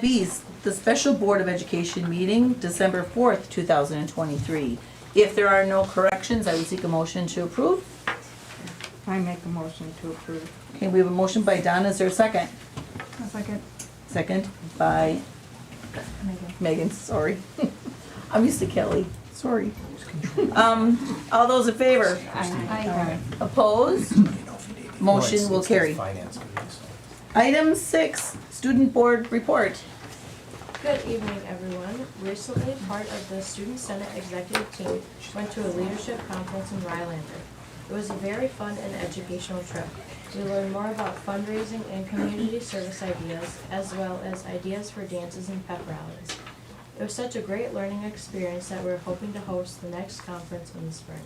5B is the Special Board of Education meeting, December 4th, 2023. If there are no corrections, I would seek a motion to approve. I make a motion to approve. Okay, we have a motion by Donna, is there a second? A second. Second by Megan, sorry. I'm used to Kelly, sorry. All those in favor? Aye. Opposed? Motion will carry. Item 6, Student Board Report. Good evening, everyone. Recently, part of the Student Senate executive team went to a leadership conference in Rylander. It was a very fun and educational trip. We learned more about fundraising and community service ideas, as well as ideas for dances and pep rallies. It was such a great learning experience that we're hoping to host the next conference in the spring.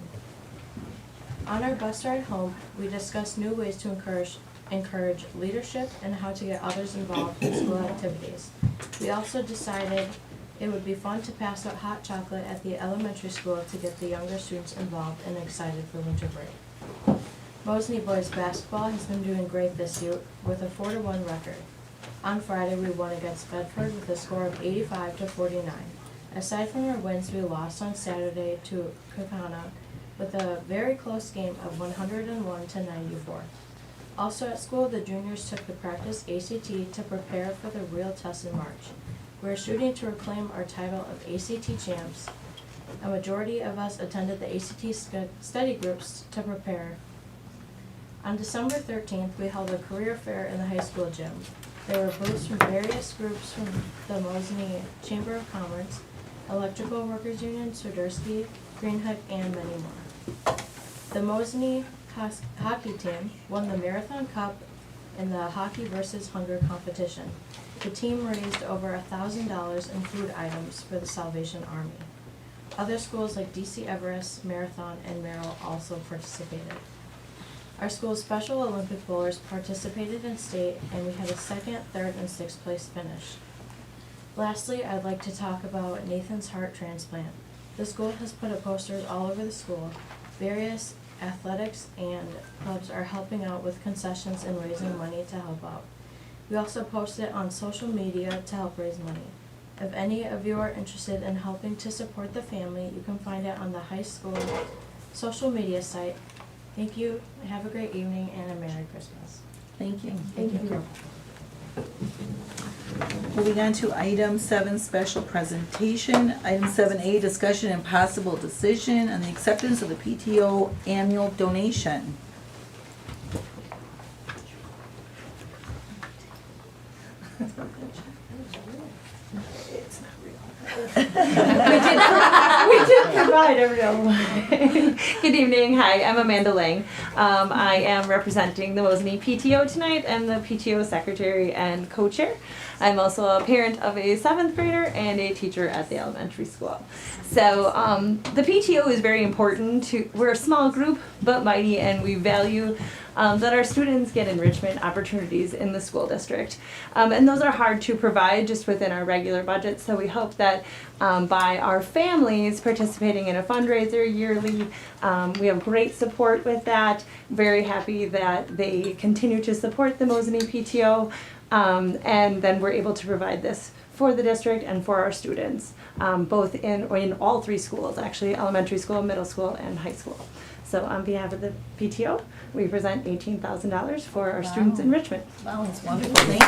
On our bus ride home, we discussed new ways to encourage leadership and how to get others involved in school activities. We also decided it would be fun to pass out hot chocolate at the elementary school to get the younger students involved and excited for winter break. Mosinee boys basketball has been doing great this year with a 4-1 record. On Friday, we won against Bedford with a score of 85-49. Aside from our wins, we lost on Saturday to Kaukauna with a very close game of 101-94. Also at school, the juniors took the practice ACT to prepare for the real test in March. We're shooting to reclaim our title of ACT champs. A majority of us attended the ACT study groups to prepare. On December 13th, we held a career fair in the high school gym. There were booths from various groups from the Mosinee Chamber of Commerce, Electrical Workers Union, Swiderski, Green Hook, and many more. The Mosinee hockey team won the Marathon Cup in the Hockey versus Hunger competition. The team raised over $1,000 in food items for the Salvation Army. Other schools like DC Everest, Marathon, and Merrill also participated. Our school's Special Olympic bowlers participated in state, and we had a 2nd, 3rd, and 6th place finish. Lastly, I'd like to talk about Nathan's heart transplant. The school has put up posters all over the school. Various athletics and clubs are helping out with concessions and raising money to help out. We also posted it on social media to help raise money. If any of you are interested in helping to support the family, you can find it on the high school social media site. Thank you, have a great evening, and a Merry Christmas. Thank you. Thank you. Moving on to item 7, special presentation. Item 7A, discussion and possible decision on the acceptance of the PTO annual donation. We did provide a real one. Good evening. Hi, I'm Amanda Lang. I am representing the Mosinee PTO tonight and the PTO secretary and co-chair. I'm also a parent of a 7th grader and a teacher at the elementary school. So the PTO is very important. We're a small group but mighty, and we value that our students get enrichment opportunities in the school district. And those are hard to provide just within our regular budget, so we hope that by our families participating in a fundraiser yearly, we have great support with that. Very happy that they continue to support the Mosinee PTO, and then we're able to provide this for the district and for our students, both in all 3 schools, actually, elementary school, middle school, and high school. So on behalf of the PTO, we present $18,000 for our students' enrichment. Wow, that's wonderful. Thank you.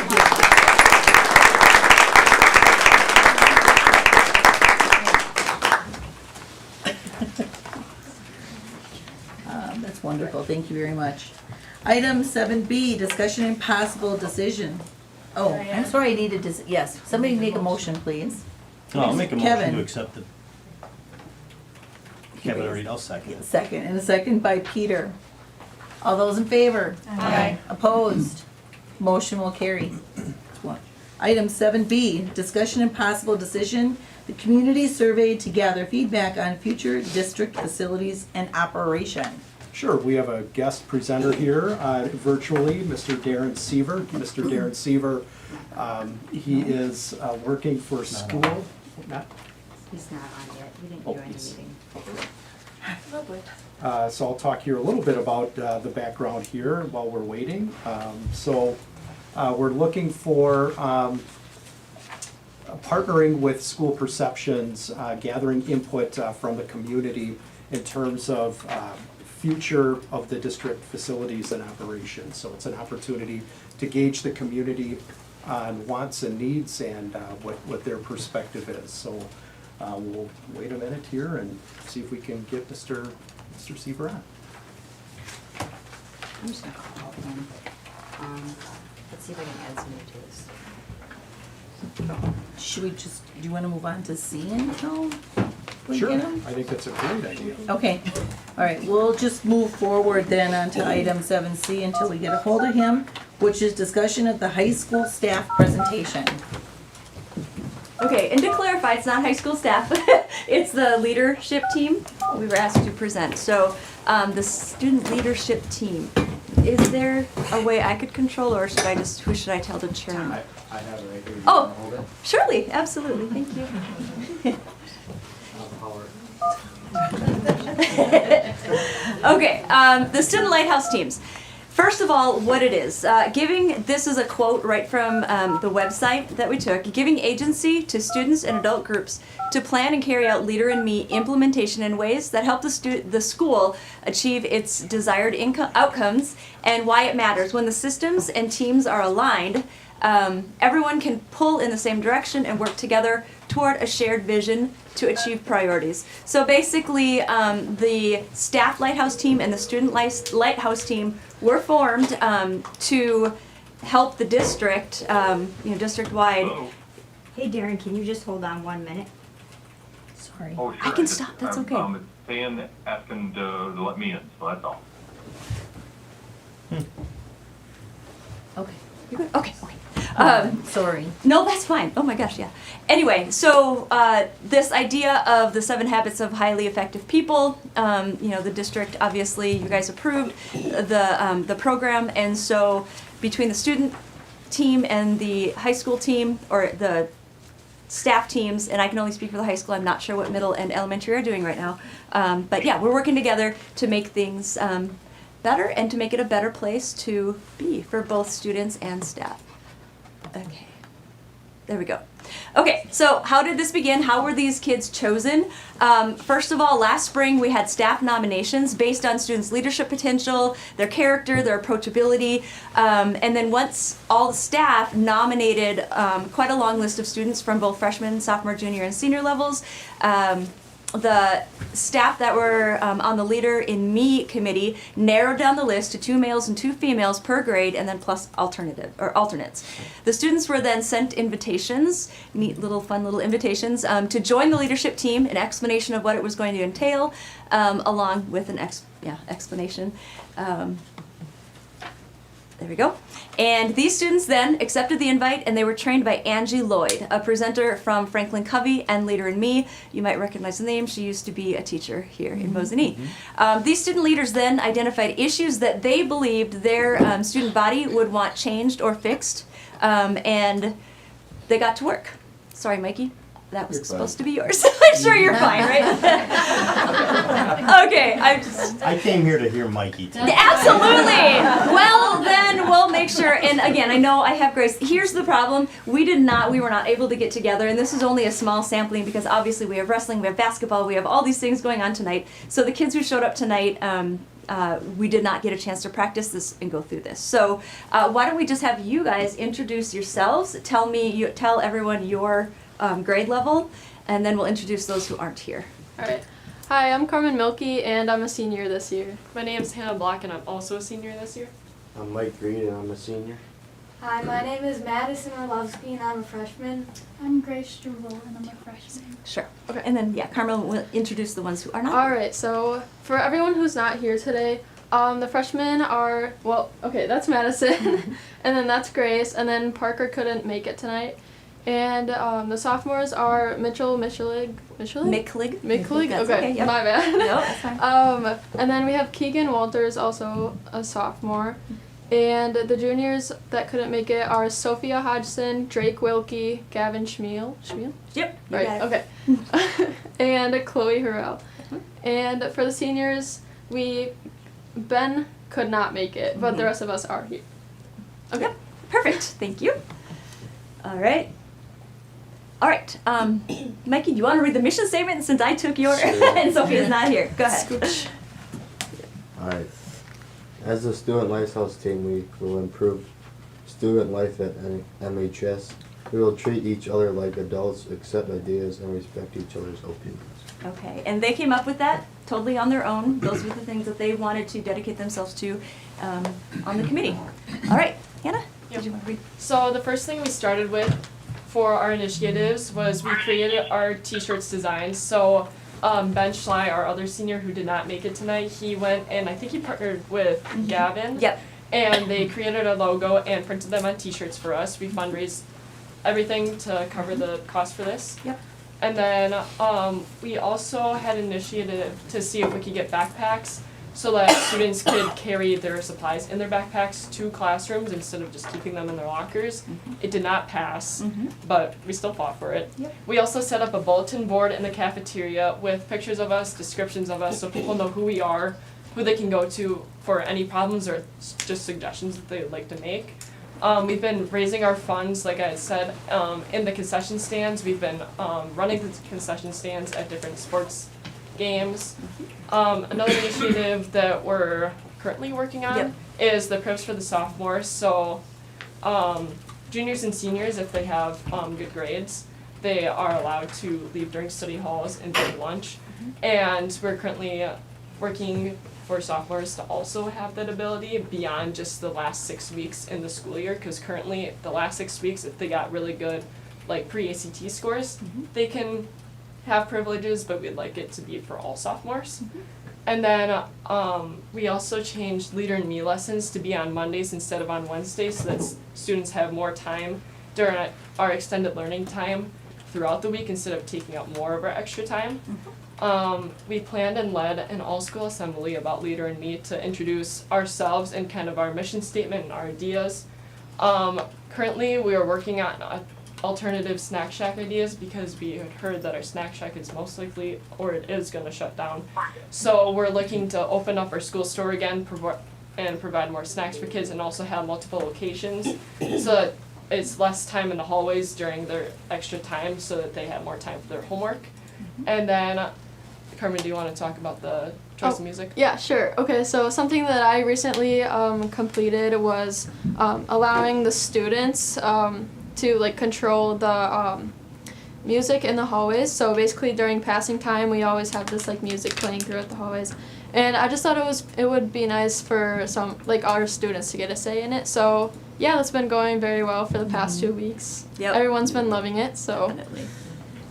That's wonderful. Thank you very much. Item 7B, discussion and possible decision. Oh, I'm sorry, I needed to, yes, somebody make a motion, please. No, I'll make a motion Kevin. to accept it. Kevin already, I'll second it. Second, and a second by Peter. All those in favor? Aye. Opposed? Motion will carry. Item 7B, discussion and possible decision, the community survey to gather feedback on future district facilities and operation. Sure, we have a guest presenter here virtually, Mr. Darren Seaver. Mr. Darren Seaver, he is working for school. He's not on yet. We didn't Oh, do any he's- meeting. So I'll talk here a little bit about the background here while we're waiting. We're looking for partnering with School Perceptions, gathering input from the community in terms of future of the district facilities and operations. So it's an opportunity to gauge the community on wants and needs and what their perspective is. So we'll wait a minute here and see if we can get Mr. Seaver on. I'm just gonna call him. Let's see if I can add somebody to this. Should we just, do you want to move on to C until we Sure, get him? I think that's a great idea. Okay, all right, we'll just move forward then onto item 7C until we get a hold of him, which is discussion of the high school staff presentation. Okay, and to clarify, it's not high school staff, it's the leadership team we were asked to present. So, the student leadership team, is there a way I could control, or should I just, who should I tell to chair? I have it right here. You Oh. wanna hold it? Surely, absolutely, thank you. Okay, the student lighthouse teams. First of all, what it is. This is a quote right from the website that we took, giving agency to students and adult groups to plan and carry out Leader in Me implementation in ways that help the school achieve its desired outcomes and why it matters. When the systems and teams are aligned, everyone can pull in the same direction and work together toward a shared vision to achieve priorities. So basically, the staff lighthouse team and the student lighthouse team were formed to help the district, district-wide. Hey Darren, can you just hold on 1 minute? Sorry. Oh, sure. I can stop, that's okay. It's saying, asking to let me in, so that's all. Okay, You're good? Okay. sorry. No, that's fine. Oh my gosh, yeah. Anyway, so this idea of the 7 habits of highly effective people, the district, obviously, you guys approved the program, and so between the student team and the high school team, or the staff teams, and I can only speak for the high school, I'm not sure what middle and elementary are doing right now, but yeah, we're working together to make things better and to make it a better place to be for both students and staff. Okay, there we go. Okay, so how did this begin? How were these kids chosen? First of all, last spring we had staff nominations based on students' leadership potential, their character, their approachability, and then once all the staff nominated quite a long list of students from both freshman, sophomore, junior, and senior levels, the staff that were on the Leader in Me committee narrowed down the list to 2 males and 2 females per grade, and then plus alternates. The students were then sent invitations, fun little invitations, to join the leadership team, an explanation of what it was going to entail, along with an explanation. There we go. And these students then accepted the invite, and they were trained by Angie Lloyd, a presenter from Franklin Covey and Leader in Me. You might recognize the name. She used to be a teacher here in Mosinee. These student leaders then identified issues that they believed their student body would want changed or fixed, and they got to work. Sorry, Mikey. That was supposed to be yours. I'm sure you're fine, right? Okay, I came here to hear Mikey too. Absolutely. Well, then we'll make sure. And again, I know I have grace. Here's the problem: we were not able to get together, and this is only a small sampling because obviously we have wrestling, we have basketball, we have all these things going on tonight. So the kids who showed up tonight, we did not get a chance to practice this and go through this. So why don't we just have you guys introduce yourselves? Tell everyone your grade level, and then we'll introduce those who aren't here. All right. Hi, I'm Carmen Milkey, and I'm a senior this year. My name is Hannah Block, and I'm also a senior this year. I'm Mike Reed and I'm a senior. Hi, my name is Madison Orlovsky, and I'm a freshman. I'm Grace Struble, and I'm a freshman. Sure. Okay. And then, Carmen will introduce the ones who are not. All right, so for everyone who's not here today, the freshmen are, that's Madison, and then that's Grace, and then Parker couldn't make it tonight. And the sophomores are Micklig? That's Okay, yep. my bad. No, that's fine. And then we have Keegan Walters, also a sophomore. And the juniors that couldn't make it are Sophia Hodgson, Drake Wilkie, Gavin Schmiel? Yep. you Right, got it. okay. And Chloe Hurrell. And for the seniors, Ben could not make it, but the rest of us are here. Okay. Yep. Perfect. Thank you. All right. All right, Mikey, do you want to read the mission statement since I took your Sure. and Sophia's not here? Go ahead. Alright. As the Student Lifehouse team, we will improve student life at MHS. We will treat each other like adults, accept ideas, and respect each other's opinions. Okay, and they came up with that totally on their own. Those were the things that they wanted to dedicate themselves to on the committee. All right, Hannah, did you want to read? So the first thing we started with for our initiatives was we created our t-shirts designs. So Ben Schley, our other senior who did not make it tonight, he went and I think he partnered with Gavin. Yep. And they created a logo and printed them on t-shirts for us. We fundraised everything to cover the cost for this. Yep. And then we also had an initiative to see if we could get backpacks so that students could carry their supplies in their backpacks to classrooms instead of just keeping them in their lockers. It did not pass, but we still fought for it. Yep. We also set up a bulletin board in the cafeteria with pictures of us, descriptions of us, so people know who we are, who they can go to for any problems or just suggestions that they would like to make. We've been raising our funds, like I said, in the concession stands. We've been running the concession stands at different sports games. Another initiative that we're currently working on is the Prips for the sophomores. So juniors and seniors, if they have good grades, they are allowed to leave during study halls and bring lunch. And we're currently working for sophomores to also have that ability beyond just the last 6 weeks in the school year, because currently the last 6 weeks, if they got really good like pre-ACT scores, they can have privileges, but we'd like it to be for all sophomores. And then we also changed Leader in Me lessons to be on Mondays instead of on Wednesdays, so that students have more time during our extended learning time throughout the week instead of taking up more of our extra time. We planned and led an all-school assembly about Leader in Me to introduce ourselves and kind of our mission statement and our ideas. Currently, we are working on alternative snack shack ideas because we had heard that our snack shack is most likely, or it is going to shut down. So we're looking to open up our school store again and provide more snacks for kids and also have multiple locations so that it's less time in the hallways during their extra time so that they have more time for their homework. And then, Carmen, do you want to talk about the choice of music? Yeah, sure. Okay, so something that I recently completed was allowing the students to like control the music in the hallways. So basically during passing time, we always have this like music playing throughout the hallways. And I just thought it would be nice for some like our students to get a say in it. So yeah, that's been going very well for the past 2 weeks. Yep. Everyone's been loving it. So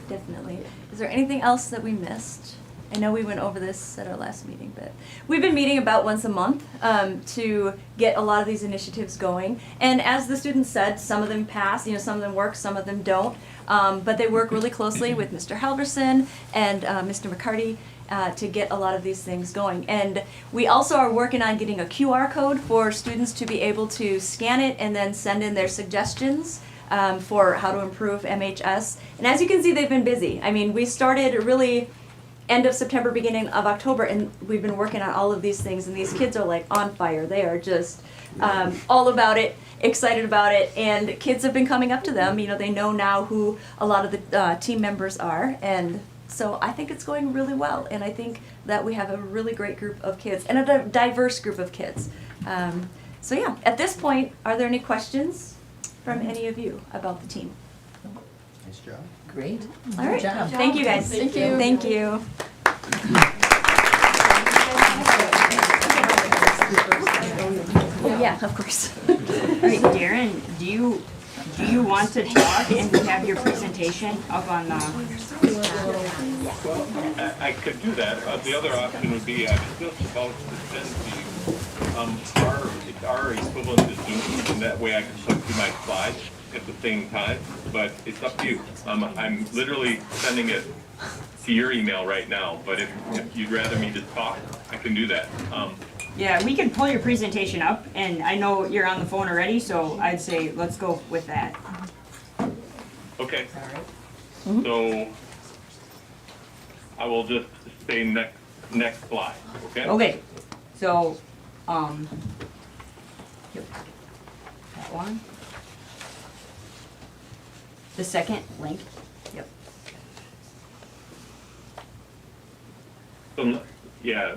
Definitely. Is there anything else that we missed? I know we went over this at our last meeting, but we've been meeting about once a month to get a lot of these initiatives going. And as the students said, some of them pass, some of them work, some of them don't. But they work really closely with Mr. Halverson and Mr. McCarty to get a lot of these things going. And we also are working on getting a QR code for students to be able to scan it and then send in their suggestions for how to improve MHS. And as you can see, they've been busy. I mean, we started really end of September, beginning of October, and we've been working on all of these things, and these kids are like on fire. They are just all about it, excited about it, and kids have been coming up to them. They know now who a lot of the team members are, and so I think it's going really well, and I think that we have a really great group of kids, and a diverse group of kids. So yeah, at this point, are there any questions from any of you about the team? Nice job. Great. All right. Good job. Thank you guys. Thank you. Thank you. Yeah, of course. All right, Darren, do you want to talk and have your presentation up on the? Well, I could do that. The other option would be, I was just about to send to you our equivalent to Zoom, and that way I can put through my slides at the same time, but it's up to you. I'm literally sending it to your email right now, but if you'd rather me just talk, I can do that. Yeah, we can pull your presentation up, and I know you're on the phone already, so I'd say let's go with that. Okay. So I will just say next slide, okay? Okay, so yep, that one. The second link. Yep. So, yeah,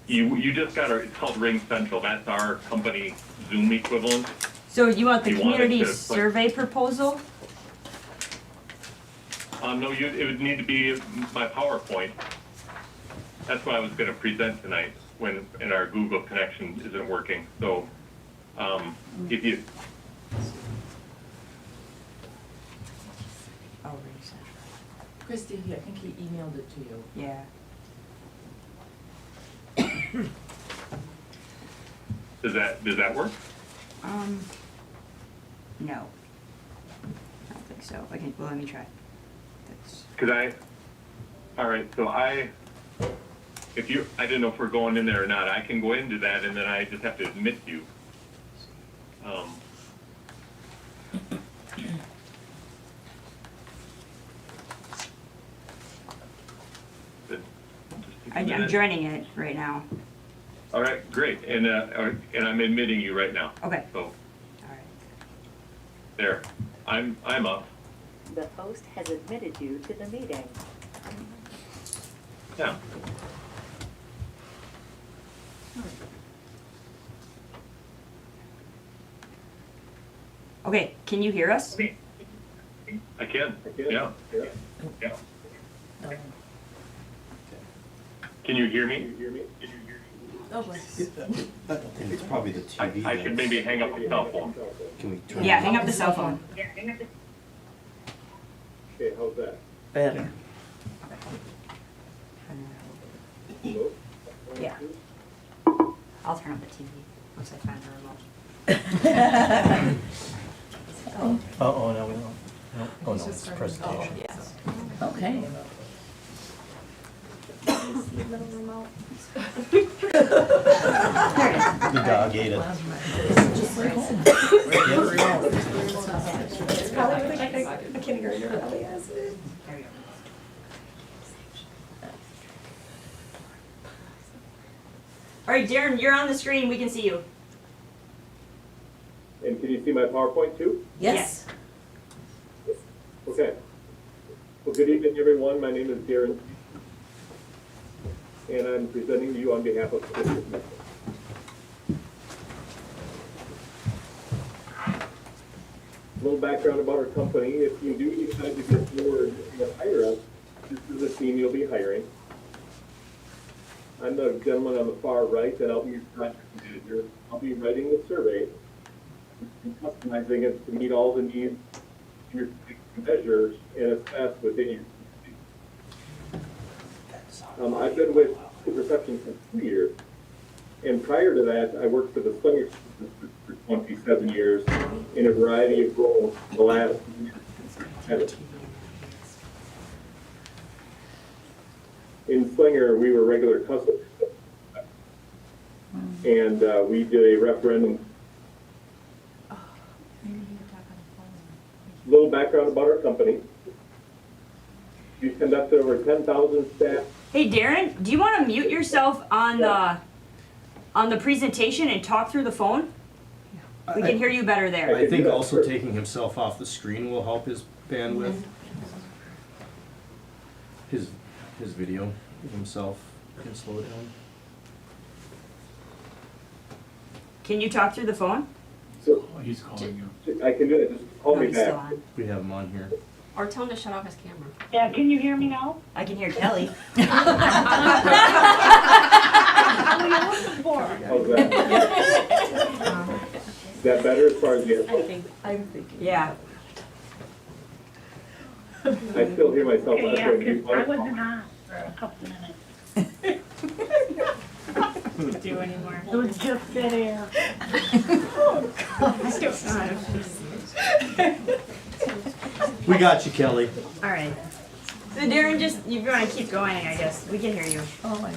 you just got it's called Ring Central. That's our company Zoom equivalent. So you want the You want it community to put- survey proposal? No, it would need to be my PowerPoint. That's what I was gonna present tonight and our Google connection isn't working. So, if you, Oh, Ring Central. Christy, I think he emailed it to you. Yeah. does that work? No. I don't think so. Well, let me try. That's, All right, so I didn't know if we're going in there or not. I can go into that and then I just have to admit you. I'm joining it right now. All right, great, and I'm admitting you right now. Okay. So, All right. there, I'm up. The host has admitted you to the meeting. Yeah. Okay, can you hear us? I can, yeah. Yeah. Can you hear me? Oh, bless. I think it's probably the TV. I should maybe hang up the cell phone. Can we turn? Yeah, hang up the cell phone. Okay, how's that? Better. Yeah. I'll turn on the TV once I find the remote. Oh, no, we don't. Oh, no, it's presentation. Yes. Okay. The dog ate it. It's probably like a kindergartner probably has it. All right, Darren, you're on the screen. We can see you. And can you see my PowerPoint too? Yes. Okay. Well, good evening, everyone. My name is Darren, and I'm presenting to you on behalf of the district. A little background about our company. If you do decide to get forward and hire us, this is the team you'll be hiring. I'm the gentleman on the far right, and I'll be your project manager. I'll be writing the survey and customizing it to meet all the needs your measures and assess within your community. I've been with Reception for 2 years, and prior to that, I worked for the Slinger for 27 years in a variety of roles. The last in Slinger, we were regular customers, and we did a referendum. Little background about our company. We've conducted over 10,000 staff. Hey, Darren, do you want to mute yourself on the presentation and talk through the phone? We can hear you better there. I think also taking himself off the screen will help his bandwidth. His video himself can slow down. Can you talk through the phone? So He's calling you. I can do it. Just call No, me he's still back. on. We have him on here. Or tell him to shut off his camera. Yeah, can you hear me now? I can hear Kelly. How's that? Is that better as far as the? I'm thinking. Yeah. I still hear myself. Okay, That's yeah, what because you- I wasn't on for a couple minutes. Do anymore. It was just dead air. We got you, Kelly. All right. So Darren, just you want to keep going, I guess. We can hear you. Oh my.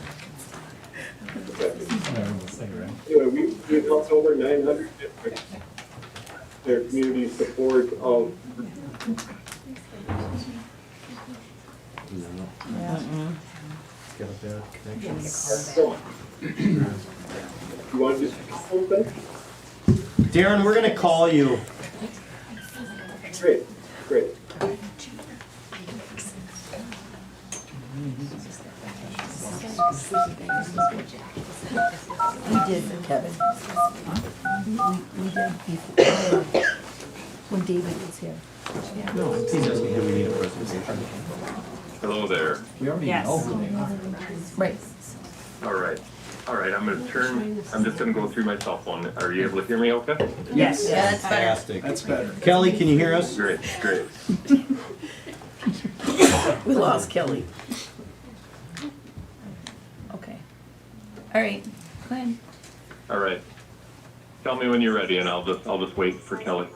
Anyway, we've helped over 900 districts. Their community support of. Got a bad connection. You want to just something? Darren, we're gonna call you. Great, great. We did, Kevin. We did before, when David was here. No, he's asking, do we need a presentation? Hello there. We already Yes. know who they are. Right. All right, I'm just gonna go through my cell phone. Are you able to hear me okay? Yes. Yeah, that's better. Fantastic. That's better. Kelly, can you hear us? Great. We lost Kelly. Okay. All right, go ahead. All right. Tell me when you're ready and I'll just wait for Kelly.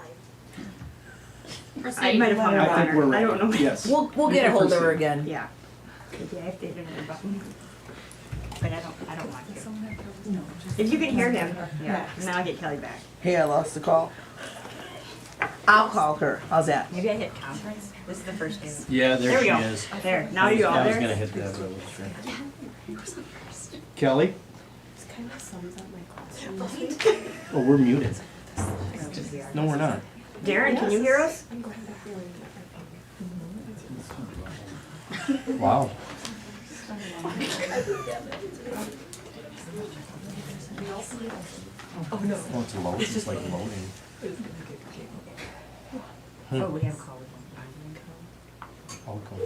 I might have hung up I on think her. we're I ready. don't know. Yes. We'll get a hold of her again. Yeah. Maybe I have to hit another button. But I don't want to. If you can hear him, yeah, and then I'll get Kelly back. Hey, I lost the call. I'll call her. How's that? Maybe I hit conference. This is the first day. Yeah, There there we she go. is. There, now you all I was there? gonna hit that, but I was sure. Kelly? Oh, we're muted. No, we're not. Darren, can you hear us? Wow. Oh, no. Oh, it's loading, it's like loading. Oh, we have a call. Oh, cool.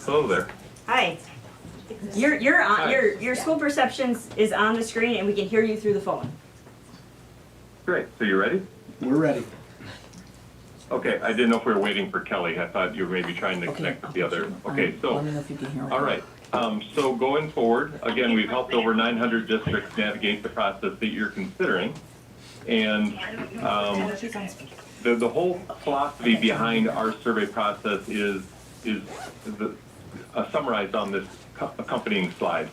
Hello there. Hi. Your school perceptions is on the screen and we can hear you through the phone. Great. So you ready? We're ready. Okay, I didn't know if we were waiting for Kelly. I thought you were maybe trying to Okay. connect with the other. Okay, so. Let me know if you can hear her. All right, so going forward, again, we've helped over 900 districts navigate the process that you're considering. And the whole philosophy behind our survey process is summarized on this accompanying slide.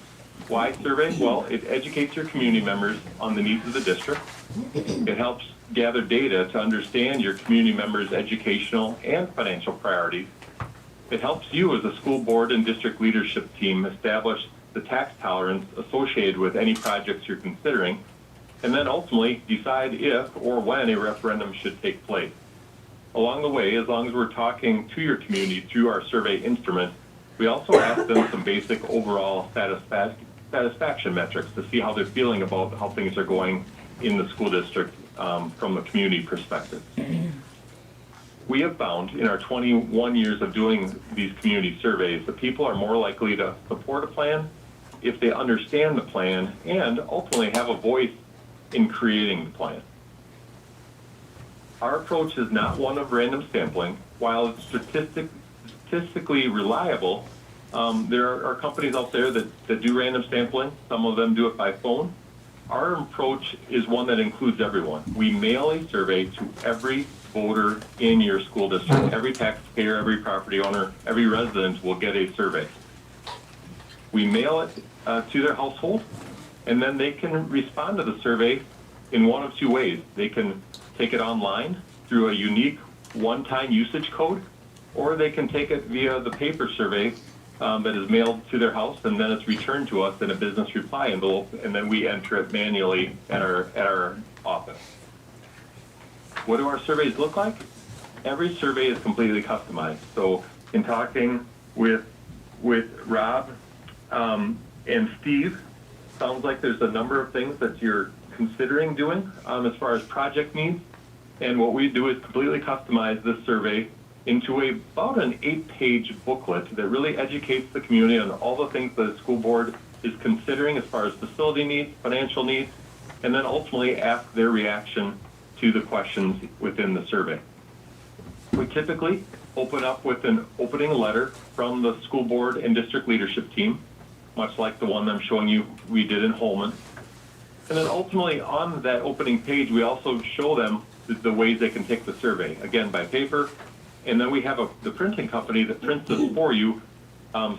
Why survey? Well, it educates your community members on the needs of the district. It helps gather data to understand your community members' educational and financial priorities. It helps you as a school board and district leadership team establish the tax tolerance associated with any projects you're considering, and then ultimately decide if or when a referendum should take place. Along the way, as long as we're talking to your community through our survey instrument, we also ask them some basic overall satisfaction metrics to see how they're feeling about how things are going in the school district from a community perspective. We have found in our 21 years of doing these community surveys that people are more likely to support a plan if they understand the plan and ultimately have a voice in creating the plan. Our approach is not one of random sampling. While it's statistically reliable, there are companies out there that do random sampling. Some of them do it by phone. Our approach is one that includes everyone. We mail a survey to every voter in your school district. Every taxpayer, every property owner, every resident will get a survey. We mail it to their household, and then they can respond to the survey in one of two ways. They can take it online through a unique one-time usage code, or they can take it via the paper survey that is mailed to their house, and then it's returned to us in a business reply envelope, and then we enter it manually at our office. What do our surveys look like? Every survey is completely customized. So in talking with Rob and Steve, sounds like there's a number of things that you're considering doing as far as project needs. And what we do is completely customize this survey into about an 8-page booklet that really educates the community on all the things that the school board is considering as far as facility needs, financial needs, and then ultimately ask their reaction to the questions within the survey. We typically open up with an opening letter from the school board and district leadership team, much like the one I'm showing you we did in Holman. And then ultimately on that opening page, we also show them the ways they can take the survey, again, by paper. And then we have the printing company that prints this for you,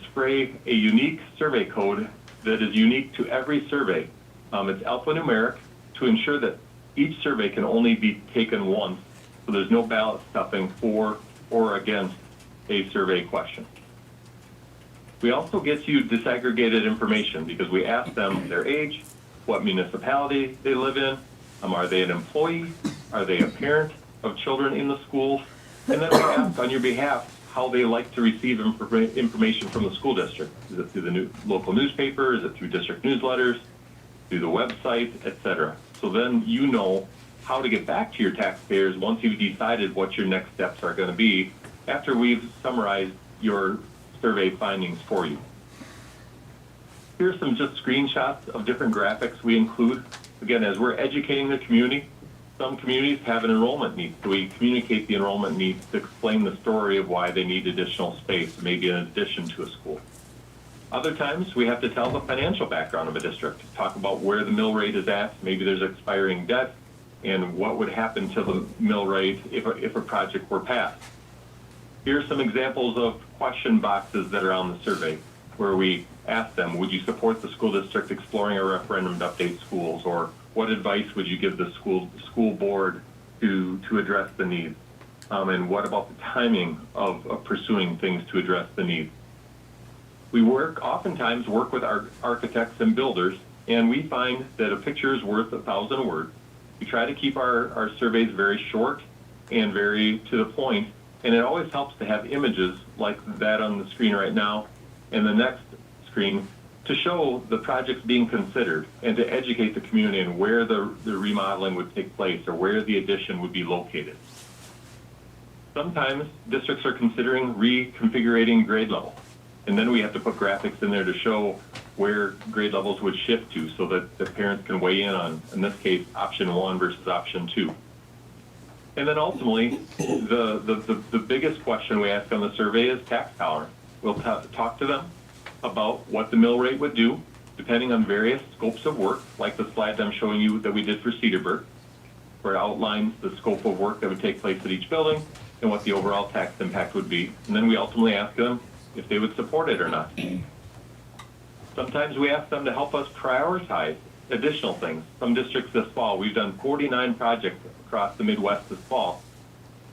spray a unique survey code that is unique to every survey. It's alphanumeric to ensure that each survey can only be taken once, so there's no ballot stuffing for or against a survey question. We also get you disaggregated information because we ask them their age, what municipality they live in, are they an employee, are they a parent of children in the schools, and then we ask on your behalf how they like to receive information from the school district. Is it through the local newspaper? Is it through district newsletters? Through the website, etc. So then you know how to get back to your taxpayers once you've decided what your next steps are going to be after we've summarized your survey findings for you. Here's some just screenshots of different graphics we include. Again, as we're educating the community, some communities have an enrollment need, so we communicate the enrollment needs to explain the story of why they need additional space, maybe in addition to a school. Other times, we have to tell the financial background of a district, talk about where the mill rate is at, maybe there's expiring debt, and what would happen to the mill rate if a project were passed. Here are some examples of question boxes that are on the survey, where we ask them, would you support the school district exploring a referendum to update schools? Or what advice would you give the school board to address the needs? And what about the timing of pursuing things to address the needs? We oftentimes work with our architects and builders, and we find that a picture is worth 1,000 words. We try to keep our surveys very short and very to the point, and it always helps to have images like that on the screen right now and the next screen to show the projects being considered and to educate the community on where the remodeling would take place or where the addition would be located. Sometimes districts are considering reconfiguring grade level, and then we have to put graphics in there to show where grade levels would shift to so that the parents can weigh in on, in this case, option 1 versus option 2. And then ultimately, the biggest question we ask on the survey is tax tolerance. We'll talk to them about what the mill rate would do, depending on various scopes of work, like the slide I'm showing you that we did for Cedarburg, where it outlines the scope of work that would take place at each building and what the overall tax impact would be. And then we ultimately ask them if they would support it or not. Sometimes we ask them to help us prioritize additional things. Some districts this fall, we've done 49 projects across the Midwest this fall,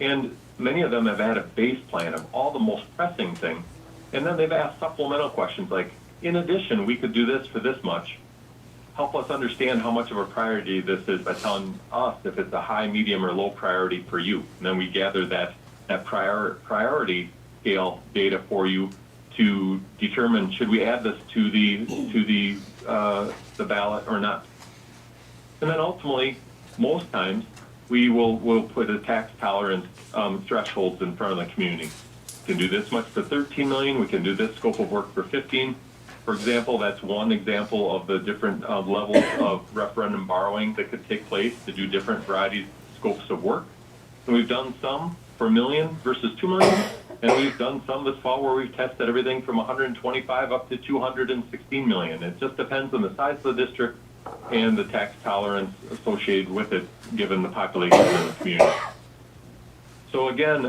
and many of them have had a base plan of all the most pressing things, and then they've asked supplemental questions like, in addition, we could do this for this much. Help us understand how much of a priority this is by telling us if it's a high, medium, or low priority for you. And then we gather that priority scale data for you to determine should we add this to the ballot or not. And then ultimately, most times, we'll put a tax tolerance thresholds in front of the community. We can do this much for 13 million. We can do this scope of work for 15. For example, that's one example of the different levels of referendum borrowing that could take place to do different varieties, scopes of work. And we've done some for $1 million versus $2 million. And we've done some this fall where we've tested everything from 125 up to 216 million. It just depends on the size of the district and the tax tolerance associated with it, given the population in the community. So again,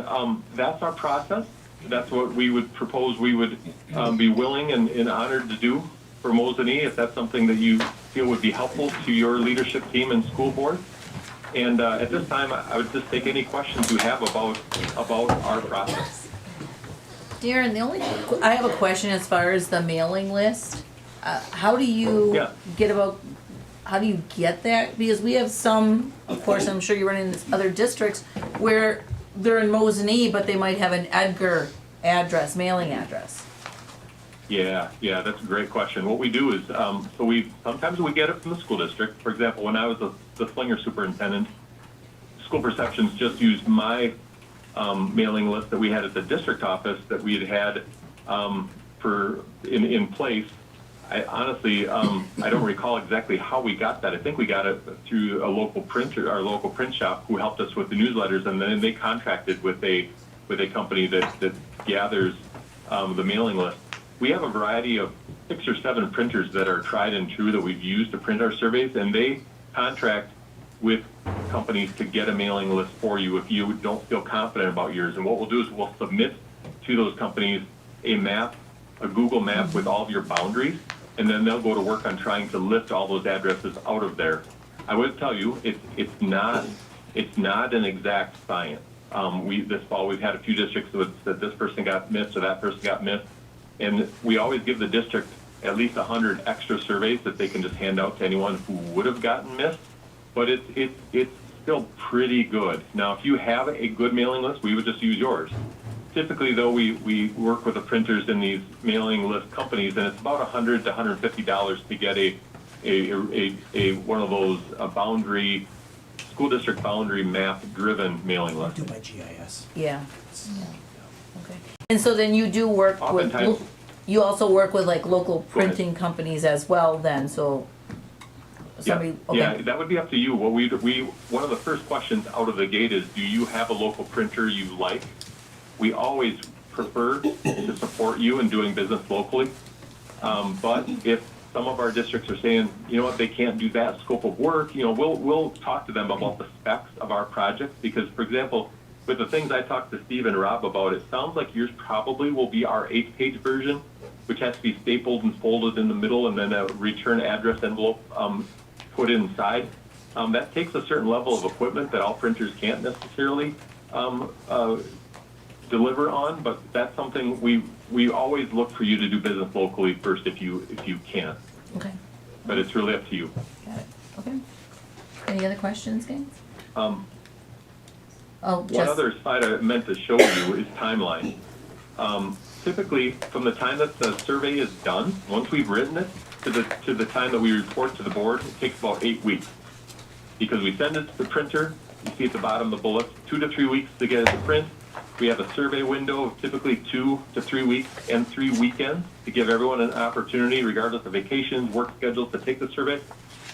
that's our process. That's what we would propose we would be willing and honored to do for Mosinee, if that's something that you feel would be helpful to your leadership team and school board. And at this time, I would just take any questions you have about our process. Darren, I have a question as far as the mailing list. How do you how do you get that? Because we have some, of course, I'm sure you run into other districts where they're in Mosinee, but they might have an Edgar address, mailing address. Yeah, that's a great question. What we do is, sometimes we get it from the school district. For example, when I was the Slinger superintendent, School Perceptions just used my mailing list that we had at the district office that we had in place. I honestly, I don't recall exactly how we got that. I think we got it through a local printer, our local print shop, who helped us with the newsletters, and then they contracted with a company that gathers the mailing list. We have a variety of 6 or 7 printers that are tried and true that we've used to print our surveys, and they contract with companies to get a mailing list for you if you don't feel confident about yours. And what we'll do is we'll submit to those companies a map, a Google map with all of your boundaries, and then they'll go to work on trying to lift all those addresses out of there. I would tell you, it's not an exact science. This fall we've had a few districts that this person got missed or that person got missed, and we always give the district at least 100 extra surveys that they can just hand out to anyone who would have gotten missed. But it's still pretty good. Now, if you have a good mailing list, we would just use yours typically though, we work with the printers in these mailing list companies, and it's about $100 to $150 to get a one of those school district boundary map driven mailing list. Do by GIS. Yeah. Okay. And so then you do work with, Oftentimes- you also work with like local Go ahead. printing companies as well then, so somebody, Yeah, okay. that would be up to you. What we one of the first questions out of the gate is, do you have a local printer you like? We always prefer to support you in doing business locally. But if some of our districts are saying, you know what, they can't do that scope of work, we'll talk to them about the specs of our projects. Because, for example, with the things I talked to Steve and Rob about, it sounds like yours probably will be our 8-page version, which has to be stapled and folded in the middle, and then a return address envelope put inside. That takes a certain level of equipment that all printers can't necessarily deliver on, but that's something we always look for you to do business locally first if you can. Okay, But it's really up to you. got it, okay. Any other questions, guys? Oh, One just, other slide I meant to show you is timeline. Typically, from the time that the survey is done, once we've written it, to the time that we report to the board, it takes about 8 weeks. Because we send it to the printer, you see at the bottom of the bullet, 2 to 3 weeks to get it to print. We have a survey window of typically 2 to 3 weeks and 3 weekends to give everyone an opportunity, regardless of vacations, work schedules, to take the survey.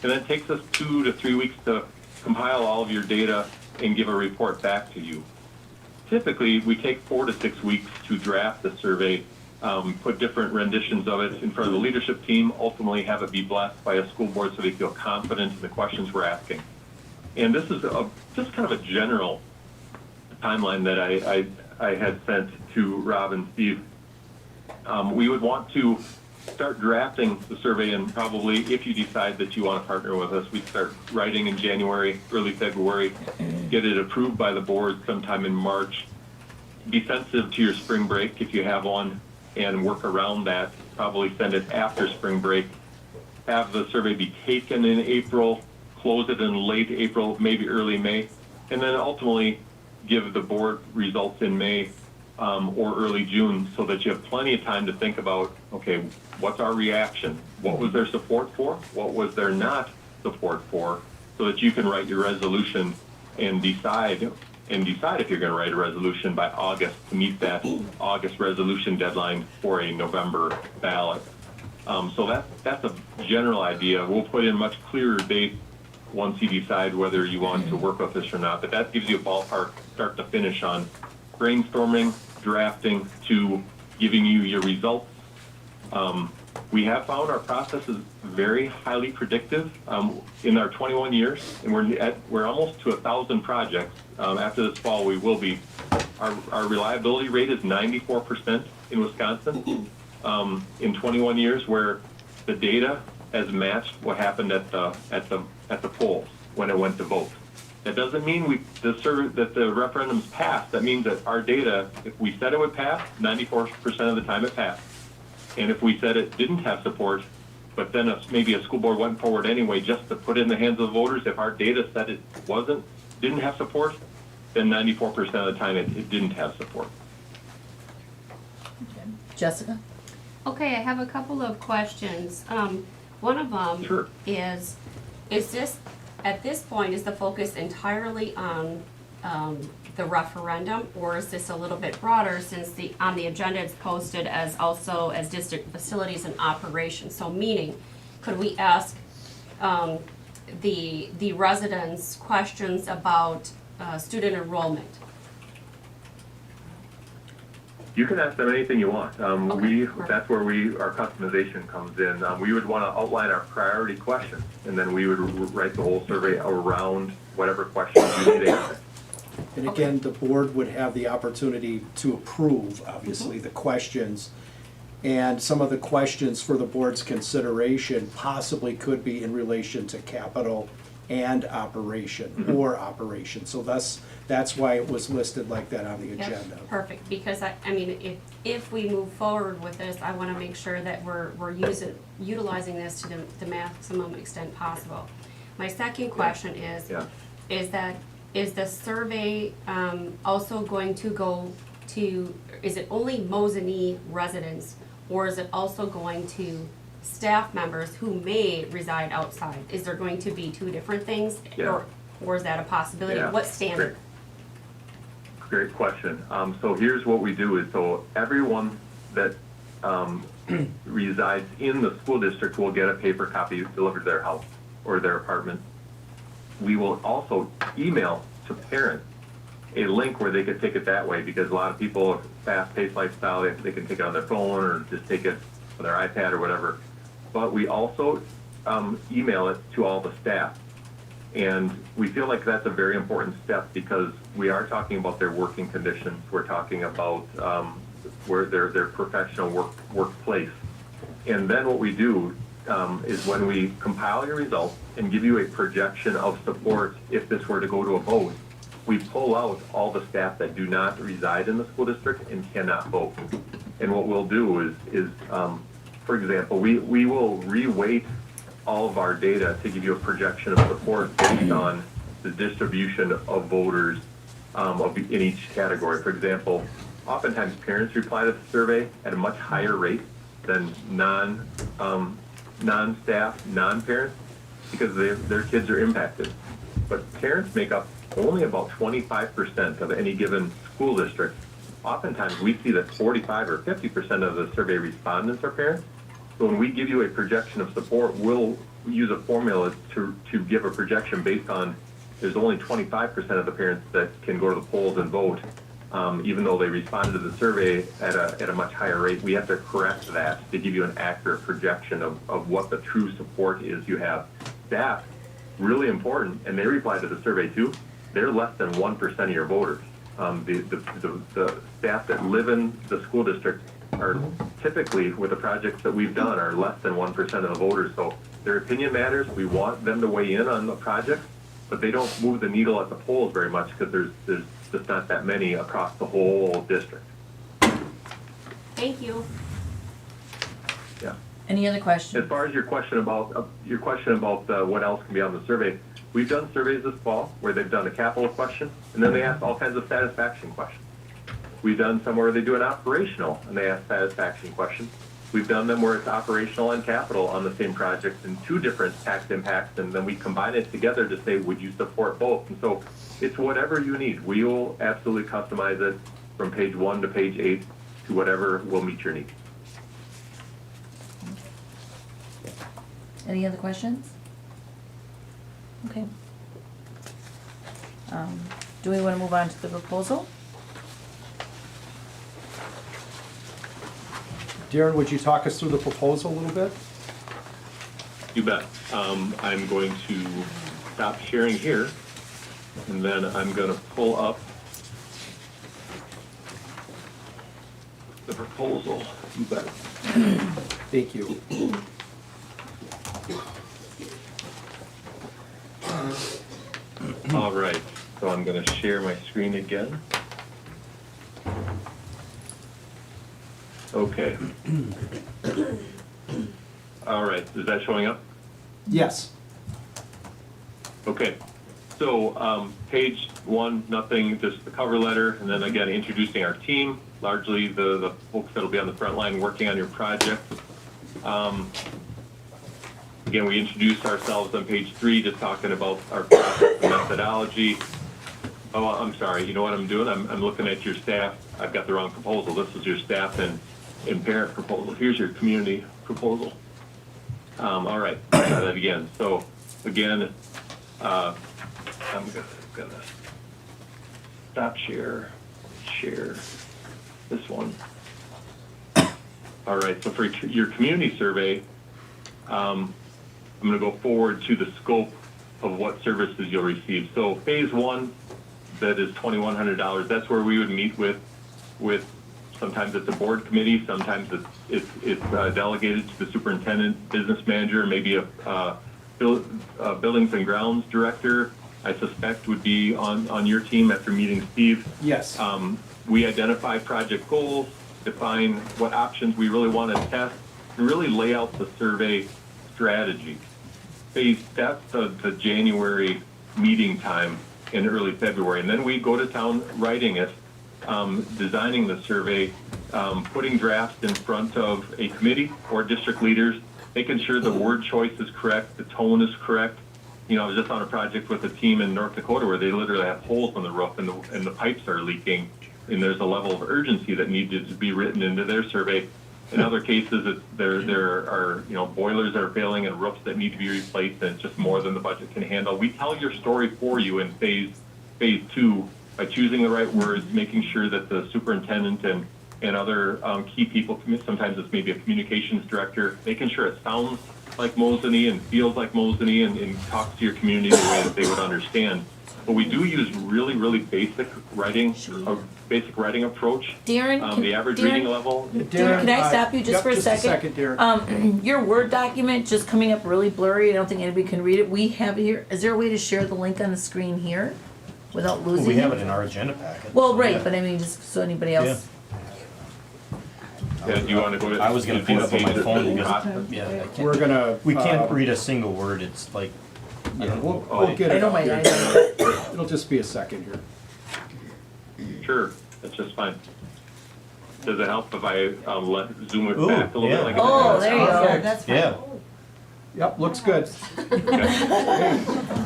And then it takes us 2 to 3 weeks to compile all of your data and give a report back to you. Typically, we take 4 to 6 weeks to draft the survey, put different renditions of it in front of the leadership team, ultimately have it be blessed by a school board so they feel confident in the questions we're asking. And this is just kind of a general timeline that I had sent to Rob and Steve. We would want to start drafting the survey, and probably if you decide that you want to partner with us, we'd start writing in January, early February, get it approved by the board sometime in March. Be sensitive to your spring break if you have one, and work around that. Probably send it after spring break. Have the survey be taken in April, close it in late April, maybe early May, and then ultimately give the board results in May or early June, so that you have plenty of time to think about, okay, what's our reaction? What was their support for? What was their not support for? So that you can write your resolution and decide if you're going to write a resolution by August to meet that August resolution deadline for a November ballot. So that's a general idea. We'll put in much clearer dates once you decide whether you want to work with us or not. But that gives you a ballpark start to finish on brainstorming, drafting, to giving you your results. We have found our process is very highly predictive in our 21 years, and we're almost to 1,000 projects. After this fall, we will be. Our reliability rate is 94% in Wisconsin in 21 years, where the data has matched what happened at the polls when it went to vote. That doesn't mean that the referendum's passed. That means that our data, if we said it would pass, 94% of the time it passed. And if we said it didn't have support, but then maybe a school board went forward anyway just to put it in the hands of the voters, if our data said it didn't have support, then 94% of the time it didn't have support. Jessica? Okay, I have a couple of questions. One of them Sure. is this, at this point, is the focus entirely on the referendum, or is this a little bit broader, since on the agenda it's posted as also as district facilities and operations? So meaning, could we ask the residents questions about student enrollment? You can ask them anything you want. Okay, That's where our customization comes in. We would want to outline our priority questions, and then we would write the whole survey around whatever questions you need answered. And again, the board would have the opportunity to approve, obviously, the questions. And some of the questions for the board's consideration possibly could be in relation to capital and operation, or operation. So that's why it was listed like that on the agenda. Perfect, because I mean, if we move forward with this, I want to make sure that we're utilizing this to the maximum extent possible. My second question is the survey also going to go to, is it only Mosinee residents, or is it also going to staff members who may reside outside? Is there going to be two different things? Yeah. Or is that a possibility? Yeah. What standard? Great question. So here's what we do is, so everyone that resides in the school district will get a paper copy delivered to their house or their apartment. We will also email to parents a link where they could take it that way, because a lot of people, fast-paced lifestyle, they can take it on their phone or just take it on their iPad or whatever. But we also email it to all the staff. And we feel like that's a very important step, because we are talking about their working conditions. We're talking about where their professional workplace. And then what we do is when we compile your results and give you a projection of support if this were to go to a vote, we pull out all the staff that do not reside in the school district and cannot vote. And what we'll do is for example, we will reweight all of our data to give you a projection of support based on the distribution of voters in each category. For example, oftentimes parents reply to the survey at a much higher rate than non-staff, non-parents, because their kids are impacted. But parents make up only about 25% of any given school district. Oftentimes we see that 45 or 50% of the survey respondents are parents. So when we give you a projection of support, we'll use a formula to give a projection based on there's only 25% of the parents that can go to the polls and vote, even though they responded to the survey at a much higher rate. We have to correct that to give you an accurate projection of what the true support is you have. Staff, really important, and they reply to the survey too. They're less than 1% of your voters. The staff that live in the school district are typically, with the projects that we've done, are less than 1% of the voters. So their opinion matters. We want them to weigh in on the project, but they don't move the needle at the polls very much, because there's just not that many across the whole district. Thank you. Yeah. Any other questions? As far as your question about what else can be on the survey, we've done surveys this fall where they've done a capital question, and then they ask all kinds of satisfaction questions. We've done some where they do an operational and they ask satisfaction questions. We've done them where it's operational and capital on the same project and two different tax impacts, and then we combine it together to say, would you support both? And so it's whatever you need. We will absolutely customize it from page 1 to page 8 to whatever will meet your needs. Any other questions? Okay. Do we want to move on to the proposal? Darren, would you talk us through the proposal a little bit? You bet. I'm going to stop sharing here, and then I'm going to pull up the proposal. You bet. Thank you. All right, so I'm going to share my screen again. Okay. All right, is that showing up? Yes. Okay, so page 1, nothing, just the cover letter, and then again, introducing our team, largely the folks that'll be on the front line working on your project. Again, we introduced ourselves on page 3, just talking about our process and methodology. Oh, I'm sorry, you know what I'm doing? I'm looking at your staff. I've got the wrong proposal. This is your staff and parent proposal. Here's your community proposal. All right, try that again. So again, I'm gonna stop share this one. All right, so for your community survey, I'm gonna go forward to the scope of what services you'll receive. So phase 1, that is $2,100. That's where we would meet with sometimes it's a board committee, sometimes it's delegated to the superintendent, business manager, maybe a buildings and grounds director, I suspect would be on your team after meeting Steve. Yes. We identify project goals, define what options we really want to test, and really lay out the survey strategy. That's the January meeting time in early February, and then we go to town writing it designing the survey, putting drafts in front of a committee or district leaders, making sure the word choice is correct, the tone is correct. You know, I was just on a project with a team in North Dakota where they literally have holes on the roof and the pipes are leaking, and there's a level of urgency that needed to be written into their survey. In other cases, there are, you know, boilers that are failing and roofs that need to be replaced, and it's just more than the budget can handle. We tell your story for you in phase 2 by choosing the right words, making sure that the superintendent and other key people, sometimes it's maybe a communications director, making sure it sounds like Mosinee and feels like Mosinee and talks to your community the way that they would understand. But we do use really, really basic writing approach. Darren, The average reading level. Darren, can I stop you just for a second? Just a second, Darren. Your Word document just coming up really blurry. I don't think anybody can read it. We have it here. Is there a way to share the link on the screen here without losing We have it? it in our agenda packet. Well, so right, yeah. but I mean, just so anybody else. Yeah, do you want to go to? I was gonna pull it up on my phone because, yeah, I can't- We're gonna. we can't read a single word, it's like, I Yeah, don't know. we'll get I it know up my here. eyes. It'll just be a second here. Sure, that's just fine. Does it help if I zoom it Ooh, back a little yeah. bit? Like Oh, there you go. Perfect. Yeah. Yep, looks good.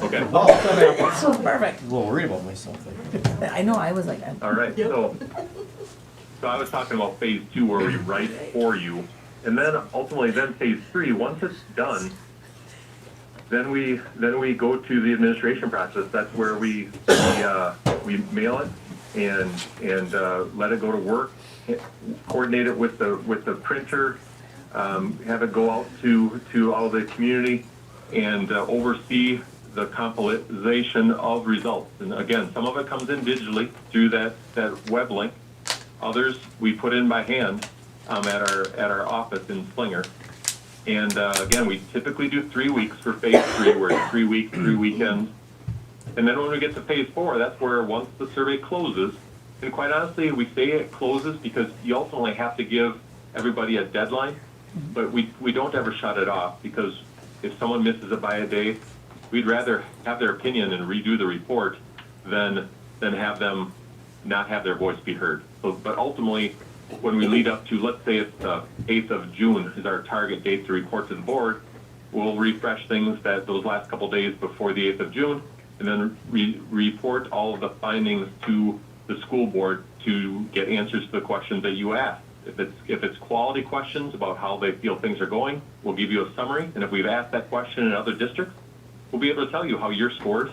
Okay. Perfect. A little worried about myself there. I know, I was like, All right, so I was talking about phase 2 where we write for you, and then ultimately phase 3, once it's done, then we go to the administration process. That's where we mail it and let it go to work, coordinate it with the printer, have it go out to all the community, and oversee the compilation of results. And again, some of it comes in digitally through that web link. Others we put in by hand at our office in Slinger. And again, we typically do 3 weeks for phase 3, where it's 3 weeks, 3 weekends. And then when we get to phase 4, that's where once the survey closes, and quite honestly, we say it closes because you ultimately have to give everybody a deadline, but we don't ever shut it off, because if someone misses it by a day, we'd rather have their opinion and redo the report than have them not have their voice be heard. So, but ultimately, when we lead up to, let's say it's the 8th of June is our target date to report to the board, we'll refresh things those last couple days before the 8th of June, and then report all of the findings to the school board to get answers to the questions that you asked. If it's quality questions about how they feel things are going, we'll give you a summary, and if we've asked that question in other districts, we'll be able to tell you how you're scored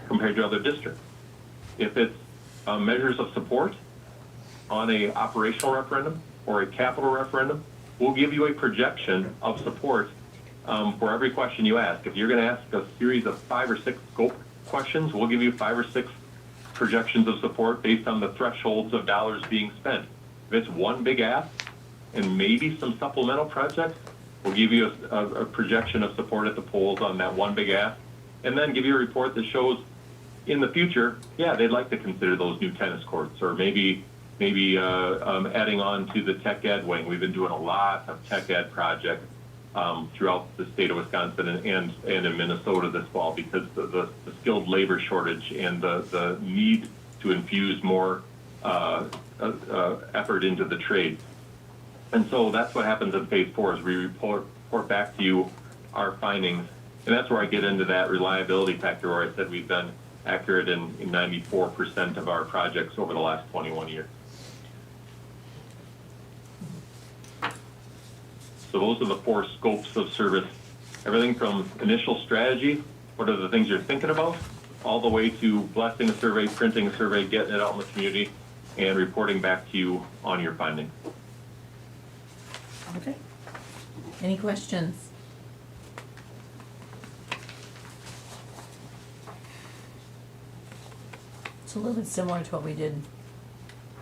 compared to other districts. If it's measures of support on a operational referendum or a capital referendum, we'll give you a projection of support for every question you ask. If you're going to ask a series of 5 or 6 scope questions, we'll give you 5 or 6 projections of support based on the thresholds of dollars being spent. If it's one big ask and maybe some supplemental projects, we'll give you a projection of support at the polls on that one big ask, and then give you a report that shows in the future, yeah, they'd like to consider those new tennis courts, or maybe adding on to the tech ed wing. We've been doing a lot of tech ed projects throughout the state of Wisconsin and in Minnesota this fall, because the skilled labor shortage and the need to infuse more effort into the trade. And so that's what happens in phase 4 is we report back to you our findings. And that's where I get into that reliability factor where I said we've been accurate in 94% of our projects over the last 21 years. So those are the 4 scopes of service. Everything from initial strategy, what are the things you're thinking about, all the way to blessing a survey, printing a survey, getting it out in the community, and reporting back to you on your findings. okay. Any questions? It's a little bit similar to what we did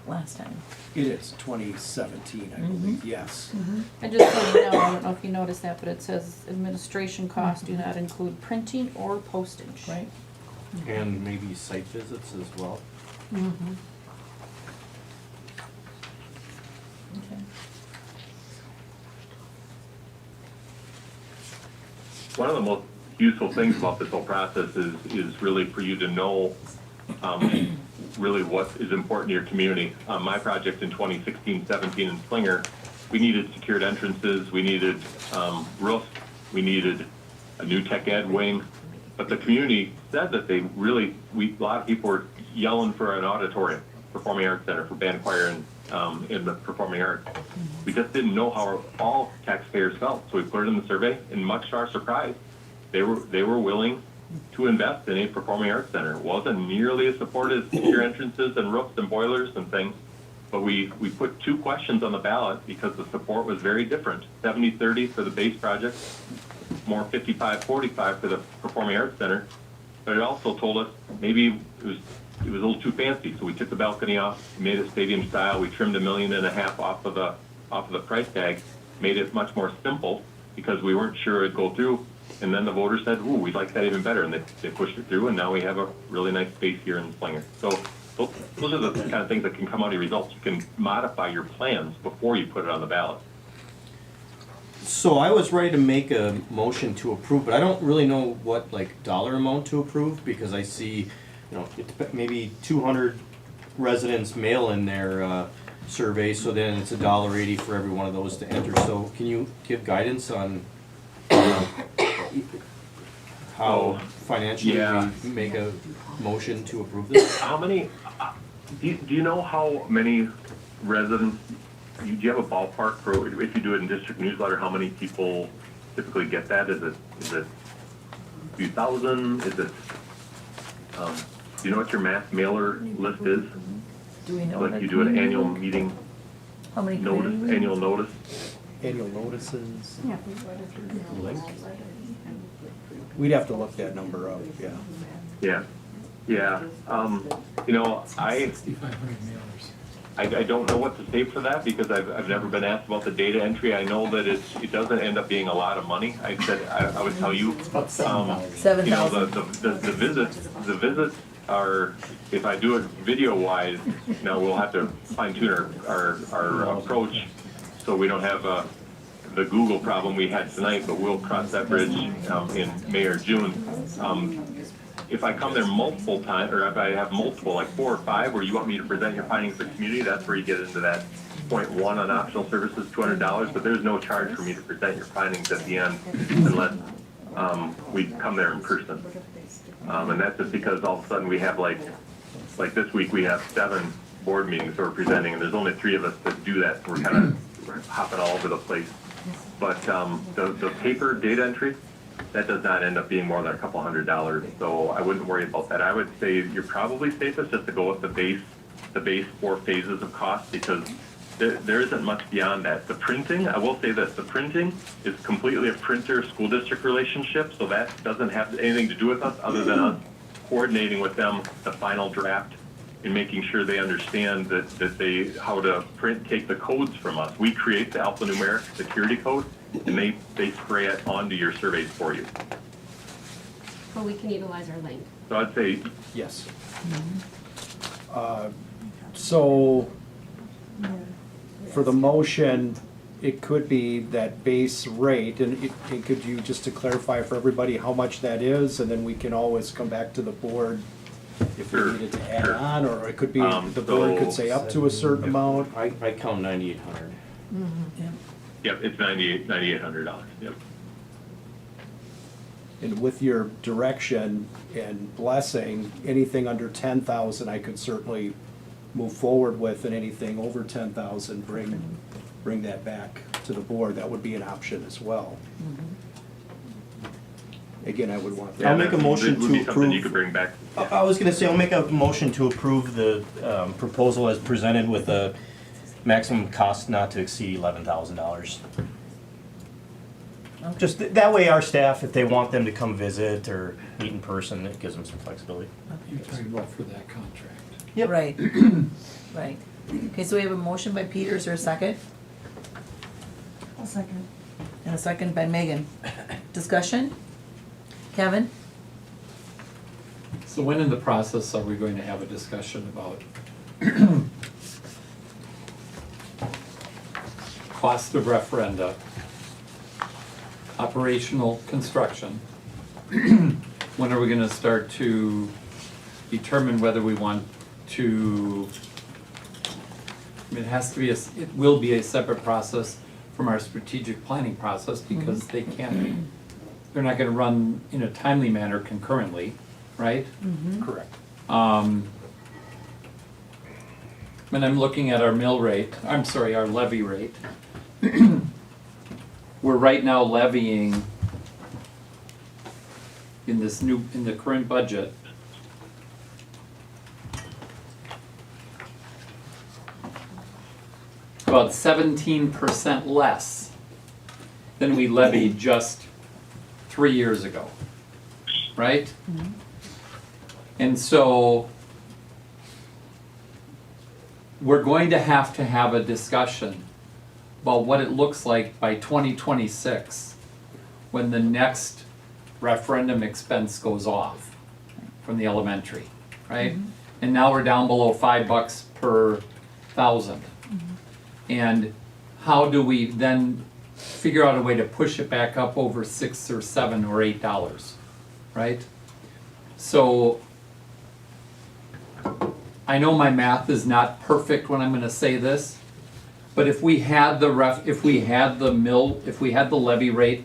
last time. It is 2017, I believe, yes. And just so you know, I don't know if you noticed that, but it says administration costs do not include printing or postage. Right. And maybe site visits as well. Mm-hmm. Okay. One of the most useful things about this whole process is really for you to know really what is important to your community. My project in 2016-17 in Slinger, we needed secured entrances, we needed roofs, we needed a new tech ed wing, but the community said that they really, a lot of people were yelling for an auditorium, performing arts center for band choir and in the performing arts. We just didn't know how all taxpayers felt, so we put it in the survey, and much to our surprise, they were willing to invest in a performing arts center. It wasn't nearly as supported as secure entrances and roofs and boilers and things, but we put 2 questions on the ballot because the support was very different. 70-30 for the base project, more 55-45 for the performing arts center. But it also told us maybe it was a little too fancy, so we took the balcony off, made it stadium style. We trimmed $1.5 million off of the price tag, made it much more simple because we weren't sure it'd go through. And then the voters said, "Ooh, we'd like that even better," and they pushed it through. And now we have a really nice space here in Slinger. So those are the kind of things that can come out of your results. You can modify your plans before you put it on the ballot. So I was ready to make a motion to approve, but I don't really know what like dollar amount to approve because I see, maybe 200 residents mail in their survey, so then it's $1.80 for every one of those to enter. So can you give guidance on how financially we make a motion to approve this? How many? Do you know how many residents? Do you have a ballpark for if you do it in district newsletter? How many people typically get that? Is it a few thousand? Is it? Do you know what your mass mailer list is? Do we know? Like you do an annual meeting. How many? Annual notice. Annual notices. We'd have to look that number up, yeah. Yeah. I don't know what to say for that because I've never been asked about the data entry. I know that it doesn't end up being a lot of money. I would tell you, $7,000. The visits are, if I do it video wise, now we'll have to fine tune our approach so we don't have the Google problem we had tonight, but we'll cross that bridge in May or June. If I come there multiple times, or if I have multiple, like 4 or 5, where you want me to present your findings to the community, that's where you get into that .1 on optional services, $200, but there's no charge for me to present your findings at the end unless we come there in person. And that's just because all of a sudden we have like this week we have 7 board meetings that we're presenting, and there's only 3 of us that do that, so we're kind of hopping all over the place. But the paper data entry, that does not end up being more than a couple $100, so I wouldn't worry about that. I would say you're probably safest just to go with the base 4 phases of cost because there isn't much beyond that. The printing, I will say this, the printing is completely a printer-school district relationship, so that doesn't have anything to do with us other than us coordinating with them the final draft and making sure they understand that they how to take the codes from us. We create the alphanumeric security code, and they spray it onto your surveys for you. But we can utilize our link. So I'd say yes. So for the motion, it could be that base rate, and it could you just to clarify for everybody how much that is, and then we can always come back to the board if we needed to add on, or it could be the board could say up to a certain amount. I count 9,800. Yep, it's $9,800. Yep. And with your direction and blessing, anything under 10,000, I could certainly move forward with, and anything over 10,000, bring that back to the board. That would be an option as well. Again, I would want that. I'll make a motion It would to be something you approve. could bring back. I was gonna say, I'll make a motion to approve the proposal as presented with a maximum cost not to exceed $11,000. Just that way our staff, if they want them to come visit or meet in person, it gives them some flexibility. You're talking about for that contract. Yep. Right, right. Okay, so we have a motion by Peter, is there a second? I'll second. And a second by Megan. Discussion? Kevin? So when in the process are we going to have a discussion about cost of referenda, operational construction? When are we gonna start to determine whether we want to, I mean, it has to be, it will be a separate process from our strategic planning process because they can't, they're not gonna run in a timely manner concurrently, right? Correct. And I'm looking at our mill rate, I'm sorry, our levy rate. We're right now levying in the current budget, about 17% less than we levied just 3 years ago, right? And so we're going to have a discussion about what it looks like by 2026 when the next referendum expense goes off from the elementary, right? And now we're down below $5 per 1,000. And how do we then figure out a way to push it back up over $6 or $7 or $8, right? So I know my math is not perfect when I'm going to say this, but if we had the levy rate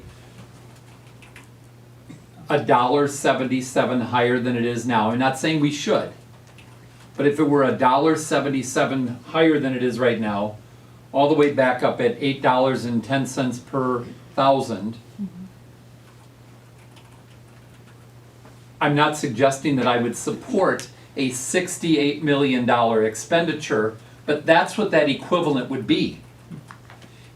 $1.77 higher than it is now, I'm not saying we should, but if it were $1.77 higher than it is right now, all the way back up at $8.10 per 1,000, I'm not suggesting that I would support a $68 million expenditure, but that's what that equivalent would be.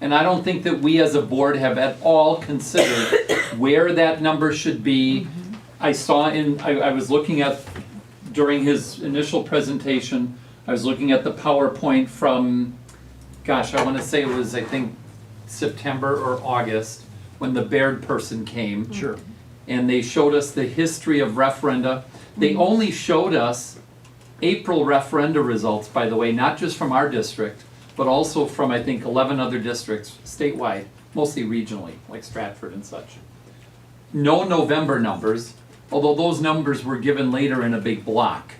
And I don't think that we as a board have at all considered where that number should be. I was looking at, during his initial presentation, I was looking at the PowerPoint from, gosh, I want to say it was, I think, September or August, when the Baird person came. Sure. And they showed us the history of referenda. They only showed us April referenda results, by the way, not just from our district, but also from, I think, 11 other districts statewide, mostly regionally, like Stratford and such. No November numbers, although those numbers were given later in a big block.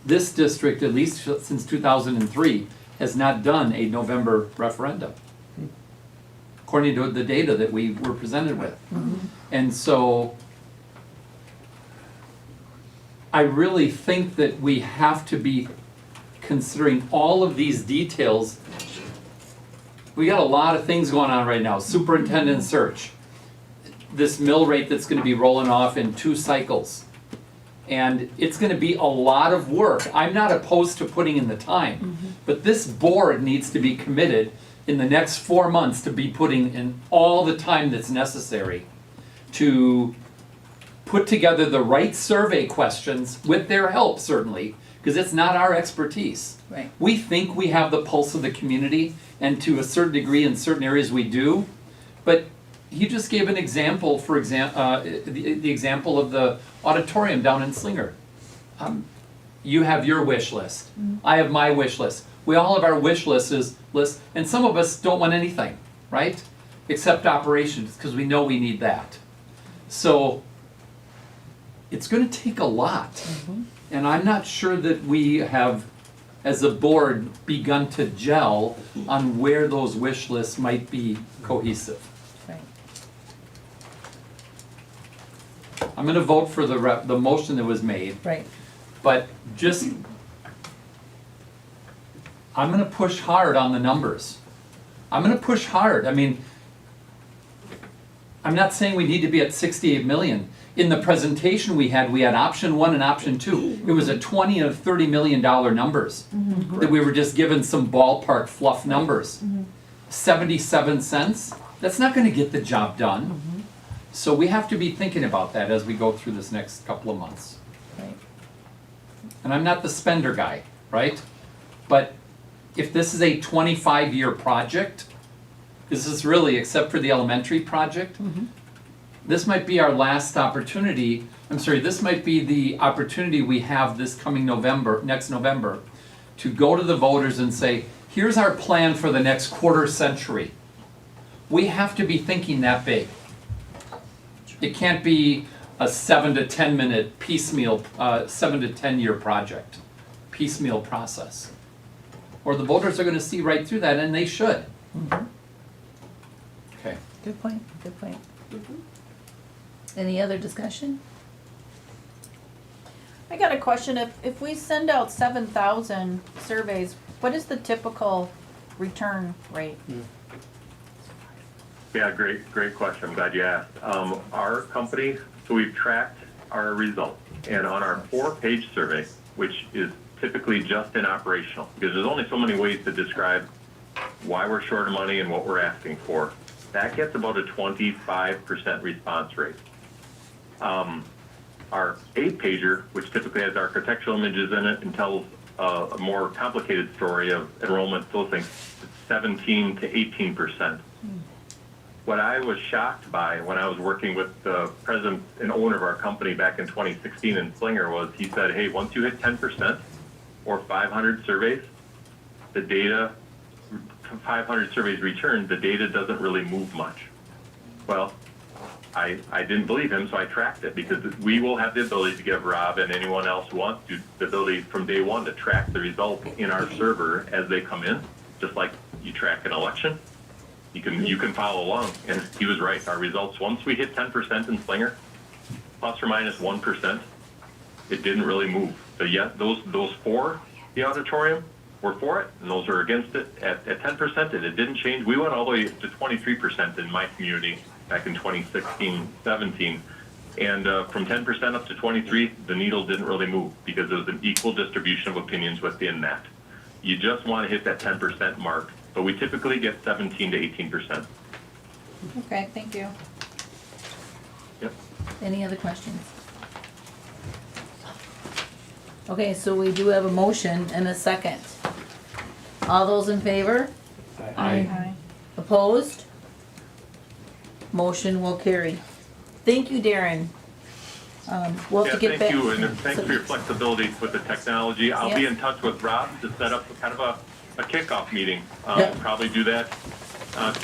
This district, at least since 2003, has not done a November referendum, according to the data that we were presented with. And so I really think that we have to be considering all of these details. We got a lot of things going on right now. Superintendent search, this mill rate that's going to be rolling off in 2 cycles. And it's going to be a lot of work. I'm not opposed to putting in the time, but this board needs to be committed in the next 4 months to be putting in all the time that's necessary to put together the right survey questions with their help, certainly, because it's not our expertise. Right. We think we have the pulse of the community, and to a certain degree in certain areas we do, but he just gave an example, for the example of the auditorium down in Slinger. You have your wish list. I have my wish list. We all have our wish lists, and some of us don't want anything, right? Except operations, because we know we need that. So it's going to take a lot. And I'm not sure that we have, as a board, begun to gel on where those wish lists might be cohesive. Right. I'm going to vote for the motion that was made. Right. But just, I'm going to push hard on the numbers. I'm going to push hard. I mean, I'm not saying we need to be at 68 million. In the presentation we had option 1 and option 2. It was a $20 and $30 million numbers that we were just given some ballpark fluff numbers. 77 cents, that's not going to get the job done. So we have to be thinking about that as we go through this next couple of months. Right. And I'm not the spender guy, right? But if this is a 25-year project, this is really, except for the elementary project, this might be our last opportunity. This might be the opportunity we have this coming next November, to go to the voters and say, here's our plan for the next quarter century. We have to be thinking that big. It can't be a 7 to 10 minute piecemeal, 7 to 10 year project. piecemeal process. Or the voters are gonna see right through that, and they should. Okay. Good point, good point. Any other discussion? I got a question. If we send out 7,000 surveys, what is the typical return rate? Yeah, great question. I'm glad you asked. Our company, so we've tracked our results, and on our 4-page survey, which is typically just in operational, because there's only so many ways to describe why we're short of money and what we're asking for, that gets about a 25% response rate. Our 8-pager, which typically has architectural images in it and tells a more complicated story of enrollment, those things, it's 17 to 18%. What I was shocked by when I was working with the president and owner of our company back in 2016 in Slinger was he said, hey, once you hit 10% or 500 surveys, the data, 500 surveys returned, the data doesn't really move much. Well, I didn't believe him, so I tracked it because we will have the ability to give Rob and anyone else who wants to the ability from day one to track the results in our server as they come in, just like you track an election. You can follow along, and he was right. Our results, once we hit 10% in Slinger, plus or minus 1%, it didn't really move. So yeah, those for the auditorium were for it, and those are against it at 10%, and it didn't change. We went all the way to 23% in my community back in 2016, 17. And from 10% up to 23, the needle didn't really move because there was an equal distribution of opinions within that. You just want to hit that 10% mark. But we typically get 17 to 18%. Okay, thank you. Yep. Any other questions? Okay, so we do have a motion and a second. All those in favor? Aye. Opposed? Motion will carry. Thank you, Darren. We'll have to get back. Thank you, and thanks for your flexibility with the technology. I'll be in touch with Rob to set up kind of a kickoff meeting. Yep. Probably do that.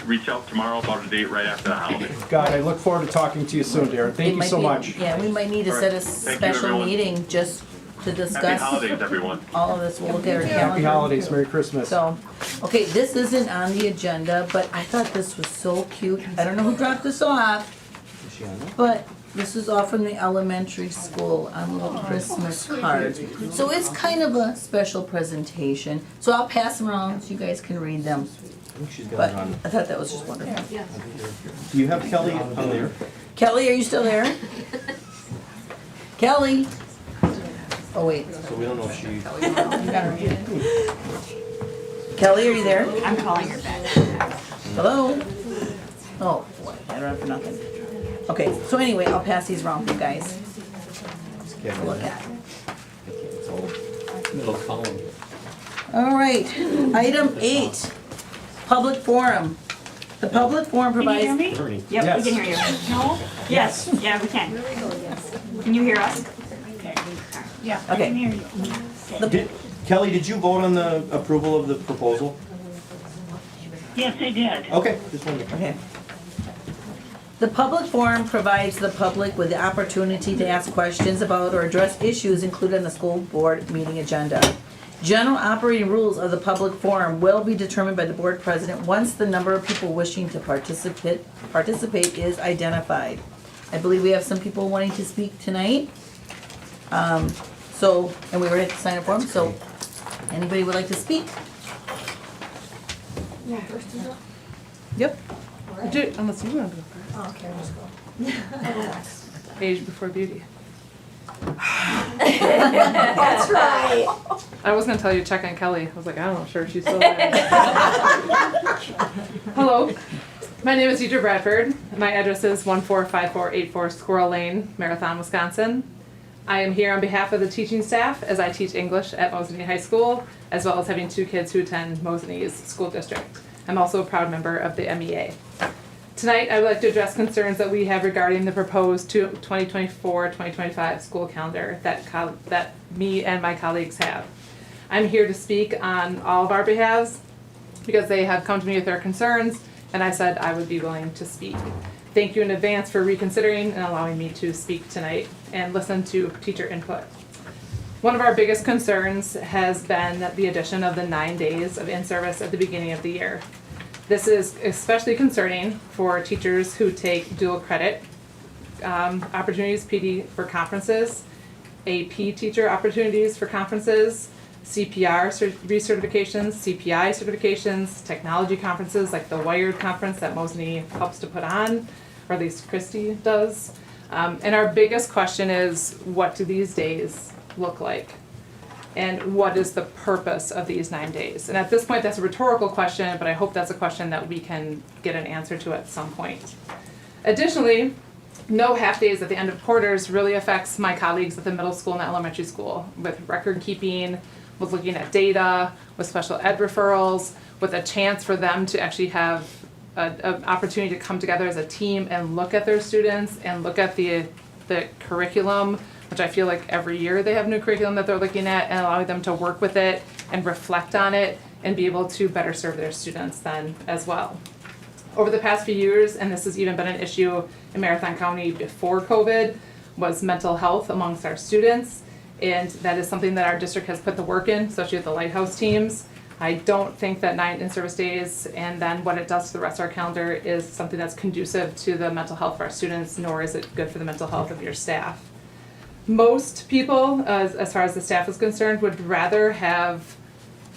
Reach out tomorrow about a date right after the holiday. God, I look forward to talking to you soon, Darren. Thank you so much. Yeah, we might need to All set right. a Thank you, special everyone. meeting just to Happy discuss holidays, everyone. all of this. We'll look at our calendar. Happy holidays, Merry Christmas. So, okay, this isn't on the agenda, but I thought this was so cute. I don't know who dropped this off, but this is all from the elementary school on little Christmas cards. So it's kind of a special presentation. So I'll pass them around so you guys can read them. But I thought that was just wonderful. Do you have Kelly on there? Kelly, are you still there? Kelly? Oh, wait. So we don't know if she. You gotta read it. Kelly, are you there? I'm calling her back. Hello? Oh, boy, I don't have for nothing. Okay, so anyway, I'll pass these around for you guys to look at. Middle column. All right, item 8, public forum. The public forum provides. Can you hear me? Yep, Yes. we can hear you. No? Yes, yeah, we can. Can you hear us? Yeah, Okay. I can hear you. Kelly, did you vote on the approval of the proposal? Yes, I did. Okay, just wondering. Okay. The public forum provides the public with the opportunity to ask questions about or address issues included in the school board meeting agenda. General operating rules of the public forum will be determined by the board president once the number of people wishing to participate is identified. I believe we have some people wanting to speak tonight. And we were at the sign up form, so anybody would like to speak? Yep. Unless you want to go first. Oh, okay, let's go. Age before beauty. That's right. I was gonna tell you to check on Kelly. I was like, I'm not sure if she's still there. Hello, my name is Deidre Bradford. My address is 145484 Squirrel Lane, Marathon, Wisconsin. I am here on behalf of the teaching staff as I teach English at Mosinee High School, as well as having 2 kids who attend Mosinee's school district. I'm also a proud member of the MEA. Tonight, I would like to address concerns that we have regarding the proposed 2024-2025 school calendar that me and my colleagues have. I'm here to speak on all of our behalves because they have come to me with their concerns, and I said I would be willing to speak. Thank you in advance for reconsidering and allowing me to speak tonight and listen to teacher input. One of our biggest concerns has been the addition of the 9 days of in-service at the beginning of the year. This is especially concerning for teachers who take dual credit opportunities, PD for conferences, AP teacher opportunities for conferences, CPR recertifications, CPI certifications, technology conferences like the Wired conference that Mosinee helps to put on, or at least Christy does. And our biggest question is, what do these days look like? And what is the purpose of these 9 days? And at this point, that's a rhetorical question, but I hope that's a question that we can get an answer to at some point. Additionally, no half days at the end of quarters really affects my colleagues at the middle school and the elementary school with record keeping, with looking at data, with special ed referrals, with a chance for them to actually have an opportunity to come together as a team and look at their students and look at the curriculum, which I feel like every year they have new curriculum that they're looking at, and allowing them to work with it and reflect on it and be able to better serve their students then as well. Over the past few years, and this has even been an issue in Marathon County before COVID, was mental health amongst our students, and that is something that our district has put the work in, especially with the Lighthouse teams. I don't think that 9 in-service days and then what it does to the rest of our calendar is something that's conducive to the mental health of our students, nor is it good for the mental health of your staff. Most people, as far as the staff is concerned, would rather have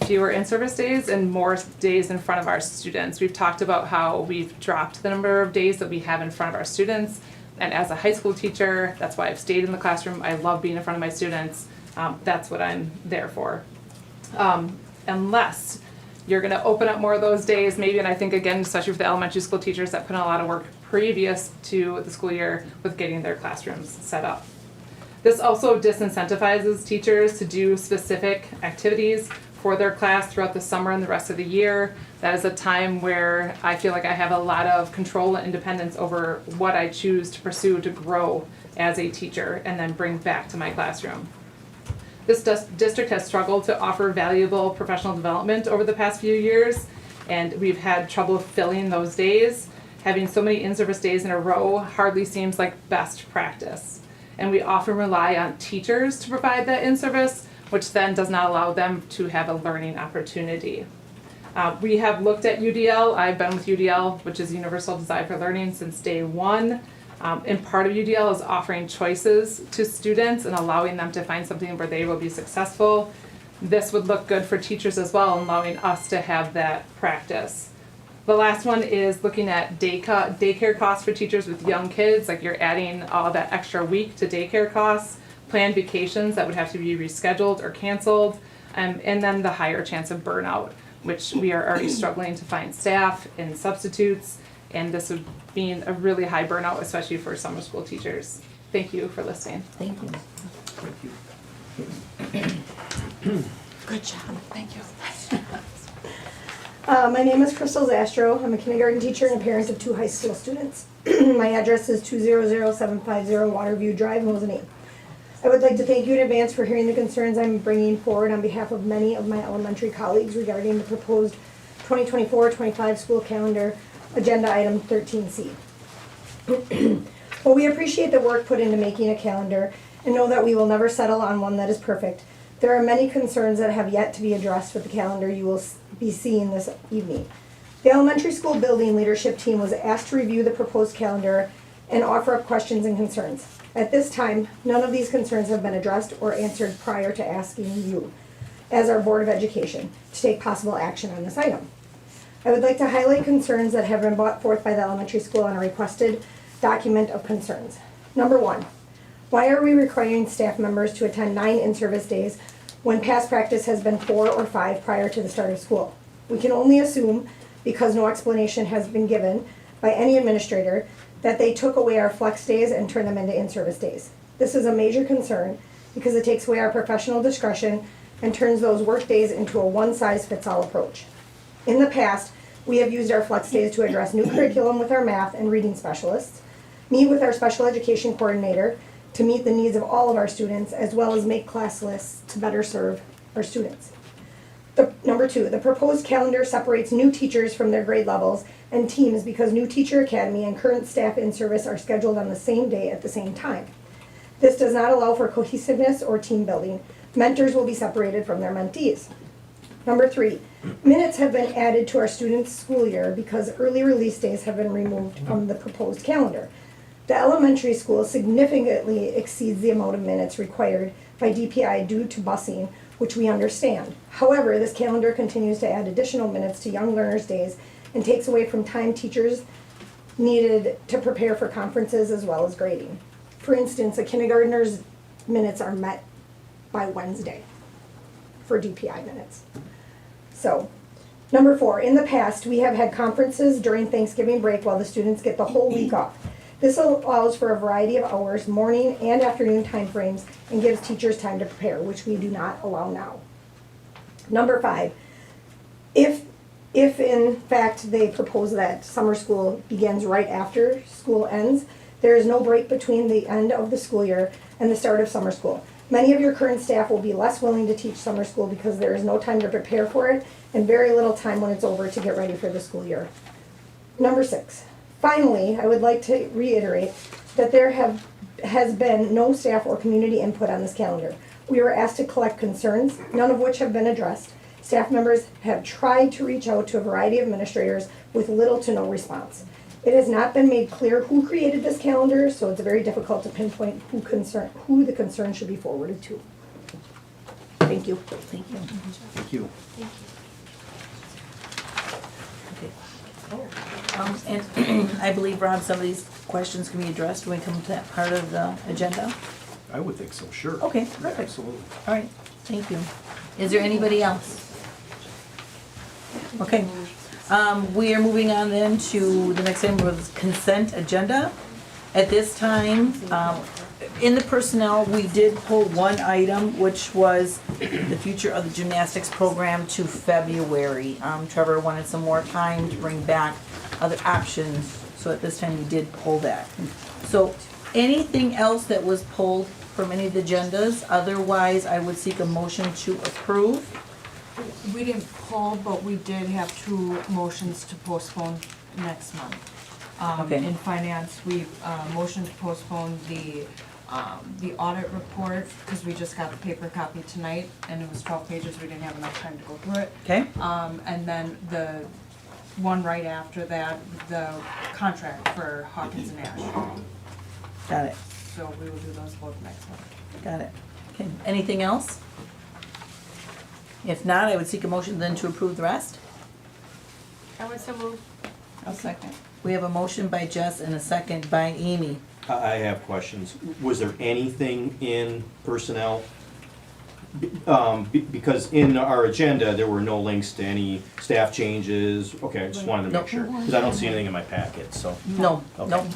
fewer in-service days and more days in front of our students. We've talked about how we've dropped the number of days that we have in front of our students, and as a high school teacher, that's why I've stayed in the classroom. I love being in front of my students. That's what I'm there for. Unless you're going to open up more of those days, maybe, and I think again, especially for the elementary school teachers that put in a lot of work previous to the school year with getting their classrooms set up. This also disincentivizes teachers to do specific activities for their class throughout the summer and the rest of the year. That is a time where I feel like I have a lot of control and independence over what I choose to pursue to grow as a teacher and then bring back to my classroom. This district has struggled to offer valuable professional development over the past few years, and we've had trouble filling those days. Having so many in-service days in a row hardly seems like best practice. And we often rely on teachers to provide that in-service, which then does not allow them to have a learning opportunity. We have looked at UDL. I've been with UDL, which is Universal Design for Learning, since day one. And part of UDL is offering choices to students and allowing them to find something where they will be successful. This would look good for teachers as well, allowing us to have that practice. The last one is looking at daycare costs for teachers with young kids, like you're adding all that extra week to daycare costs, planned vacations that would have to be rescheduled or canceled, and then the higher chance of burnout, which we are already struggling to find staff and substitutes, and this would mean a really high burnout, especially for summer school teachers. Thank you for listening. Thank you. Good job, thank you. My name is Crystal Zastro. I'm a kindergarten teacher and a parent of 2 high school students. My address is 200750 Waterview Drive, Mosinee. I would like to thank you in advance for hearing the concerns I'm bringing forward on behalf of many of my elementary colleagues regarding the proposed 2024-25 school calendar, agenda item 13C. While we appreciate the work put into making a calendar and know that we will never settle on one that is perfect, there are many concerns that have yet to be addressed with the calendar you will be seeing this evening. The elementary school building leadership team was asked to review the proposed calendar and offer up questions and concerns. At this time, none of these concerns have been addressed or answered prior to asking you, as our Board of Education, to take possible action on this item. I would like to highlight concerns that have been brought forth by the elementary school on a requested document of concerns. Number 1, why are we requiring staff members to attend 9 in-service days when past practice has been 4 or 5 prior to the start of school? We can only assume, because no explanation has been given by any administrator, that they took away our flex days and turned them into in-service days. This is a major concern because it takes away our professional discretion and turns those work days into a one-size-fits-all approach. In the past, we have used our flex days to address new curriculum with our math and reading specialists, meet with our special education coordinator to meet the needs of all of our students, as well as make class lists to better serve our students. Number 2, the proposed calendar separates new teachers from their grade levels and teams because new teacher academy and current staff in service are scheduled on the same day at the same time. This does not allow for cohesiveness or team building. Mentors will be separated from their mentees. Number 3, minutes have been added to our students' school year because early release days have been removed from the proposed calendar. The elementary school significantly exceeds the amount of minutes required by DPI due to busing, which we understand. However, this calendar continues to add additional minutes to young learners' days and takes away from time teachers needed to prepare for conferences as well as grading. For instance, a kindergartner's minutes are met by Wednesday for DPI minutes. So, number 4, in the past, we have had conferences during Thanksgiving break while the students get the whole week off. This allows for a variety of hours, morning and afternoon timeframes, and gives teachers time to prepare, which we do not allow now. Number 5, if in fact they propose that summer school begins right after school ends, there is no break between the end of the school year and the start of summer school. Many of your current staff will be less willing to teach summer school because there is no time to prepare for it and very little time when it's over to get ready for the school year. Number 6, finally, I would like to reiterate that there has been no staff or community input on this calendar. We were asked to collect concerns, none of which have been addressed. Staff members have tried to reach out to a variety of administrators with little to no response. It has not been made clear who created this calendar, so it's very difficult to pinpoint who the concern should be forwarded to. Thank you. Thank you. Thank you. And I believe, Rob, some of these questions can be addressed when we come to that part of the agenda. I would think so, sure. Okay, Yeah, perfect. absolutely. All right, thank you. Is there anybody else? Okay, we are moving on then to the next item of consent agenda. At this time, in the personnel, we did pull one item, which was the future of the gymnastics program to February. Trevor wanted some more time to bring back other options, so at this time we did pull that. So anything else that was pulled from any of the agendas? Otherwise, I would seek a motion to approve. We didn't pull, but we did have 2 motions to postpone next month. Okay. In finance, we motioned to postpone the audit report, because we just got the paper copy tonight, and it was 12 pages, we didn't have enough time to go through it. Okay. And then the one right after that, the contract for Hawkins and Ash. Got it, So we will do those both next month. got it. Okay, anything else? If not, I would seek a motion then to approve the rest. I would so move. I'll second. We have a motion by Jess and a second by Amy. I have questions. Was there anything in personnel? Because in our agenda, there were no links to any staff changes. Okay, I just wanted to make sure, because I don't see anything in my packet, so. No, Okay. no.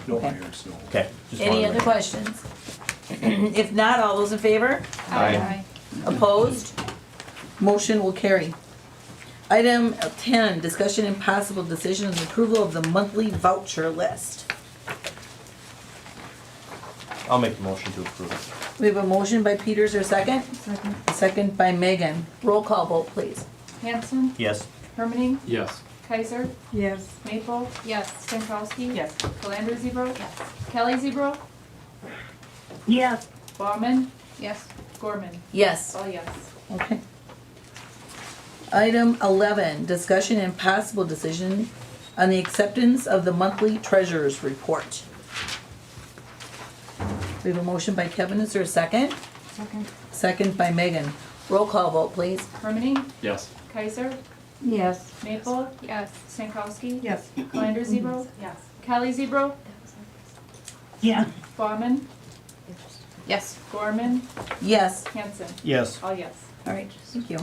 No Okay. hires, no. Okay. just wanted Any to other make- questions? If not, all those in favor? Aye. Opposed? Motion will carry. Item 10, discussion and possible decision on the approval of the monthly voucher list. I'll make the motion to approve. We have a motion by Peters, or second? Second. Second by Megan. Roll call vote, please. Hanson, Yes. Hermaning, Yes. Kaiser, Yes. Maple, Yes. Stankowski. Yes. Calandra Zebro. Yes. Kelly Zebro. Yes. Bauman. Yes. Gorman. Yes. All yes. Okay. Item 11, discussion and possible decision on the acceptance of the monthly treasurer's report. We have a motion by Kevin, is there a second? Second. Second by Megan. Roll call vote, please. Hermaning, Yes. Kaiser, Yes. Maple. Yes. Stankowski. Yes. Calandra Zebro. Yes. Kelly Zebro. Yeah. Bauman. Yes. Gorman. Yes. Hanson. Yes. All yes. All right, thank you.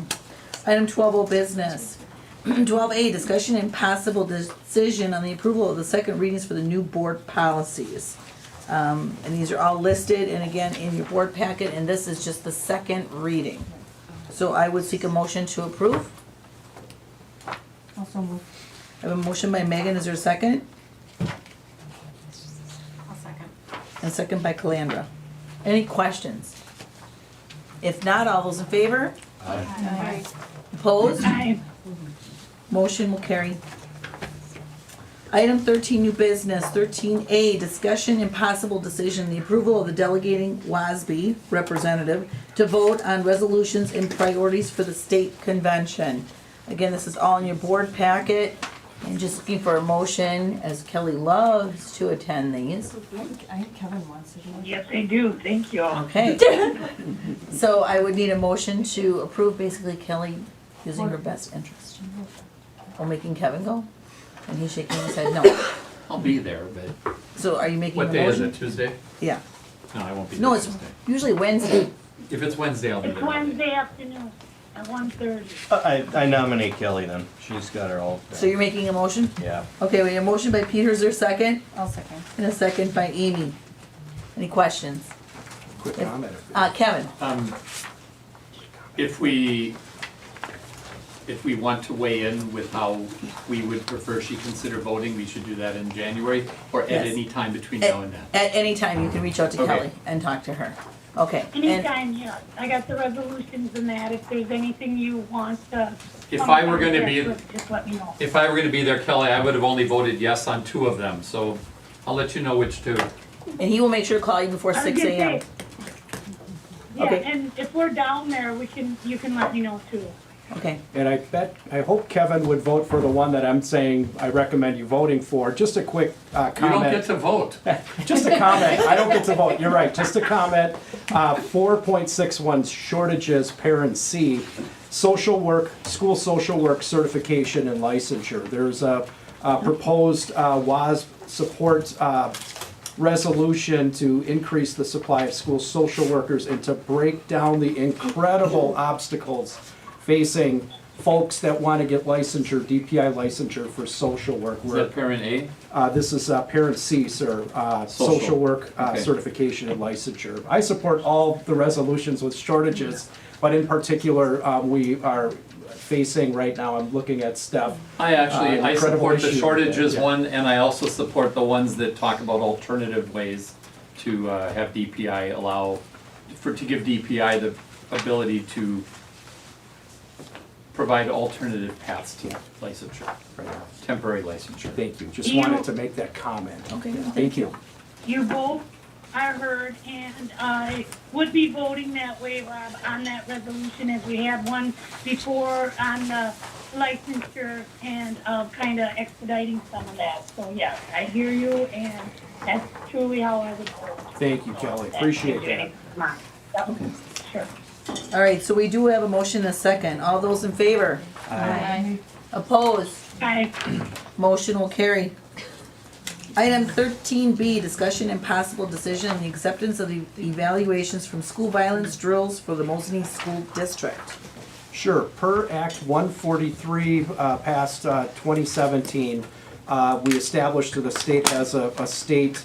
Item 12, business. 12A, discussion and possible decision on the approval of the second readings for the new board policies. And these are all listed, and again, in your board packet, and this is just the second reading. So I would seek a motion to approve. Also move. I have a motion by Megan, is there a second? I'll second. And second by Calandra. Any questions? If not, all those in favor? Aye. Opposed? Aye. Motion will carry. Item 13, new business. 13A, discussion and possible decision, the approval of the delegating WASB representative to vote on resolutions and priorities for the state convention. Again, this is all in your board packet. And just looking for a motion, as Kelly loves to attend these. I think Kevin wants to do it. Yes, I do, thank you. Okay. So I would need a motion to approve basically Kelly using her best interest. Or making Kevin go? And he's shaking his head no. I'll be there, but So are you making a what motion? day is it, Tuesday? Yeah. No, I won't be there No, it's Tuesday. usually Wednesday. If it's Wednesday, I'll be It's there. Wednesday afternoon at 1:30. I nominate Kelly then. She's got her all. So you're making a motion? Yeah. Okay, we have a motion by Peter, is there a second? I'll second. And a second by Amy. Any questions? Quick comment. Kevin? If we want to weigh in with how we would prefer she consider voting, we should do that in January or at Yes. any time between now and then. At any time, you can reach out to Okay. Kelly and talk to her. Okay. and- Anytime, yeah. I got the resolutions and that. If there's anything you want to. If I were gonna be, Just let me know. if I were gonna be there, Kelly, I would have only voted yes on 2 of them, so I'll let you know which 2. And he will make sure to call you before I was 6 gonna a.m. say, Yeah, Okay. and if we're down there, you can let me know too. Okay. And I hope Kevin would vote for the one that I'm saying I recommend you voting for. Just a quick comment. You don't get to vote. Just a comment, I don't get to vote, you're right, just a comment. 4.61 shortages, parent C, social work, school social work certification and licensure. There's a proposed WASB support resolution to increase the supply of school social workers and to break down the incredible obstacles facing folks that want to get licensure, DPI licensure for social work. Is that parent A? This is parent C, sir, Social. social work Okay. certification and licensure. I support all the resolutions with shortages, but in particular, we are facing right now, I'm looking at Steph. I incredible support the issue with shortages it, yeah. one, and I also support the ones that talk about alternative ways to have DPI to give DPI the ability to provide alternative paths to licensure, temporary licensure. Thank you, just wanted to make that comment. Okay. Thank you. You both are heard, and I would be voting that way, Rob, on that resolution, as we had one before on the licensure and kind of expediting some of that. So, yeah, I hear you, and that's truly how I would vote. Thank you, Kelly, appreciate that. Come on. Yep. Sure. All right, so we do have a motion and a second. All those in favor? Aye. Opposed? Aye. Motion will carry. Item 13B, discussion and possible decision on the acceptance of the evaluations from school violence drills for the Mosinee School District. Sure, per Act 143, passed 2017, we established that the state has a state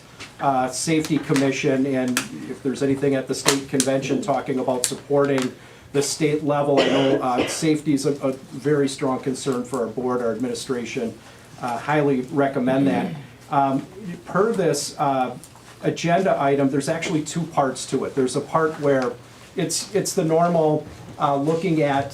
safety commission, and if there's anything at the state convention talking about supporting the state level, I know safety is a very strong concern for our board, our administration, highly recommend that. Per this agenda item, there's actually 2 parts to it. There's a part where it's the normal looking at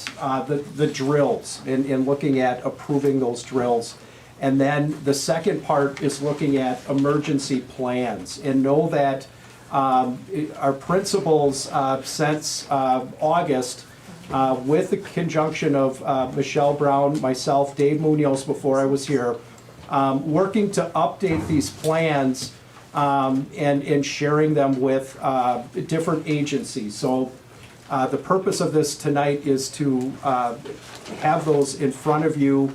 the drills and looking at approving those drills. And then the second part is looking at emergency plans. And know that our principals since August, with the conjunction of Michelle Brown, myself, Dave Munoz before I was here, working to update these plans and sharing them with different agencies. So the purpose of this tonight is to have those in front of you.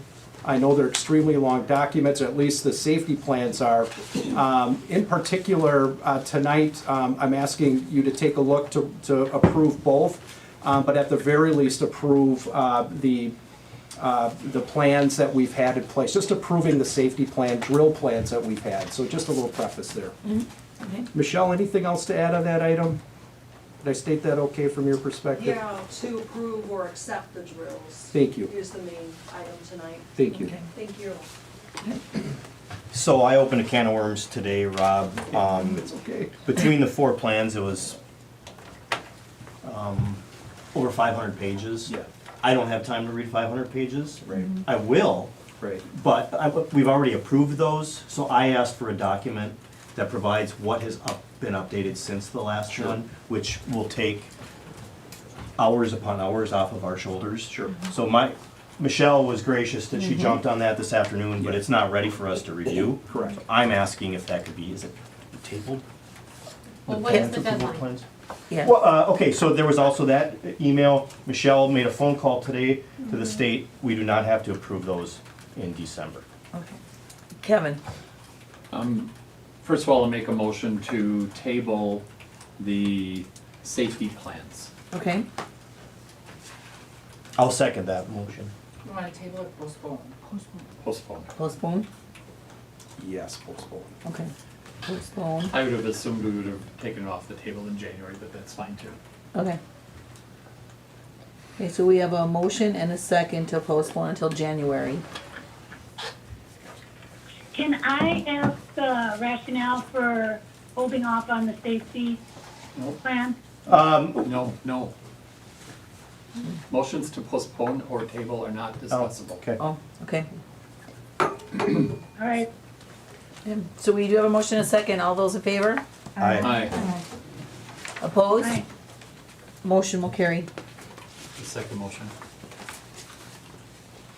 I know they're extremely long documents, or at least the safety plans are. In particular, tonight, I'm asking you to take a look to approve both, but at the very least approve the plans that we've had in place, just approving the safety plan, drill plans that we've had. So just a little preface there. Okay. Michelle, anything else to add on that item? Did I state that okay from your perspective? Yeah, to approve or accept the drills. Thank you. Is the main item tonight. Thank you. Okay. Thank you. So I opened a can of worms today, Rob. It's okay. Between the 4 plans, it was over 500 pages. Yeah. I don't have time to read 500 pages. Right. I will, Right. But we've already approved those, so I asked for a document that provides what has been updated since the last Sure. one, which will take hours upon hours off of our shoulders. Sure. So Michelle was gracious that she Mhm. jumped on that this afternoon, but Yeah. it's not ready for us to review. Correct. So I'm asking if that could be, is it tabled? Well, what is plan the for approval deadline? plans? Yeah. Well, okay, so there was also that email. Michelle made a phone call today to the state. We do not have to approve those in December. Okay. Kevin, First of all, I'll make a motion to table the safety plans. okay, I'll second that motion. You wanna table it, postpone? Postpone. postpone, Yes, postpone. okay, postpone, I would have assumed we would have taken it off the table in January, but that's fine too. okay. Okay, so we have a motion and a second to postpone until January. Can I ask the rationale for holding off on the safety plan? No. Motions to postpone or table are not discussable. Okay. Oh, okay. All right. So we do have a motion and a second. All those in favor? Aye. Opposed? Aye. Motion will carry. The second motion.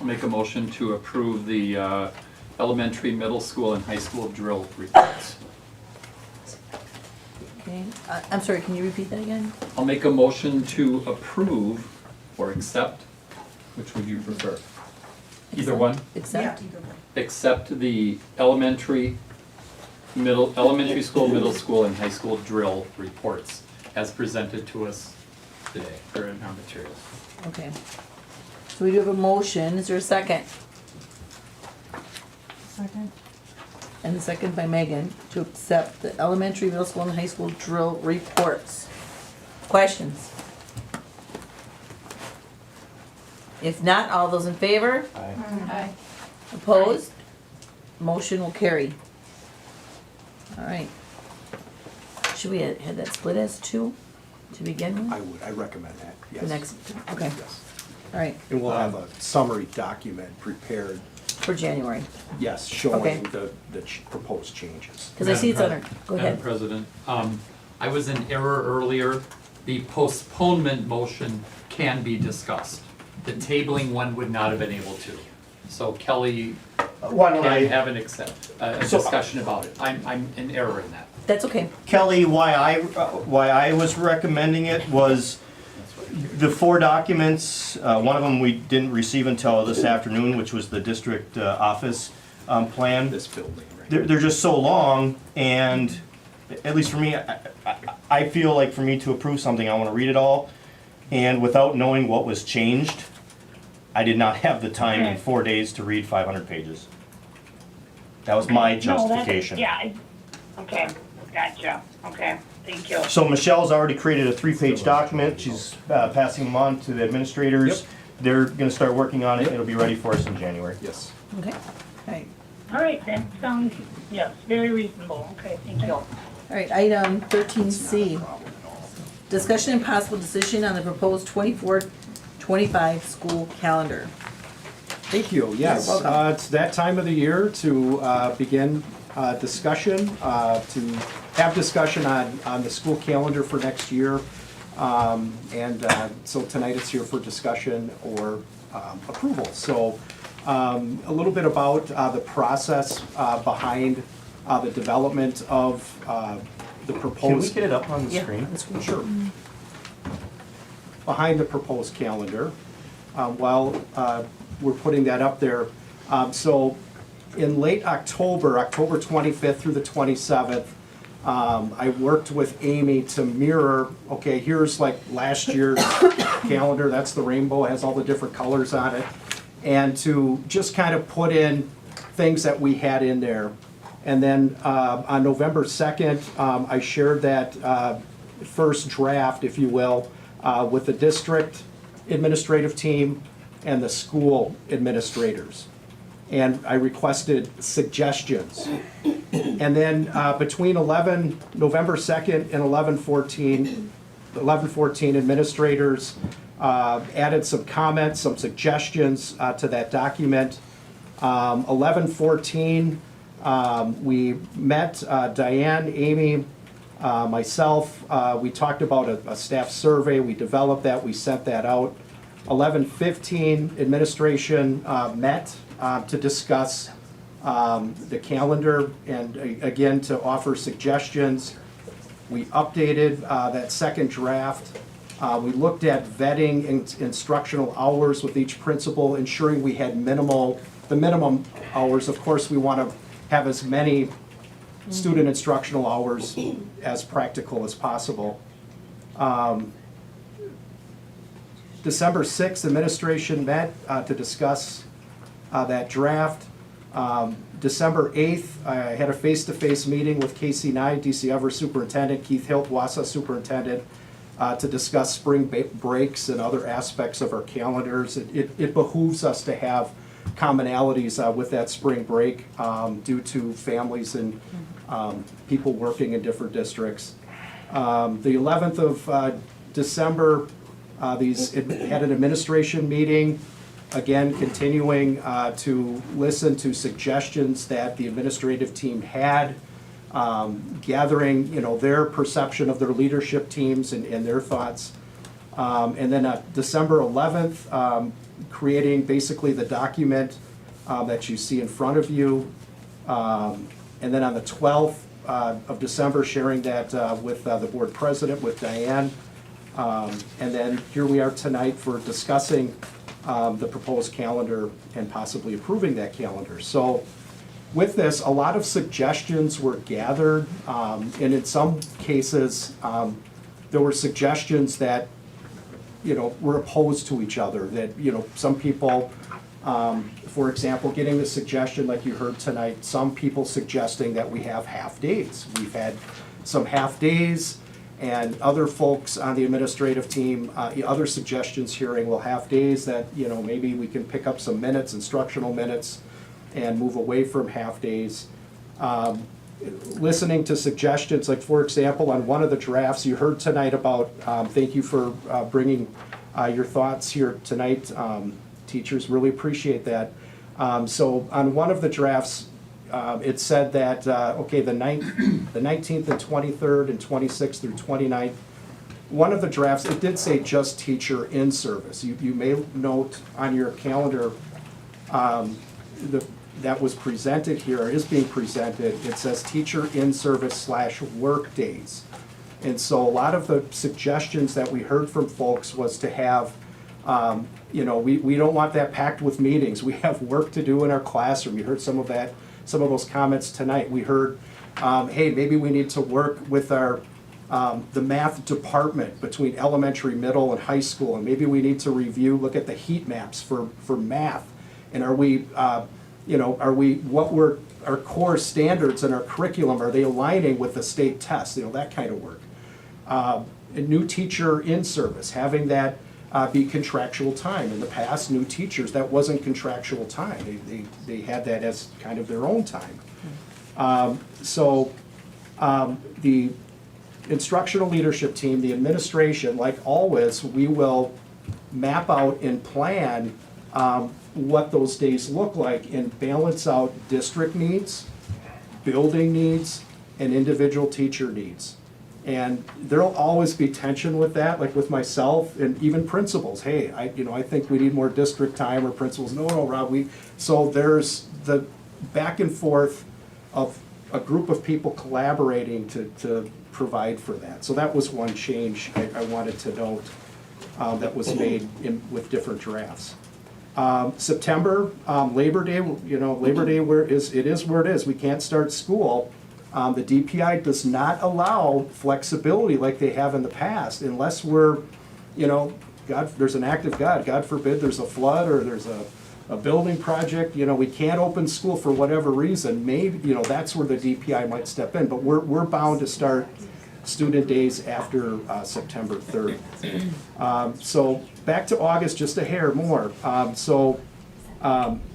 I'll make a motion to approve the elementary, middle school, and high school drill reports. Okay, I'm sorry, can you repeat that again? I'll make a motion to approve or accept, which would you prefer? Either one? Accept? Accept the elementary school, middle school, and high school drill reports as presented to us today, or in our materials. Okay. So we do have a motion. Is there a second? Second. And a second by Megan to accept the elementary, middle school, and high school drill reports. Questions? If not, all those in favor? Aye. Opposed? Motion will carry. All right. Should we have that split as two to begin with? I recommend that, yes. The next, okay, Yes. all right, And we'll have a summary document prepared, for January. yes, showing Okay. the proposed changes. Because I see it's under, go Madam ahead. President, I was in error earlier. The postponement motion can be discussed. The tabling one would not have been able to. So Kelly Why don't can have a So- discussion about it. I'm in error in that. That's okay. Kelly, why I was recommending it was the 4 documents, one of them we didn't receive until this afternoon, which was the district office plan. This building, right? They're just so long, and at least for me, I feel like for me to approve something, I want to read it all. And without knowing what was changed, I did not have the time in 4 days to read 500 pages. That was my justification. Okay, gotcha, okay, thank you. So Michelle's already created a 3-page document. She's passing them on to the administrators. Yep. They're gonna start working on it. It'll be ready for us in January. Yes. Okay, all right. All right, that sounds, yes, very reasonable, okay, thank you. All right, item 13C. Discussion and possible decision on the proposed 24-25 school calendar. Thank you, yes. You're welcome. It's that time of the year to begin discussion, to have discussion on the school calendar for next year. So tonight it's here for discussion or approval. So a little bit about the process behind the development of the proposed. Can we get it up on the Yeah, screen? on the screen. Sure. Behind the proposed calendar, while we're putting that up there. So in late October, October 25th through the 27th, I worked with Amy to mirror, okay, here's like last year's calendar, that's the rainbow, it has all the different colors on it, and to just kind of put in things that we had in there. And then on November 2nd, I shared that first draft, if you will, with the district administrative team and the school administrators. And I requested suggestions. And then between November 2nd and 11/14 administrators added some comments, some suggestions to that document. 11:14, we met Diane, Amy, myself. We talked about a staff survey. We developed that. We sent that out. 11:15, administration met to discuss the calendar and again to offer suggestions. We updated that second draft. We looked at vetting instructional hours with each principal, ensuring we had the minimum hours. Of course, we want to have as many student instructional hours as practical as possible. December 6th, administration met to discuss that draft. December 8th, I had a face-to-face meeting with Casey Nye, DC Ever Superintendent, Keith Hilt, WASA Superintendent, to discuss spring breaks and other aspects of our calendars. It behooves us to have commonalities with that spring break due to families and people working in different districts. The 11th of December, had an administration meeting, again continuing to listen to suggestions that the administrative team had, gathering their perception of their leadership teams and their thoughts. And then December 11th, creating basically the document that you see in front of you. And then on the 12th of December, sharing that with the board president, with Diane. And then here we are tonight for discussing the proposed calendar and possibly approving that calendar. So with this, a lot of suggestions were gathered, and in some cases, there were suggestions that were opposed to each other. That some people, for example, getting the suggestion like you heard tonight, some people suggesting that we have half days. We've had some half days, and other folks on the administrative team, other suggestions hearing, well, half days that maybe we can pick up some minutes, instructional minutes, and move away from half days. Listening to suggestions, like for example, on one of the drafts you heard tonight about, thank you for bringing your thoughts here tonight. Teachers really appreciate that. So on one of the drafts, it said that, okay, the 19th and 23rd and 26th through 29th, one of the drafts, it did say just teacher in service. You may note on your calendar, that was presented here, is being presented, it says teacher in service / work days. And so a lot of the suggestions that we heard from folks was to have, we don't want that packed with meetings. We have work to do in our classroom. You heard some of those comments tonight. We heard, hey, maybe we need to work with our the math department between elementary, middle, and high school, and maybe we need to look at the heat maps for math. And are we our core standards and our curriculum, are they aligning with the state tests? That kind of work. A new teacher in service, having that be contractual time. In the past, new teachers, that wasn't contractual time. They had that as kind of their own time. The instructional leadership team, the administration, like always, we will map out and plan what those days look like and balance out district needs, building needs, and individual teacher needs. And there'll always be tension with that, like with myself and even principals. Hey, I think we need more district time, or principals, no, Rob, so there's the back and forth of a group of people collaborating to provide for that. So that was one change I wanted to note that was made with different drafts. September, Labor Day, Labor Day it is where it is. We can't start school. The DPI does not allow flexibility like they have in the past, unless we're, there's an act of God forbid there's a flood or there's a building project, we can't open school for whatever reason. Maybe, that's where the DPI might step in, but we're bound to start student days after September 3rd. So back to August, just a hair more.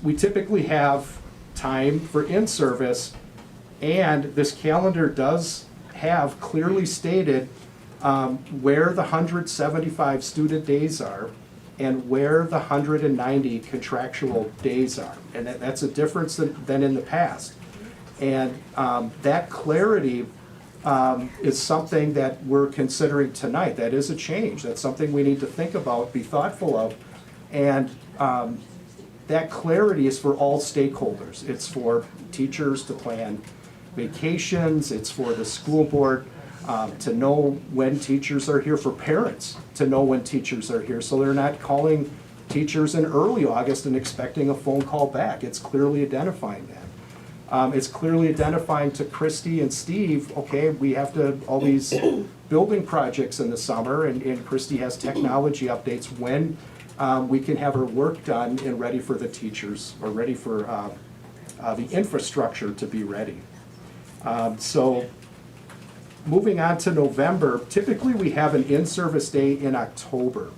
We typically have time for in-service, and this calendar does have clearly stated where the 175 student days are and where the 190 contractual days are. And that's a difference than in the past. And that clarity is something that we're considering tonight. That is a change. That's something we need to think about, be thoughtful of. And that clarity is for all stakeholders. It's for teachers to plan vacations. It's for the school board to know when teachers are here, for parents to know when teachers are here, so they're not calling teachers in early August and expecting a phone call back. It's clearly identifying that. It's clearly identifying to Christy and Steve, okay, we have to, all these building projects in the summer, and Christy has technology updates when we can have her work done and ready for the teachers, or ready for the infrastructure to be ready. So moving on to November, typically we have an in-service day in October.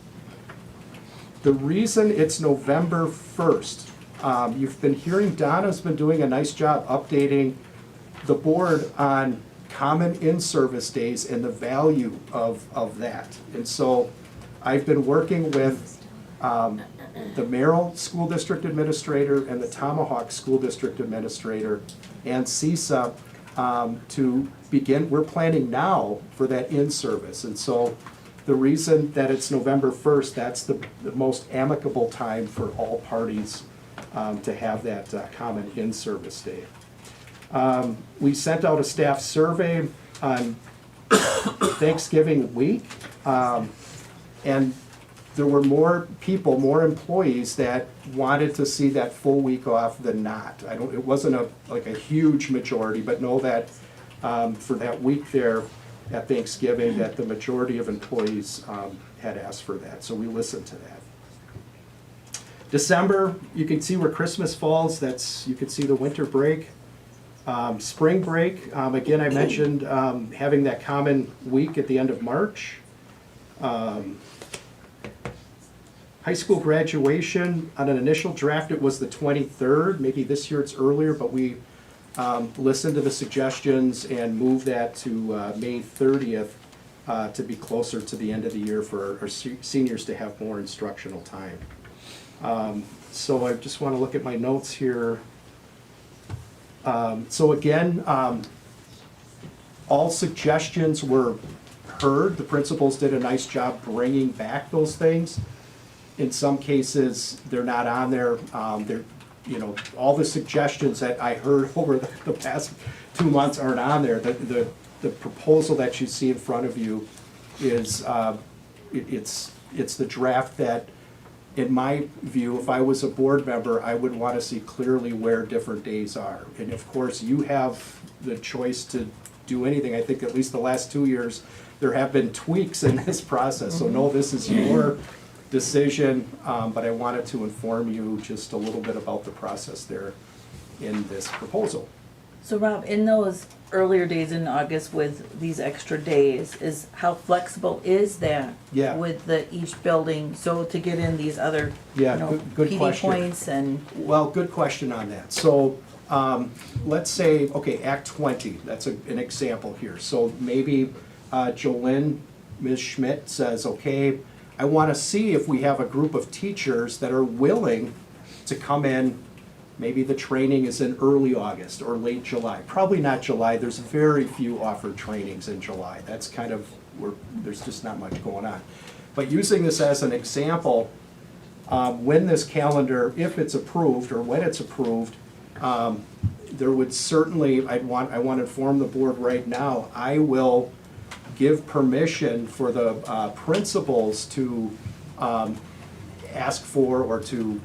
The reason it's November 1st, you've been hearing Donna's been doing a nice job updating the board on common in-service days and the value of that. And so I've been working with the Merrill School District Administrator and the Tomahawk School District Administrator and CISA to begin, we're planning now for that in-service. And so the reason that it's November 1st, that's the most amicable time for all parties to have that common in-service day. We sent out a staff survey on Thanksgiving week, and there were more people, more employees that wanted to see that full week off than not. It wasn't like a huge majority, but know that for that week there at Thanksgiving, that the majority of employees had asked for that. So we listened to that. December, you can see where Christmas falls. You can see the winter break. Spring break, again, I mentioned having that common week at the end of March. High school graduation, on an initial draft, it was the 23rd. Maybe this year it's earlier, but we listened to the suggestions and moved that to May 30th to be closer to the end of the year for our seniors to have more instructional time. So I just want to look at my notes here. So again, all suggestions were heard. The principals did a nice job bringing back those things. In some cases, they're not on there. All the suggestions that I heard over the past 2 months aren't on there. The proposal that you see in front of you is it's the draft that, in my view, if I was a board member, I would want to see clearly where different days are. And of course, you have the choice to do anything. I think at least the last 2 years, there have been tweaks in this process. So no, this is your decision, but I wanted to inform you just a little bit about the process there in this proposal. So Rob, in those earlier days in August with these extra days, how flexible is that? Yeah. With each building, so to get in these other, Yeah, good PD question. points and. Well, good question on that. So let's say, okay, Act 20, that's an example here. So maybe Jolynn, Ms. Schmidt says, okay, I want to see if we have a group of teachers that are willing to come in. Maybe the training is in early August or late July. Probably not July. There's very few offered trainings in July. That's kind of where there's just not much going on. But using this as an example, when this calendar, if it's approved or when it's approved, there would certainly, I want to inform the board right now, I will give permission for the principals to ask for or to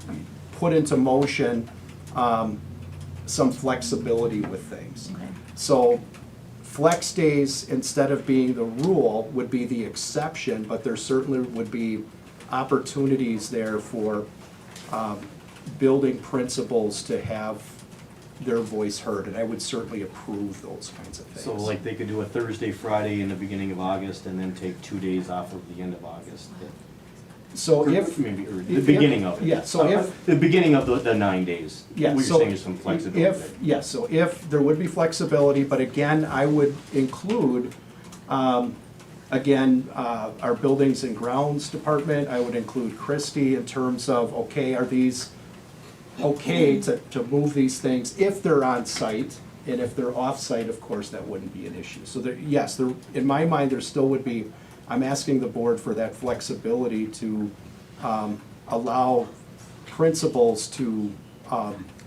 put into motion some flexibility with things. Okay. So flex days, instead of being the rule, would be the exception, but there certainly would be opportunities there for building principals to have their voice heard, and I would certainly approve those kinds of things. So like they could do a Thursday, Friday in the beginning of August and then take 2 days off of the end of August. So if Maybe, or the beginning of it. Yeah, so if the beginning of the 9 days. Yeah, What so you're saying is some flexibility. So if there would be flexibility, but again, I would include Again, our buildings and grounds department, I would include Christie in terms of, okay, are these okay to move these things if they're on site? And if they're off site, of course, that wouldn't be an issue. So there, yes, there, in my mind, there still would be, I'm asking the board for that flexibility to allow principals to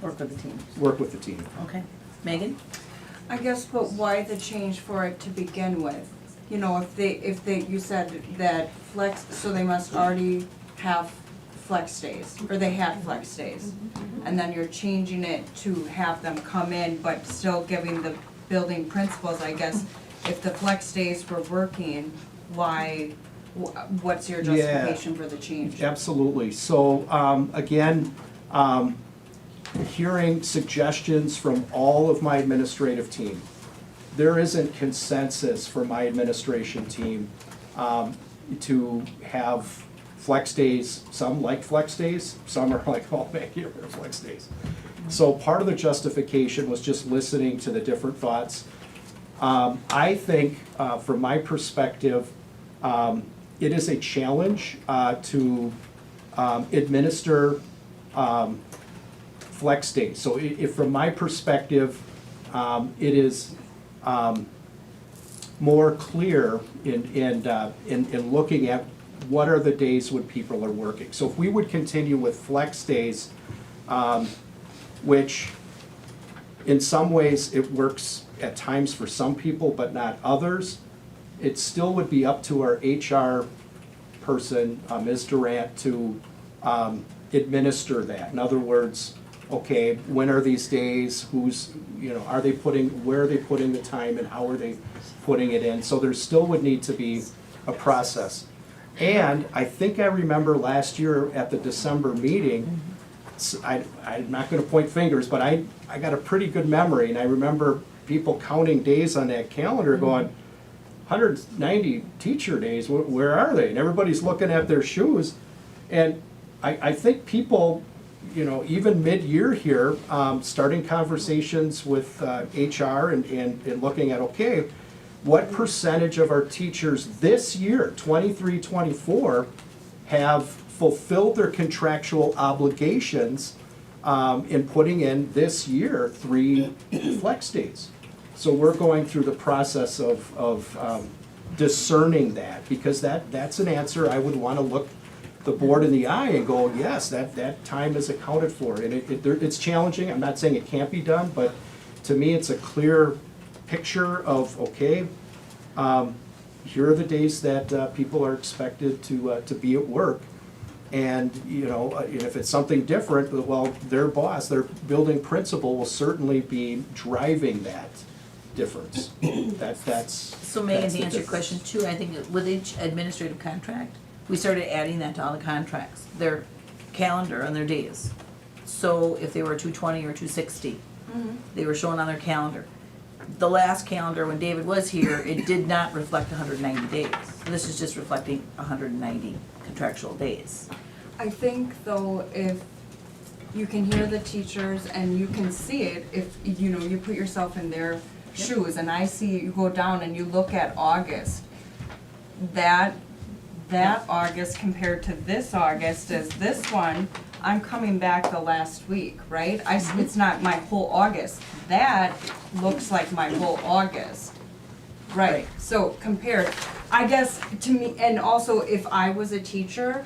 Work with the team. work with the team. Okay. Megan? I guess, but why the change for it to begin with? You know, if they, you said that flex, so they must already have flex days, or they had flex days. And then you're changing it to have them come in, but still giving the building principals, I guess, if the flex days were working, why, what's your justification for the change? Absolutely. So, again, hearing suggestions from all of my administrative team. There isn't consensus for my administration team to have flex days. Some like flex days, some are like, oh man, here are flex days. So part of the justification was just listening to the different thoughts. I think, from my perspective, it is a challenge to administer flex days. So if from my perspective, it is more clear in looking at what are the days when people are working. So if we would continue with flex days, which in some ways it works at times for some people but not others, it still would be up to our HR person, Ms. Durant, to administer that. In other words, okay, when are these days, who's, you know, are they putting, where are they putting the time and how are they putting it in? So there still would need to be a process. And I think I remember last year at the December meeting, I'm not gonna point fingers, but I got a pretty good memory, and I remember people counting days on that calendar going, 190 teacher days, where are they? And everybody's looking at their shoes. And I think people, you know, even mid-year here, starting conversations with HR and looking at, okay, what percentage of our teachers this year, 23-24, have fulfilled their contractual obligations in putting in this year 3 flex days? So we're going through the process of discerning that, because that's an answer I would want to look the board in the eye and go, yes, that time is accounted for. And it's challenging. I'm not saying it can't be done, but to me it's a clear picture of, okay, here are the days that people are expected to be at work. And, you know, if it's something different, well, their boss, their building principal will certainly be driving that difference. That's So Megan, that's to the answer your difference. question too, I think that with each administrative contract, we started adding that to all the contracts, their calendar and their days. So if they were 220 or 260, they were shown on their calendar. The last calendar, when David was here, it did not reflect 190 days. So this is just reflecting 190 contractual days. I think though, if you can hear the teachers and you can see it, if, you know, you put yourself in their shoes, and I see you go down and you look at August, that August compared to this August is this one, I'm coming back the last week, right? It's not my whole August. That looks like my whole August. Right, so compared, I guess to me, and also if I was a teacher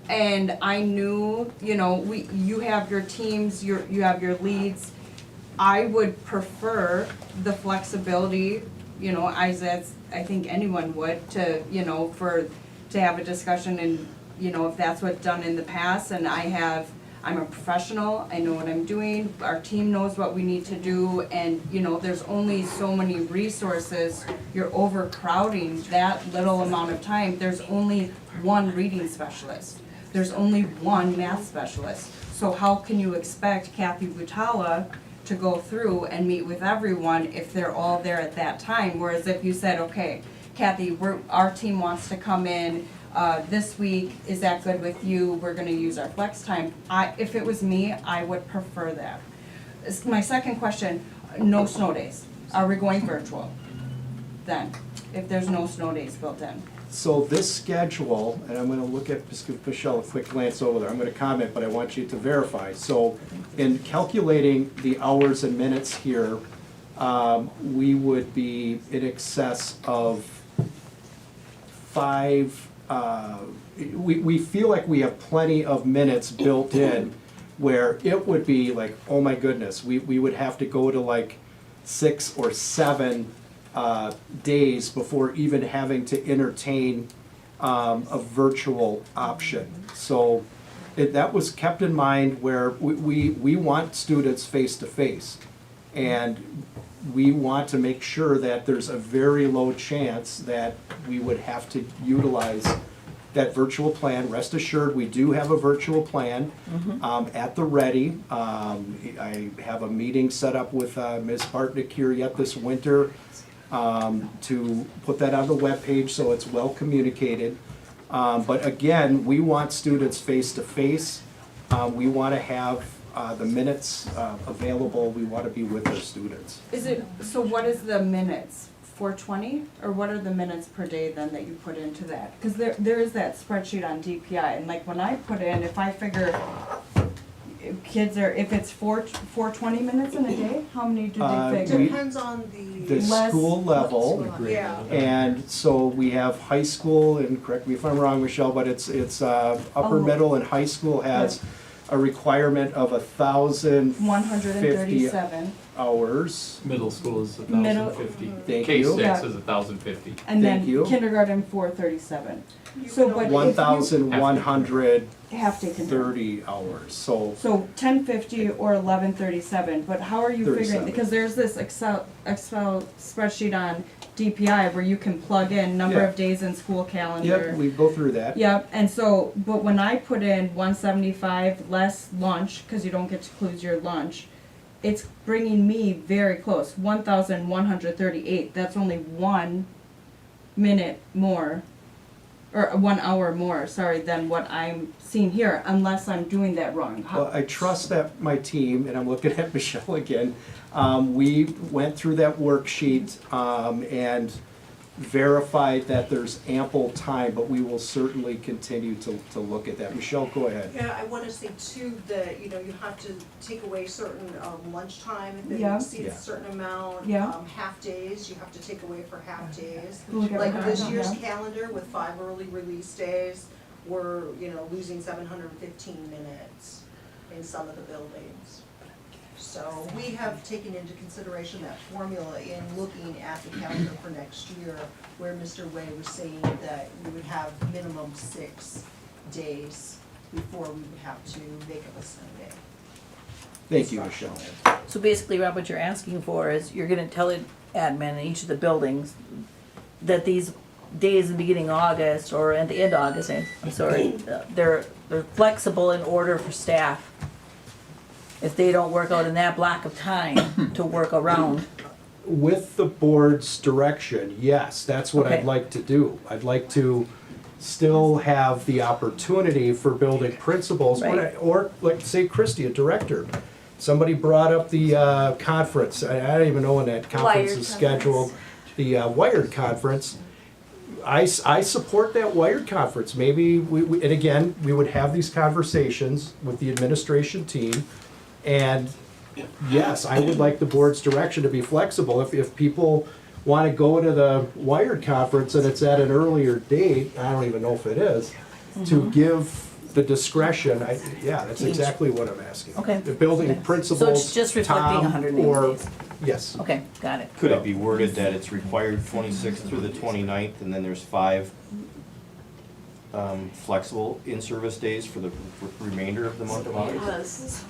and I knew, you know, you have your teams, you have your leads, I would prefer the flexibility, you know, I think anyone would, to, you know, to have a discussion, and, you know, if that's what's done in the past, and I'm a professional, I know what I'm doing, our team knows what we need to do, and, you know, there's only so many resources, you're overcrowding that little amount of time. There's only one reading specialist, there's only one math specialist, so how can you expect Kathy Butala to go through and meet with everyone if they're all there at that time? Whereas if you said, okay, Kathy, our team wants to come in this week, is that good with you? We're gonna use our flex time. If it was me, I would prefer that. My second question, no snow days. Are we going virtual then? if there's no snow days built in? So this schedule, and I'm gonna just give Michelle a quick glance over there, I'm gonna comment, but I want you to verify. So in calculating the hours and minutes here, we would be in excess of we feel like we have plenty of minutes built in where it would be like, oh my goodness, we would have to go to like 6 or 7 days before even having to entertain a virtual option. So that was kept in mind where we want students face to face. And we want to make sure that there's a very low chance that we would have to utilize that virtual plan. Rest assured, we do have a virtual plan at the ready. I have a meeting set up with Ms. Bartnick here yet this winter to put that on the webpage so it's well communicated. But again, we want students face to face. We want to have the minutes available. We want to be with our students. So what is the minutes? 420? Or what are the minutes per day then that you put into that? Because there is that spreadsheet on DPI, and like when I put in, if I figure if it's 420 minutes in a day, how many do they figure? Depends on the school level. Yeah. And so we have high school, and correct me if I'm wrong, Michelle, but it's upper middle and high school has a requirement of 1,137 hours. Middle school is Middle- 1,050. Thank K6 you. is 1,050. And Thank then you. kindergarten 437. So but if you 1,130 hours, so. So 1050 or 1137, but how are you figuring, 37. because there's this Excel spreadsheet on DPI where you can plug in number Yeah. of days in school calendar. Yep, we go through that. Yep, and so, but when I put in 175 less lunch, because you don't get to include your lunch, it's bringing me very close, 1,138. That's only 1 minute more, or 1 hour more, sorry, than what I'm seeing here, unless I'm doing that wrong. Well, I trust that my team, and I'm looking at Michelle again, we went through that worksheet and verified that there's ample time, but we will certainly continue to look at that. Michelle, go ahead. Yeah, I wanna say too, that, you have to take away certain lunchtime, if it Yeah. exceeds Yeah. a certain amount. Yeah. Half days, you have to take away for half days. Look at Like that, this year's yeah. calendar with 5 early release days, we're, losing 715 minutes in some of the buildings. So we have taken into consideration that formula in looking at the calendar for next year, where Mr. Way was saying that we would have minimum 6 days before we would have to make up a snow day. Thank you, Michelle. So basically, Rob, what you're asking for is you're gonna tell the admin in each of the buildings that these days in the beginning of August or at the end of August, I'm sorry, they're flexible in order for staff. If they don't work out in that block of time to work around. With the board's direction, yes, that's what I'd Okay. like to do. I'd like to still have the opportunity for building principals, Right. or like, say, Christie, a director. Somebody brought up the conference, I don't even know when that conference Wired is scheduled. The Wired conference. I support that Wired conference. Maybe and again, we would have these conversations with the administration team. And yes, I would like the board's direction to be flexible. If people want to go to the Wired conference and it's at an earlier date, I don't even know if it is, to give the discretion, that's exactly what I'm asking. Okay. The building Okay. principals, So it's just reflecting Tom, 180 or- days. Yes. Okay, got it. Could it be worded that it's required 26th through the 29th, and then there's 5 flexible in-service days for the remainder of the month of August?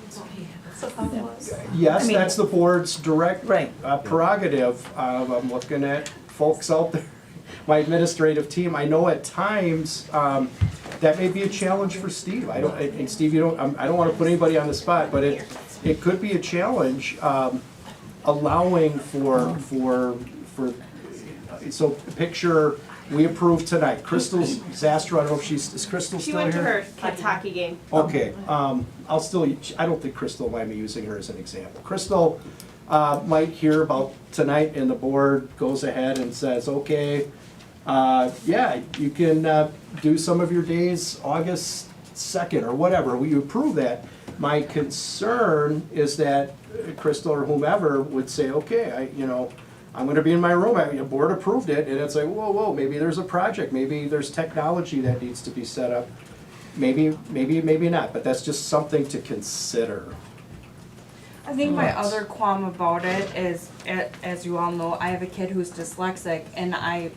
Yes, I mean- that's the board's direct Right. prerogative. I'm looking at folks out there, my administrative team. I know at times that may be a challenge for Steve. I don't want to put anybody on the spot, but it could be a challenge allowing for so picture. We approved tonight. Crystal Zastrow, I don't know if is Crystal still here? She went to her kids' hockey game. Okay, I don't think Crystal will mind me using her as an example. Crystal might hear about tonight and the board goes ahead and says, okay, yeah, you can do some of your days August 2nd or whatever, we approve that. My concern is that Crystal or whomever would say, okay, I'm gonna be in my room, the board approved it, and it's like, whoa, maybe there's a project, maybe there's technology that needs to be set up. Maybe not, but that's just something to consider. I think my Right. other qualm about it is, as you all know, I have a kid who's dyslexic, and I've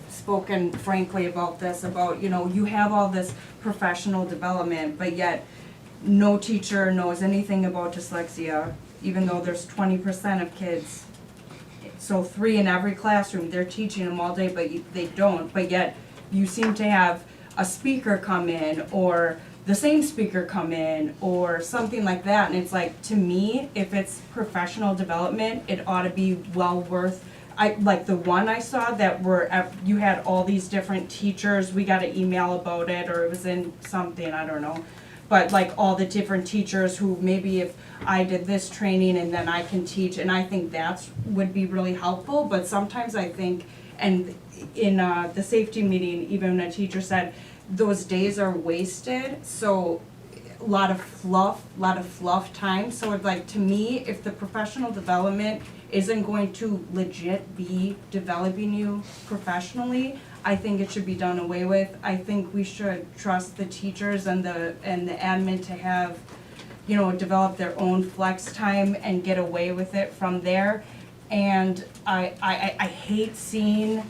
spoken frankly about this, about, you have all this professional development, but yet no teacher knows anything about dyslexia, even though there's 20% of kids. So 3 in every classroom, they're teaching them all day, but they don't, but yet you seem to have a speaker come in, or the same speaker come in, or something like that, and it's like, to me, if it's professional development, it ought to be well worth. Like the one I saw that you had all these different teachers, we got an email about it, or it was in something, I don't know. But like all the different teachers who maybe if I did this training and then I can teach, and I think that's would be really helpful, but sometimes I think, and in the safety meeting, even a teacher said, those days are wasted, so a lot of fluff time, so it's like, to me, if the professional development isn't going to legit be developing you professionally, I think it should be done away with. I think we should trust the teachers and the admin to have, develop their own flex time and get away with it from there. And I hate seeing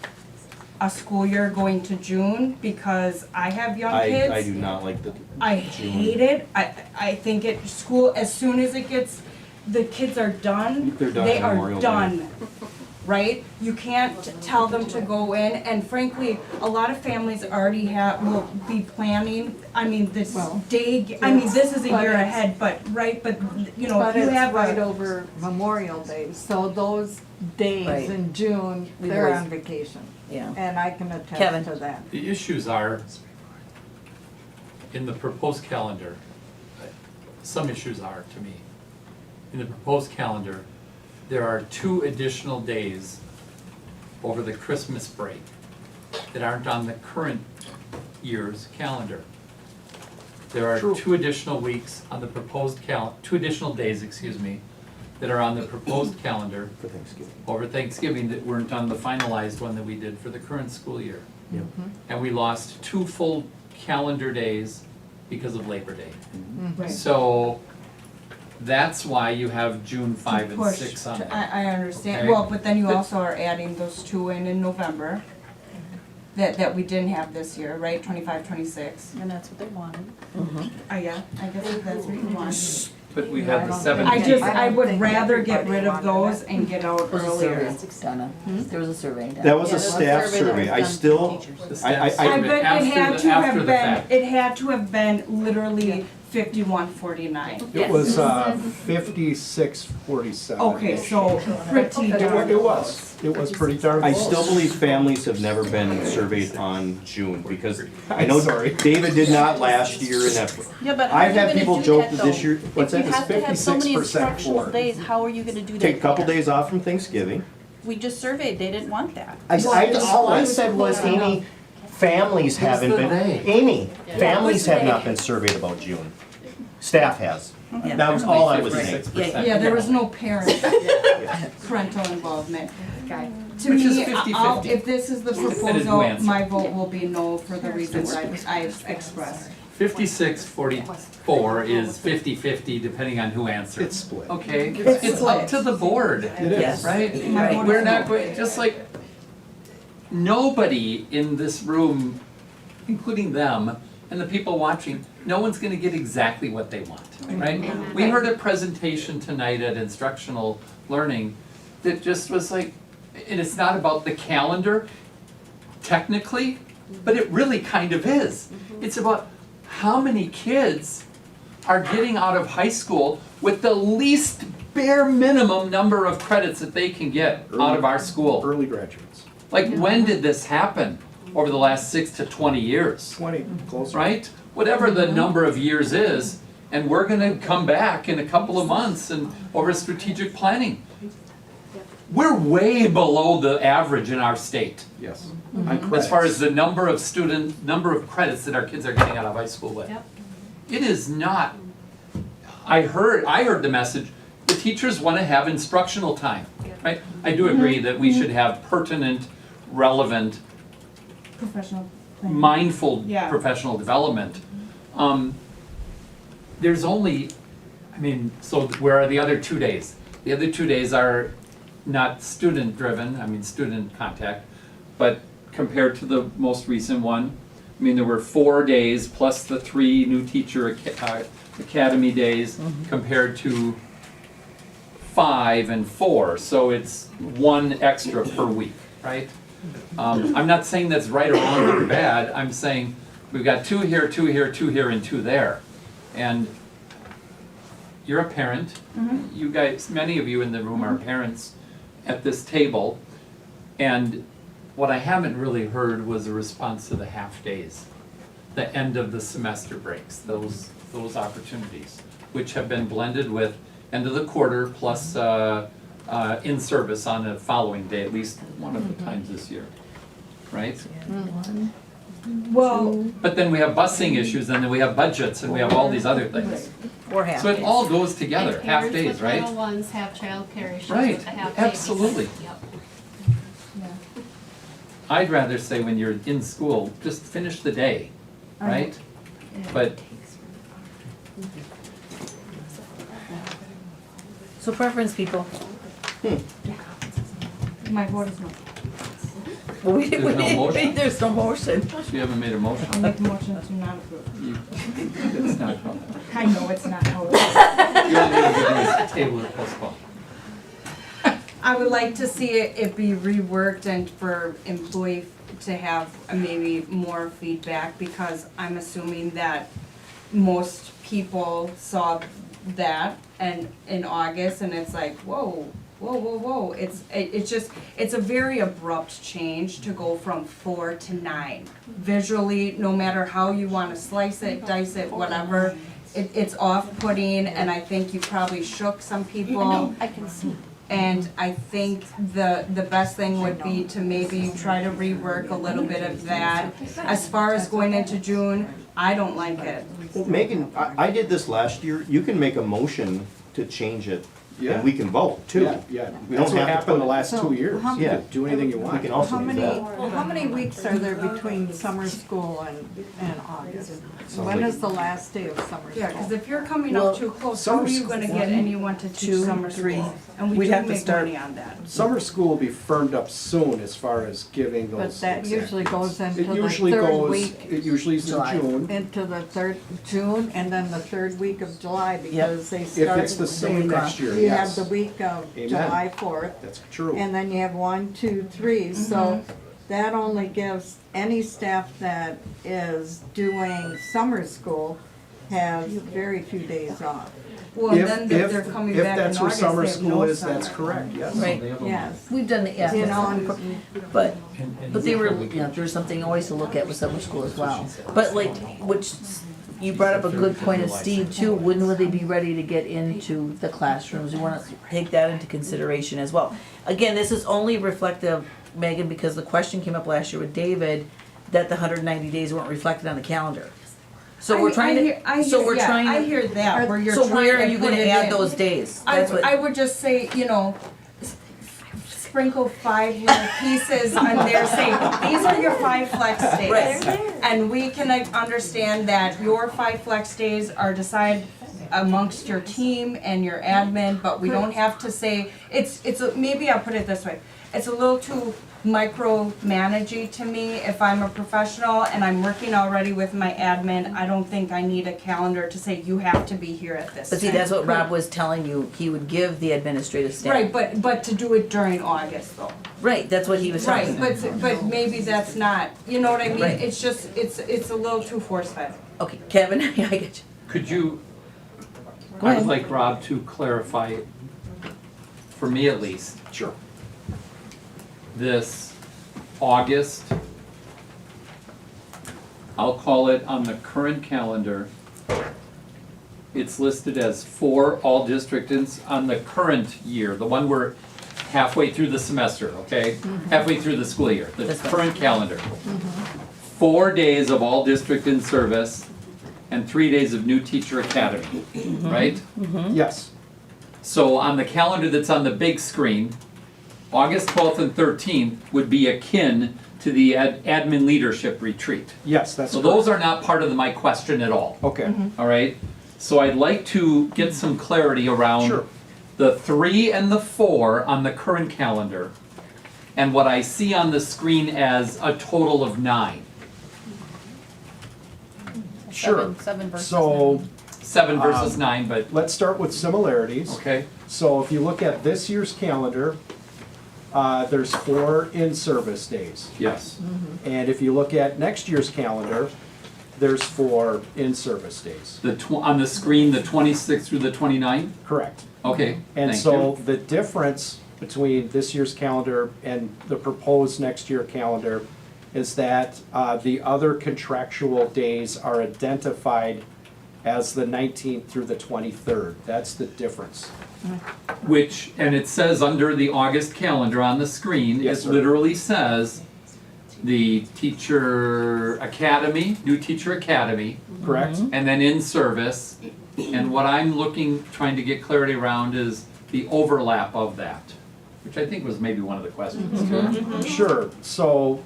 a school year going to June because I have young kids. I do not like the I June. hate it. I think school, as soon as it gets, the kids are done, They're done they on Memorial are Day. done. Right? You can't tell them to go in, and frankly, a lot of families already will be planning, this day, this is a but year it's- ahead, but But if you it's have right over Memorial Day, so those days Right. in June, We've they're always- on vacation. Yeah. And I can attest Kevin. to that. The issues are, in the proposed calendar, some issues are to me. In the proposed calendar, there are 2 additional days over the Christmas break that aren't on the current year's calendar. There are 2 additional weeks on the proposed 2 additional days, that are on the proposed calendar For Thanksgiving. over Thanksgiving that weren't on the finalized one that we did for the current school year. Yep. And we lost 2 full calendar days because of Labor Day. Right. So that's why you have June 5 and push 6 on there. I understand, Okay? well, but then you also are adding those 2 in November that we didn't have this year, right, 25, 26. And that's what they wanted. Yeah, I guess that's what you want. But we had the 7. I would rather get rid of those and get out Was a earlier. survey done, there was a survey done. That was a staff survey, I still, The staff I- I bet after it the fact. it had to have been literally 51-49. It was 56-47. Okay, so pretty darn It was pretty darn I close. still believe families have never been surveyed on June, because I know Sorry. David did not last year and that. Yeah, but how are I've you had gonna people do joke that, that this though? year, what's If that? you have to have so many 56% instructional for. days, how are you gonna do that? Take a couple there? days off from Thanksgiving. We just surveyed, they didn't want that. All I said was, Amy, families haven't been, Amy, families have not been surveyed about June. Staff has. That was all I was saying. Yeah, there was no parental involvement. Okay. To Which is me, 50-50. if this is the Definitive proposal, answer. my vote will be no for the reasons I've expressed. 56-44 is 50-50 depending on who answers. It's split. Okay, It's it's up to the board. It is. Right? Right. We're not going, just like, nobody in this room, including them, and the people watching, no one's gonna get exactly what they want, right? We heard a presentation tonight at Instructional Learning that just was like, and it's not about the calendar technically, but it really kind of is. It's about how many kids are getting out of high school with the least bare minimum number of credits that they can get out of our school. Early graduates. Like, when did this happen? Over the last 6 to 20 years, 20, closer. right? Whatever the number of years is, And we're gonna come back in a couple of months and over strategic planning. We're way below the average in our state. Yes. As far as the number of credits that our kids are getting out of high school with. Yep. It is not, I heard the message, the teachers wanna have instructional time, right? I do agree that we should have pertinent, relevant, Professional. mindful Yeah. professional development. There's only, so where are the other 2 days? The other 2 days are not student driven, student contact, but compared to the most recent one, there were 4 days plus the 3 new teacher academy days compared to 5 and 4, so it's 1 extra per week, right? I'm not saying that's right or wrong or bad, I'm saying we've got 2 here, 2 here, 2 here, and 2 there. And you're a parent, you guys, many of you in the room are parents at this table, and what I haven't really heard was a response to the half days, the end of the semester breaks, those opportunities, which have been blended with end of the quarter plus in service on a following day, at least one of the times this year, right? Well, But then we have busing issues, and then we have budgets, and we have all these other things. Or half So it days. all goes together, And half parents days, with right? little ones have childcare issues Right, with the half day. absolutely. Yep. I'd rather say when you're in school, just finish the day, right? But So preference, people. my vote is no. Well, There's no motion? There's no motion. you haven't made a motion. I'll make a motion to not approve. It's not called. I know it's not how it You want me to do is table or postpone? I would like to see it be reworked and for employee to have maybe more feedback, because I'm assuming that most people saw that and in August, and it's like, whoa, it's a very abrupt change to go from 4 to 9. Visually, no matter how you wanna slice it, dice it, whatever, it's off-putting, and I think you probably shook some people. I can see. And I think the best thing would be to maybe try to rework a little bit of that. As far as going into June, I don't like it. Well, Megan, I did this last year, you can make a motion to change it, Yeah. and we can vote too. Yeah, We that's don't what have to happened the put- last 2 years. how- You Yeah. could do anything you We want. can also How do many, that. how many weeks are there between summer school and August? When is the last day of summer Yeah, because school? if you're coming Well, up too close, how are you gonna get anyone to teach 2, summer 3. school? And we We'd do have to make start- money on that. Summer school will be firmed up soon as far as giving those. But that exact usually dates. goes into It the usually third goes, week. it usually is in July. June. Into the June, and then the 3rd week of July, because they If start. it's the same next year, You have yes. the week of Amen. July 4th, That's true. and then you have 1, 2, 3, so that only gives any staff that is doing summer school has very few days off. Well, then if they're coming if back in that's where August, summer they have school no is, that's summer. correct, yes. Right. Yes. We've done it, yeah. You know, But they were, there's something always to look at with summer school as well. But like, which, you brought up a good point of Steve too, when will they be ready to get into the classrooms? We wanna take that into consideration as well. Again, this is only reflective, Megan, because the question came up last year with David, that the 190 days weren't reflected on the calendar. So we're trying to, I hear that, where you're so trying where are to you put gonna it add in. those days? I That's what. I would just say, sprinkle 5 little pieces on there, say, these are your 5 flex days. Right. And we can understand that your 5 flex days are decided amongst your team and your admin, but we don't have to say, maybe I'll put it this way, it's a little too micromanaging to me. If I'm a professional and I'm working already with my admin, I don't think I need a calendar to say, you have to be here at this time. But see, that's what Rob was telling you, he would give the administrative staff. Right, but to do it during August though. Right, that's what he was telling Right, you. but maybe that's not, you know what I mean? Right. It's just, it's a little too force-fed. Okay, Kevin, I get you. Could you, Go I ahead. would like Rob to clarify, for me at least, Sure. this August, I'll call it on the current calendar, it's listed as for all districts on the current year, the one we're halfway through the semester, okay? Halfway through the school year, the This one. current calendar. 4 days of all district in service and 3 days of new teacher academy, right? Yes, So on the calendar that's on the big screen, August 12th and 13th would be akin to the admin leadership retreat. yes, that's So correct. those are not part of my question at all. Okay, All right, so I'd like to get some clarity around Sure. the 3 and the 4 on the current calendar, and what I see on the screen as a total of 9. sure. Seven versus So, 7 versus 9, but, let's start with similarities. okay, So if you look at this year's calendar, there's 4 in-service days. yes. And if you look at next year's calendar, there's 4 in-service days. On the screen, the 26th through the 29th? Correct. Okay, And thank so you. the difference between this year's calendar and the proposed next year calendar is that the other contractual days are identified as the 19th through the 23rd. That's the difference. Which, and it says under the August calendar on the screen, Yes, it sir. literally says the teacher academy, new teacher academy, Correct? and then in service. And what I'm trying to get clarity around is the overlap of that, which I think was maybe one of the questions too. Sure. So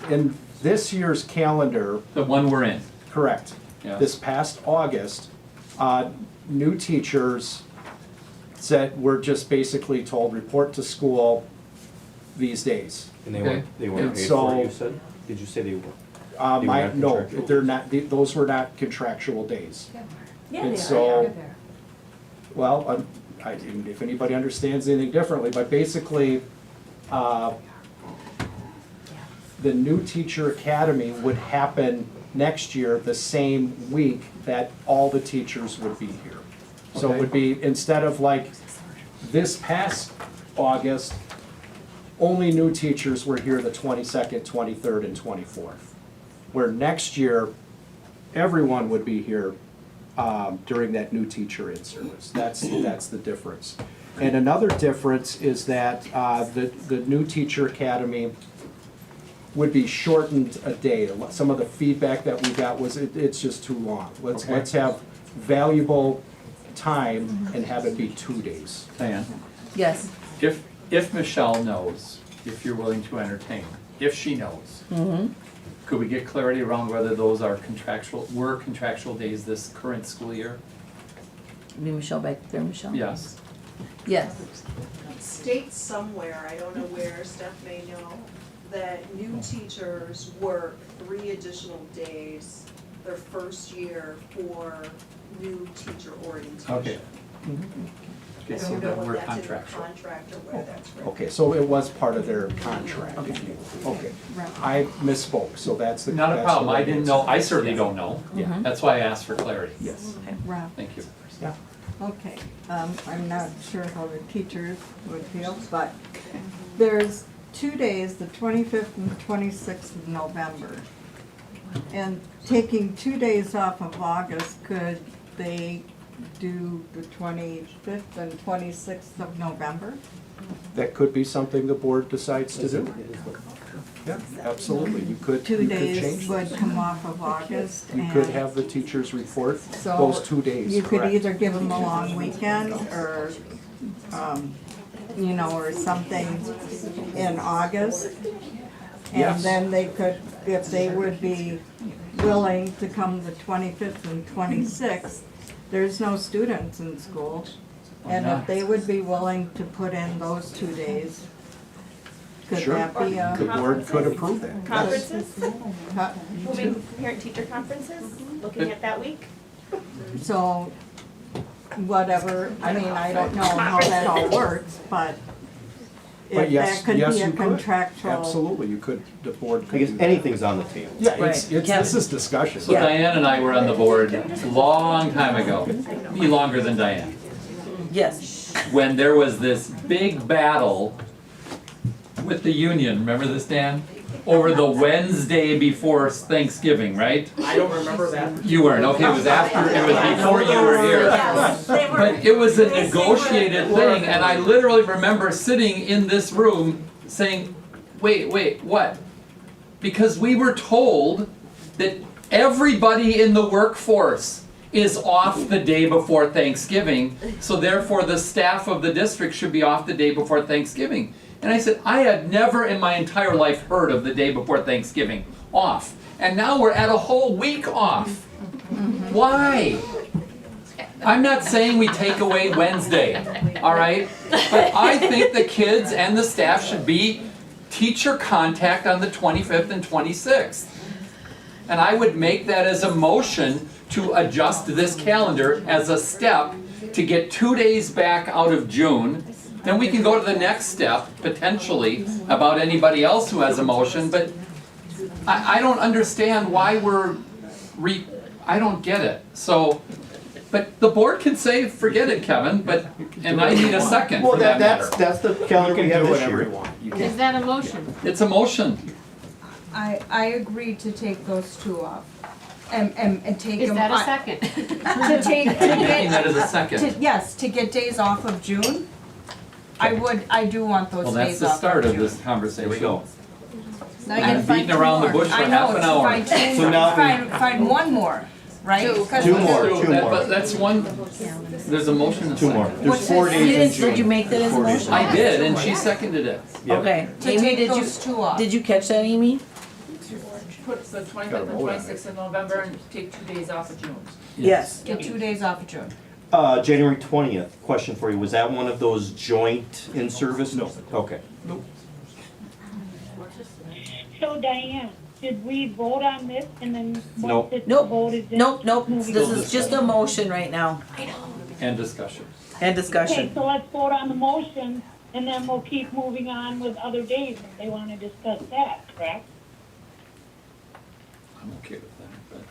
in this year's calendar, The one we're in. correct, Yes. this past August, new teachers said, we're just basically told, report to school these days. And they Okay. weren't, they weren't And paid so- for it, you said? Did you say they were? They were not No, contractual? they're not, those were not contractual days. Yeah, And they so- are. Well, if anybody understands anything differently, but basically, the new teacher academy would happen next year, the same week that all the teachers would be here. So it would be, instead of like this past August, only new teachers were here the 22nd, 23rd, and 24th. Where next year, everyone would be here during that new teacher in service. That's the difference. And another difference is that the new teacher academy would be shortened a day. Some of the feedback that we got was it's just too long. Okay. Let's have valuable time and have it be 2 days. Diane? Yes. If Michelle knows, if you're willing to entertain, if she knows, could we get clarity around whether those are were contractual days this current school year? Be Michelle back there, Michelle? Yes. Yes. States somewhere, I don't know where, Steph may know, that new teachers work 3 additional days their first year for new teacher orientation. Okay. I Okay, so don't know then if we're that's in the contractual. contract or where that's written. Okay, so it was part of their contract, if you will. Okay. I misspoke, so that's the. Not a that's problem, the I right didn't answer. know, I certainly don't know. Yeah. That's why I asked for clarity. Yes. Rob, Thank you. Yeah. okay, I'm not sure how the teachers would feel, but there's 2 days, the 25th and the 26th of November. And taking 2 days off of August, could they do the 25th and 26th of November? That could be something the board decides to do. Yeah, absolutely, you could 2 change days would those. come off of August You and. could have the teachers report So those 2 days, you could correct? either give them a long weekend or, or something in August. And Yes. then they could, if they would be willing to come the 25th and 26th, there's no students in school. And if they would be willing to put in those 2 days, could Sure. that be a? The board could approve that. Conferences? Huh? Moving parent-teacher conferences, looking at that week? So, whatever, I mean, I don't know how that all works, but But if yes, that could yes, be a you could. contractual. Absolutely, you could, the board I could guess do that. anything's on the table. Yeah, it's, Right. this is discussion. So Diane and I were on the board a long time ago, be longer than Diane, Yes. when there was this big battle with the union, remember this, Dan? over the Wednesday before Thanksgiving, right? I don't remember that. You weren't, okay, it was before you were here. But it was a negotiated thing, and I literally remember sitting in this room saying, wait, what? Because we were told that everybody in the workforce is off the day before Thanksgiving, so therefore the staff of the district should be off the day before Thanksgiving. And I said, I had never in my entire life heard of the day before Thanksgiving off. And now we're at a whole week off. Why? I'm not saying we take away Wednesday, all right? But I think the kids and the staff should be teacher contact on the 25th and 26th. And I would make that as a motion to adjust this calendar as a step to get 2 days back out of June. Then we can go to the next step, potentially, about anybody else who has a motion, but I don't understand why I don't get it. So, but the board can say, forget it, Kevin, and I need a second for that matter. That's the calendar we have this year. Is that a motion? It's a motion. I agree to take those two off. And take them. Is that a second? To take, to Taking get. that as a second. Yes, to get days off of June. I do want those Well, days that's off the start of June. this conversation. Here we go. Now you I'm gotta find beating around the two more. bush for I know, half an hour. Find two So more. now Find one more, right? Because Two we- more. But that's one, there's a motion and a Two more. second. There's 4 days in June. Did you make that as a 4 days. motion? I did, and she seconded it. Yep. Okay. To Amy, take did those two off. you catch that, Amy? Put the 25th and 26th of November and take 2 days off of June. Yes. Get 2 days off of June. January 20th, question for you, was that one of those joint in-service? No. Okay. So Diane, did we vote on this and then Nope. once it's Nope. voted in? Nope. moving This on? is just a motion right now And discussion. and Okay, discussion. so let's vote on the motion and then we'll keep moving on with other days if they wanna discuss that, correct? I'm okay with that, but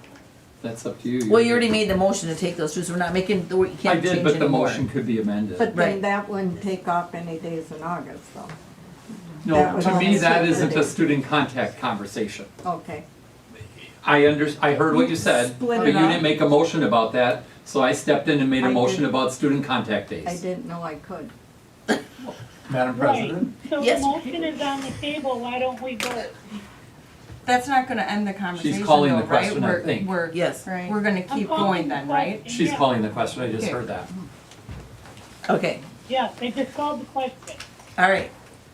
that's up to you. Well, you already made the motion to take those two, so we're not making, you I can't did, change but the anymore. motion could be amended. But Right. then that wouldn't take off any days in August, though. No, that would to me, only that fit isn't the a day. student contact conversation. Okay. I heard what you said, Split but it you up. didn't make a motion about that, so I stepped in and made a I motion did. about student contact days. I didn't know I could. Madam Right, President? so the Yes. motion is on the table, why don't we vote? That's not gonna end the conversation calling the though, right? question, I think. Yes. We're gonna I'm keep calling going the then, right? question, She's yes. calling the question, I just Okay. heard that. Okay, Yes, they just called the question. all right.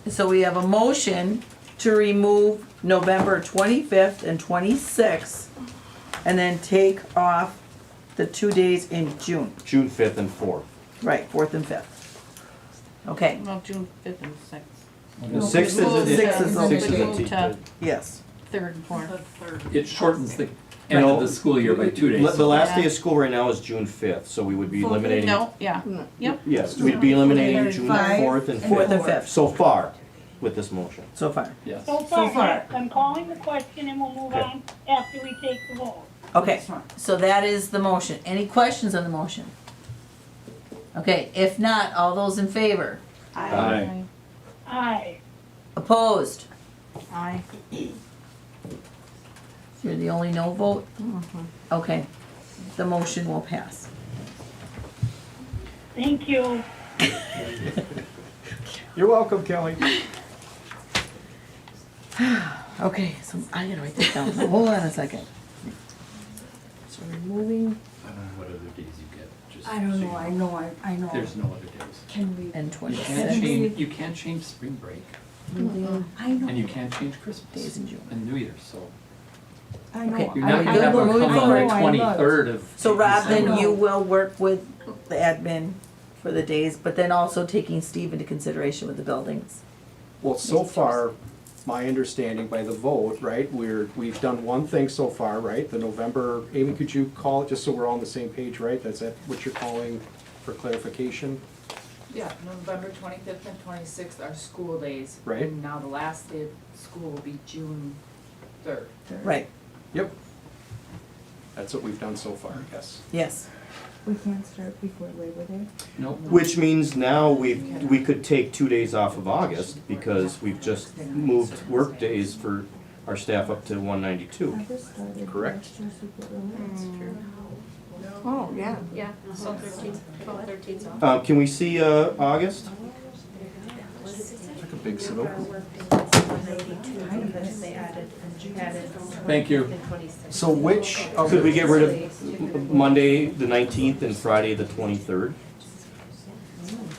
So we have a motion to remove November 25th and 26th and then take off the 2 days in June. June 5th and 4th. Right, 4th and 5th. Okay, No, June 5th and 6th. The 6th is, Six is six is moved a to yes. 3rd and 4th. It shortens the end of the school year by 2 days. The last day of school right now is June 5th, so we would be eliminating. No, yeah, yep. Yes, we'd be eliminating June 5th 4th and 5th. 4th and 5th. So far, with this motion. So far. Yes. So far, far. yes, I'm calling the question and we'll move Okay. on after we take the vote. Okay, so that is the motion. Any questions on the motion? Okay, if not, all those in favor? Aye. Aye. Opposed? Aye. You're the only no vote? Okay, the motion will pass. Thank you. You're welcome, Kelly. Okay, so I gotta write this down. Hold on a second. So removing I don't know what other days you get, just. I don't so know, you I know, I know. There's no other days. Can we? and You 26 can't change spring break, I know. and you can't change days Christmas in June. and New Year's, so. I know. Okay. You're Are not we gonna good? have We're them moving come on forward. the 23rd of. So Rob, then December. you will work with the admin for the days, but then also taking Steve into consideration with the buildings. Well, so far, my understanding by the vote, right, we've done one thing so far, right? The November, Amy, could you call it, just so we're all on the same page, right? That's what you're calling for clarification? Yeah, November 25th and 26th are school days. Right. And now the last day of school will be June 3rd. Right, Yep. That's what we've done so far, yes. yes. We can't start before Labor Day? Nope. Which means now we could take 2 days off of August because we've just moved work days for our staff up to 192. Correct. Oh, yeah. Yeah, so 13's off. Can we see August? Like a big Sudoku. Thank you. So which of Could the- we get rid of Monday the 19th and Friday the 23rd?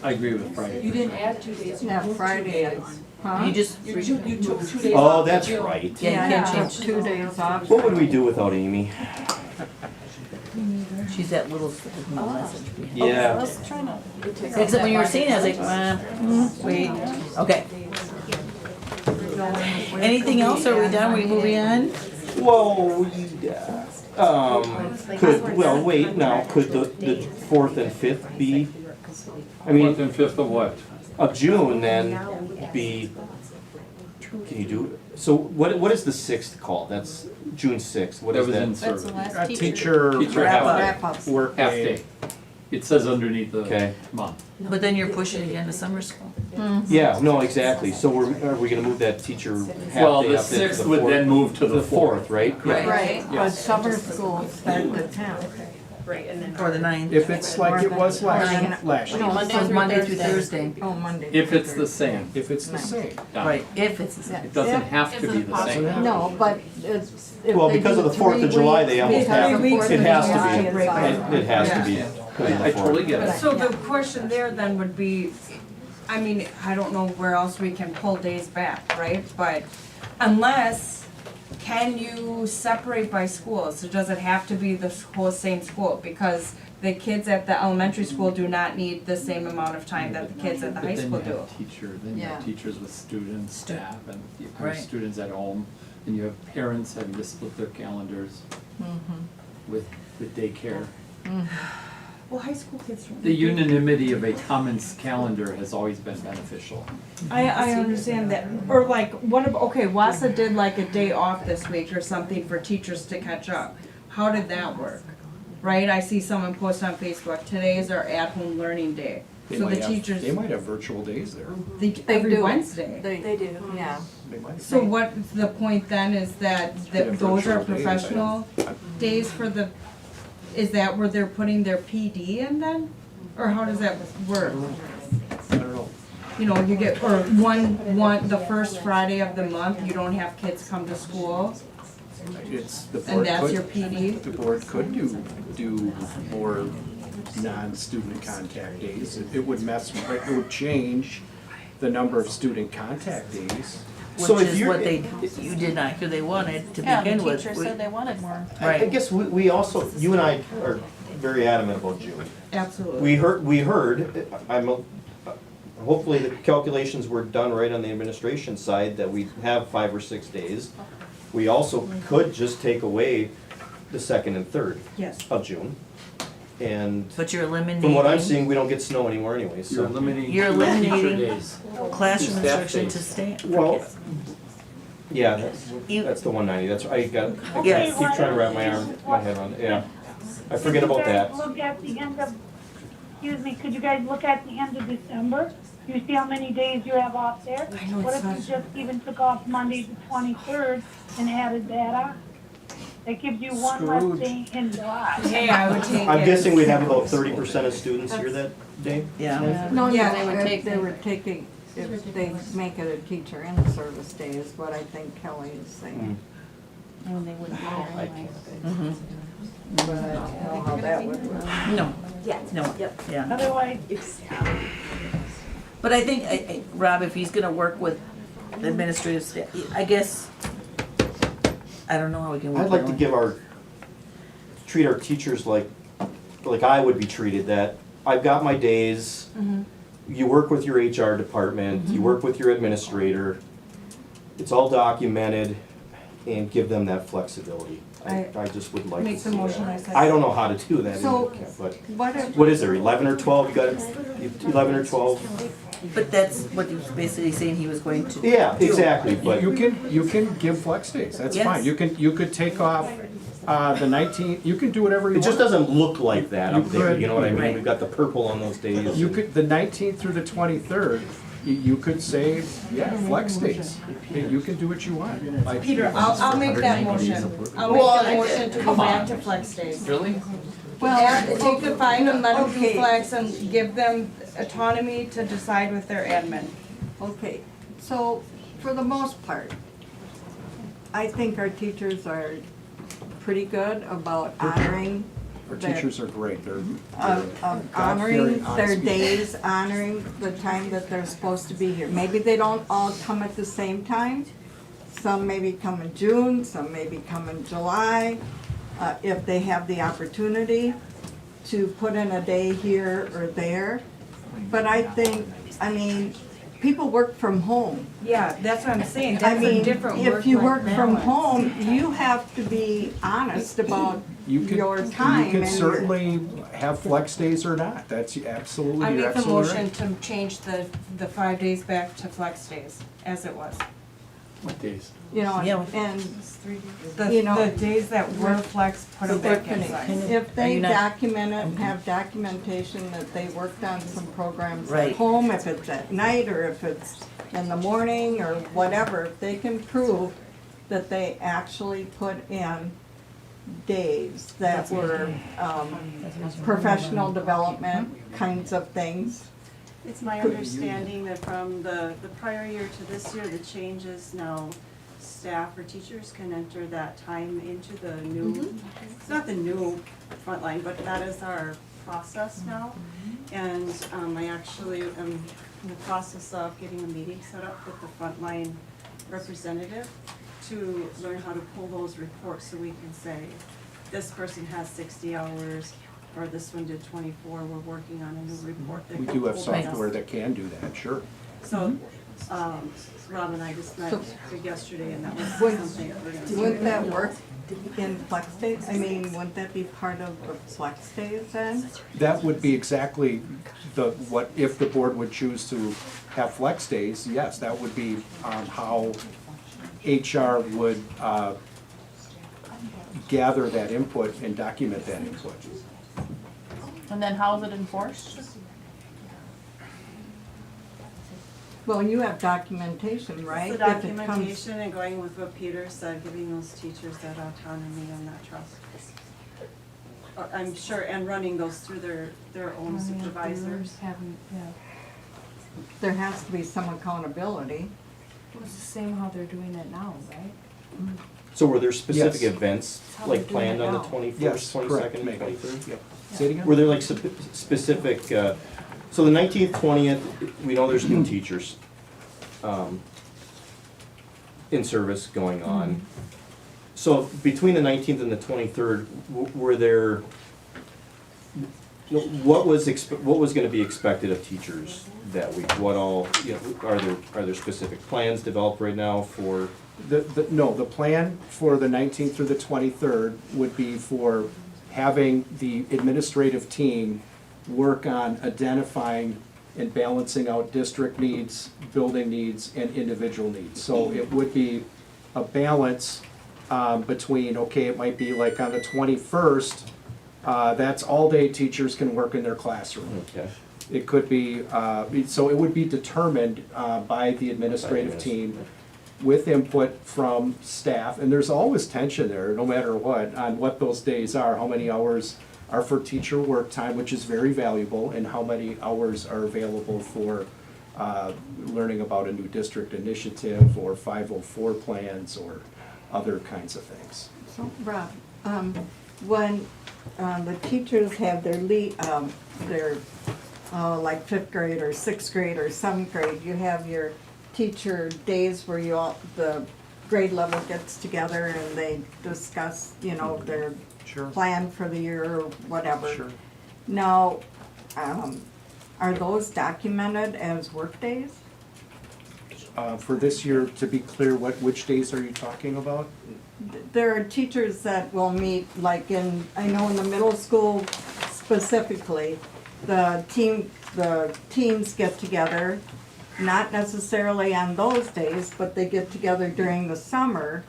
I agree with Friday. You didn't add 2 days. Yeah, Friday. Huh? You just, You took 2 days Oh, off. that's right. yeah, you can't change. 2 days off. What would we do without Amy? She's that little message. Yeah. Let's try not. Except when you were saying it, I was like, wait, okay. Anything else? Are we done? Are we moving on? Well, wait, now, could the 4th and 5th be, I mean, 4th and 5th of what? of June then be, can you do, so what is the 6th called? That's June 6th, what That is was in that? service. Teacher Wrap up. work Half day. day. It says underneath the Okay. month. But then you're pushing again to summer school. Yeah, no, exactly, so are we gonna move that teacher half day Well, up the into 6th the would 4th? then move to the 4th. Right? Yeah. Right, but Yes. summer school started at 10. Right, and then. Or the 9th. If it's like it was last year. No, it was Monday through Thursday. Oh, Monday. If it's the same. If it's the same. Done. Right, if it's the same. It doesn't have to be the same. No, but it's. if Well, they because do of the 4th of 3 July, they almost weeks, have, 3 weeks it has to in be, July, it has to be. because of the I 4th. totally get it. So the question there then would be, I mean, I don't know where else we can pull days back, right? But unless, can you separate by schools? So does it have to be the whole same school? Because the kids at the elementary school do not need the same amount of time that the kids at the high school But then do. you have then you have Yeah. teachers with students, staff, and you have Right. students at home, and you have parents having to split their calendars with daycare. Well, high school kids don't. The unanimity of a common calendar has always been beneficial. I understand that, or like, what if, okay, WASA did like a day off this week or something for teachers to catch up. How did that work? Right, I see someone post on Facebook, today is our at-home learning day. They So the might have- teachers, They might have virtual days there. every do. Wednesday. They do, yeah. They might. So what, the point then is that have those are virtual days, I professional days for the, is that where they're putting their PD in then? Or how does that work? I don't know. You know, you get, or the first Friday of the month, you don't have kids come to school, It's, the and board that's your could, PD? the board could do more non-student contact days. It would it would change the number of student contact days. So Which if is you're- what you did not, because they wanted to Yeah, begin the with. teacher We- said they wanted more. I Right. guess we also, you and I are very adamant about June. Absolutely. We heard, hopefully the calculations were done right on the administration side, that we have 5 or 6 days. We also could just take away the 2nd and 3rd Yes. of June. And But you're eliminating. from what I'm seeing, we don't get snow anymore anyway, so. You're eliminating You're two teacher eliminating days. classroom Two staff instruction days. to stay. Well, yeah, You- that's the 190, that's, I Yes. keep trying to wrap my head around it, yeah. I forget about that. Could you guys look at the end of, excuse me, could you guys look at the end of December? You see how many days you have off there? I know, What it's if you not- just even took off Monday the 23rd and added that on? That gives you one less Scrooge. day in July. Hey, I would take it. I'm guessing we'd have about 30% of students here that day? Yeah. No, Yeah, they they would would take, take they were taking, if they make it a teacher in service day is what I think Kelly is saying. And they wouldn't Oh, go anyway. But I don't know how that would work. No, Yeah. no, yeah. Otherwise, But I think, Rob, if he's gonna work with the administrative staff, I guess, I don't know how we can work. I'd like to that give treat our teachers like I would be treated, that I've got my days, you work with your HR department, you work with your administrator, it's all documented, and give them that flexibility. I just would like to Make the see motion, that. I second. I don't know how to do that, So- but What if, what is there, 11 or 12, you got 11 or 12? But that's what he was basically saying he was going to do. Yeah, exactly, but. You can give flex days, that's Yes. fine. You could take off, the 19th, you can do whatever you It want. just doesn't look like that up You there, could. you know what I mean? Right. We've got the purple on those days. You could, the 19th through the 23rd, You could say, yeah, flex days. You can do what you want. Like- Peter, I'll make that motion. I'll make that motion to go back to flex days. Really? Well, take the 5 and let them do Okay. flex and give them autonomy to decide with their admin. Okay, so for the most part, I think our teachers are pretty good about honoring Our their- teachers are great. They're of God-fearing, honoring honest their people. days, honoring the time that they're supposed to be here. Maybe they don't all come at the same time. Some maybe come in June, some maybe come in July, if they have the opportunity to put in a day here or there. But I think, I mean, people work from home. Yeah, that's what I'm saying. I That's a mean, different if you work work-life from balance. home, you have to be honest about You can, your you time. can and your- certainly have flex days or not. That's absolutely, I you're make the absolutely motion right. to change the 5 days back to flex days, as it was. What days? You know, Yeah. and, The, you know, the days that were flex, put them back inside. if Are they you not- document it and have documentation that they worked on some programs at Right. home, if it's at night or if it's in the morning or whatever, if they can prove that they actually put in days that were, professional development kinds of things. It's my understanding that from the prior year to this year, the changes now, staff or teachers can enter that time into the new, it's not the new frontline, but that is our process now. And I actually am in the process of getting a meeting set up with the frontline representative to learn how to pull those reports so we can say, this person has 60 hours, or this one did 24, we're working on a new report that We can do have pull that software up. that can do that, sure. So, Rob and I just met So- yesterday, and that was Would- something that we're gonna do. Wouldn't that work in flex days? I mean, wouldn't that be part of the flex days then? That would be exactly what, if the board would choose to have flex days, yes, that would be how HR would gather that input and document that input. And then how is it enforced? Well, you have documentation, right? It's the If it comes- documentation and going with what Peter said, giving those teachers that autonomy and that trust. I'm sure, and running those through their own supervisors. There has to be some accountability. It's the same how they're doing it now, right? So were there specific Yes. events How like we're doing planned it on the now. 21st, Yes, correct, 22nd, Megan. 23rd? Yep. Say it again? Were there like specific, so the 19th, 20th, we know there's new teachers in service going on. So between the 19th and the 23rd, were there, what was gonna be expected of teachers that week? What all, you know, are there specific plans developed right now for? No, the plan for the 19th through the 23rd would be for having the administrative team work on identifying and balancing out district needs, building needs, and individual needs. So it would be a balance between, okay, it might be like on the 21st, that's all day teachers can work in their classroom. Okay. It could be, so it would be determined by the administrative team with input from staff, and there's always tension there, no matter what, on what those days are, how many hours are for teacher work time, which is very valuable, and how many hours are available for learning about a new district initiative or 504 plans or other kinds of things. So, Rob, when the teachers have their like 5th grade or 6th grade or 7th grade, you have your teacher days where the grade level gets together and they discuss, you know, their Sure. plan for the year or whatever. Sure. Now, are those documented as work days? For this year, to be clear, which days are you talking about? There are teachers that will meet, like I know in the middle school specifically, the teams get together, not necessarily on those days, but they get together during the summer